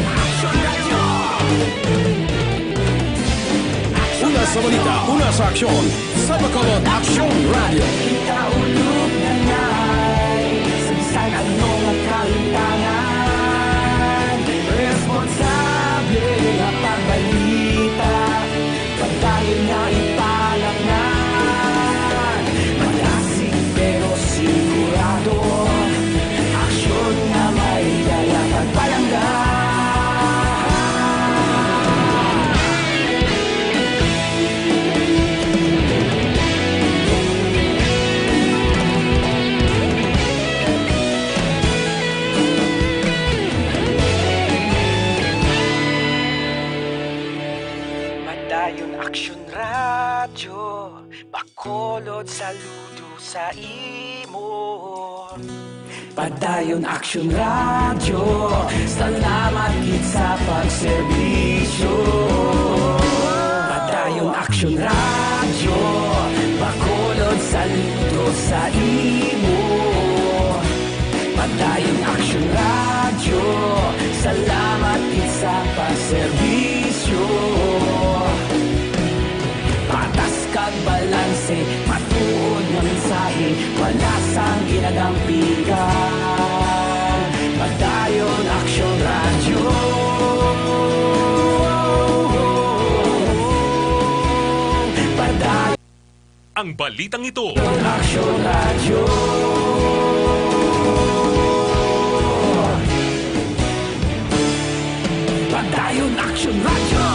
Una sa balita, una sa aksyon, sa Bacolod Aksyon Radio. Kaulog na ngay Sansan ano nga kalintangan Responsable nga pagbalita Pagdayon na ipalak na Malasig pero sigurado Aksyon na may dala pagpalanggan Padayon aksyon radyo bakolod saludo sa imo Padayon aksyon radyo salamat gid sa pagserbisyo Padayon aksyon radyo bakolod saludo sa imo Padayon aksyon radyo salamat gid sa pagserbisyo patas kag balanse matuod nga mensahe wala sang ginagang piligan padayon aksyon radyo padayon Ang balitang ito aksyon radyo padayon aksyon radyo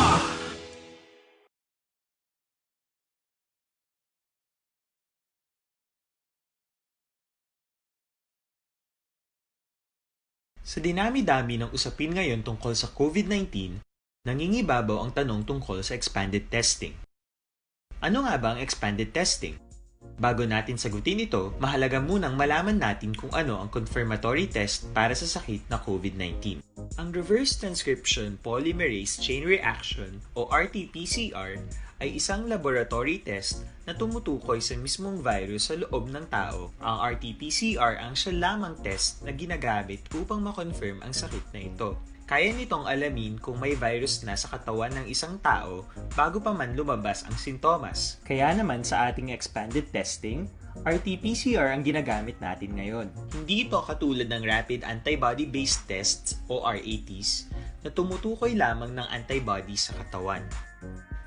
Sa dinami-dami ng usapin ngayon tungkol sa COVID-19, nangingibabaw ang tanong tungkol sa expanded testing. Ano nga ba ang expanded testing? Bago natin sagutin ito, mahalaga munang malaman natin kung ano ang confirmatory test para sa sakit na COVID-19. Ang reverse transcription polymerase chain reaction o RT-PCR ay isang laboratory test na tumutukoy sa mismong virus sa loob ng tao. Ang RT-PCR ang siya lamang test na ginagamit upang makonfirm ang sakit na ito. Kaya nitong alamin kung may virus na sa katawan ng isang tao bago pa man lumabas ang sintomas. Kaya naman sa ating expanded testing, RT-PCR ang ginagamit natin ngayon. Hindi ito katulad ng Rapid Antibody-Based Tests o RATs na tumutukoy lamang ng antibodies sa katawan.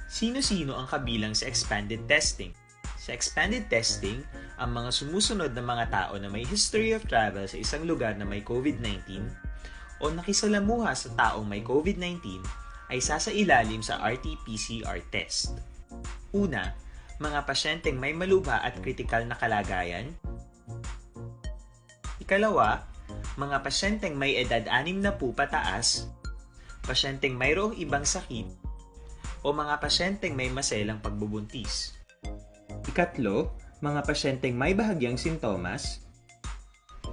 Sino-sino ang kabilang sa expanded testing? Sa expanded testing, ang mga sumusunod na mga tao na may history of travel sa isang lugar na may COVID-19 o nakisalamuha sa taong may COVID-19 ay sasailalim sa RT-PCR test. Una, mga pasyenteng may malubha at kritikal na kalagayan. Ikalawa, mga pasyenteng may edad 60 pataas, pasyenteng mayroong ibang sakit, o mga pasyenteng may maselang pagbubuntis. Ikatlo, mga pasyenteng may bahagyang sintomas.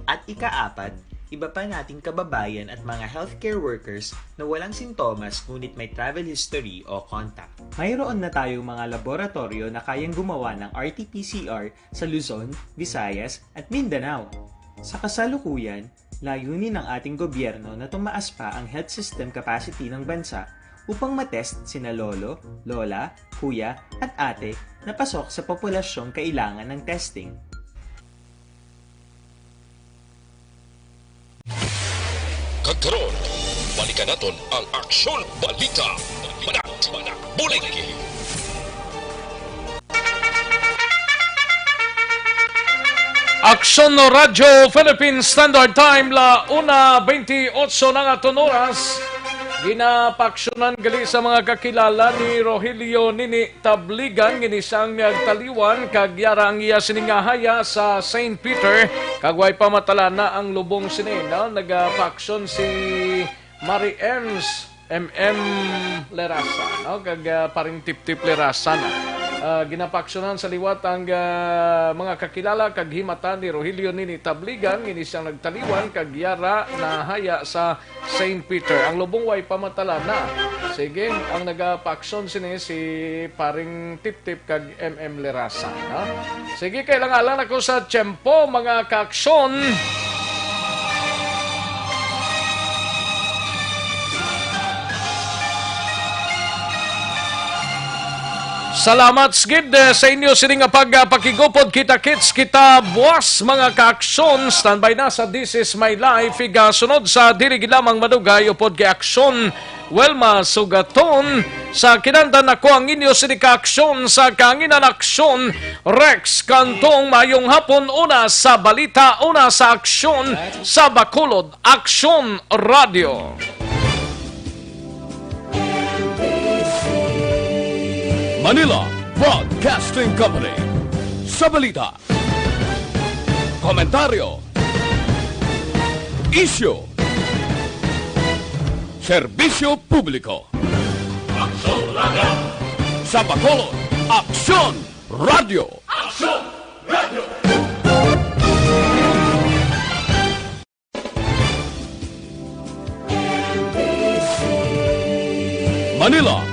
At ikaapat, iba pa nating kababayan at mga healthcare workers na walang sintomas ngunit may travel history o contact. Mayroon na tayong mga laboratorio na kayang gumawa ng RT-PCR sa Luzon, Visayas at Mindanao. Sa kasalukuyan, layunin ng ating gobyerno na tumaas pa ang health system capacity ng bansa upang matest sina lolo, lola, kuya at ate na pasok sa populasyong kailangan ng testing. Kagkaroon, balikan natin ang Aksyon Balita. Banat, bulig. Aksyon no Radyo Philippine Standard Time la 1:28 na nga oras. Ginapaksyonan gali sa mga kakilala ni Rogelio Nini Tabligan ginisang taliwan kag yara ang iya siningahaya sa St. Peter kagway pamatala na ang lubong sinena. Nagapaksyon si Mari Ems MM Lerasa, no? Kag paring tip-tip Lerasa na. Ginapaksyonan sa liwat ang mga kakilala kag himatan ni Rogelio Nini Tabligan ngini siyang nagtaliwan kag yara na haya sa St. Peter. Ang lubong way pamatala na. Sige, ang nagapaksyon sini si paring tip-tip kag MM Lerasa, no? Sige, kailangan ako sa tiyempo mga kaaksyon. Salamat skid sa inyo sining nga pagpakigupod kita kits kita buwas mga kaaksyon. Standby na sa This Is My Life iga sunod sa diri lamang madugay upod kay aksyon Welma Sugaton sa kinandan ako ang inyo sining kaaksyon sa kanginan aksyon Rex Kantong mayong hapon una sa balita una sa aksyon sa Bacolod Aksyon Radio. Manila Broadcasting Company. Sa balita, komentaryo, isyu, serbisyo publiko. Aksyon Radio. Sa Bacolod, Aksyon Radio. Aksyon Radio. Manila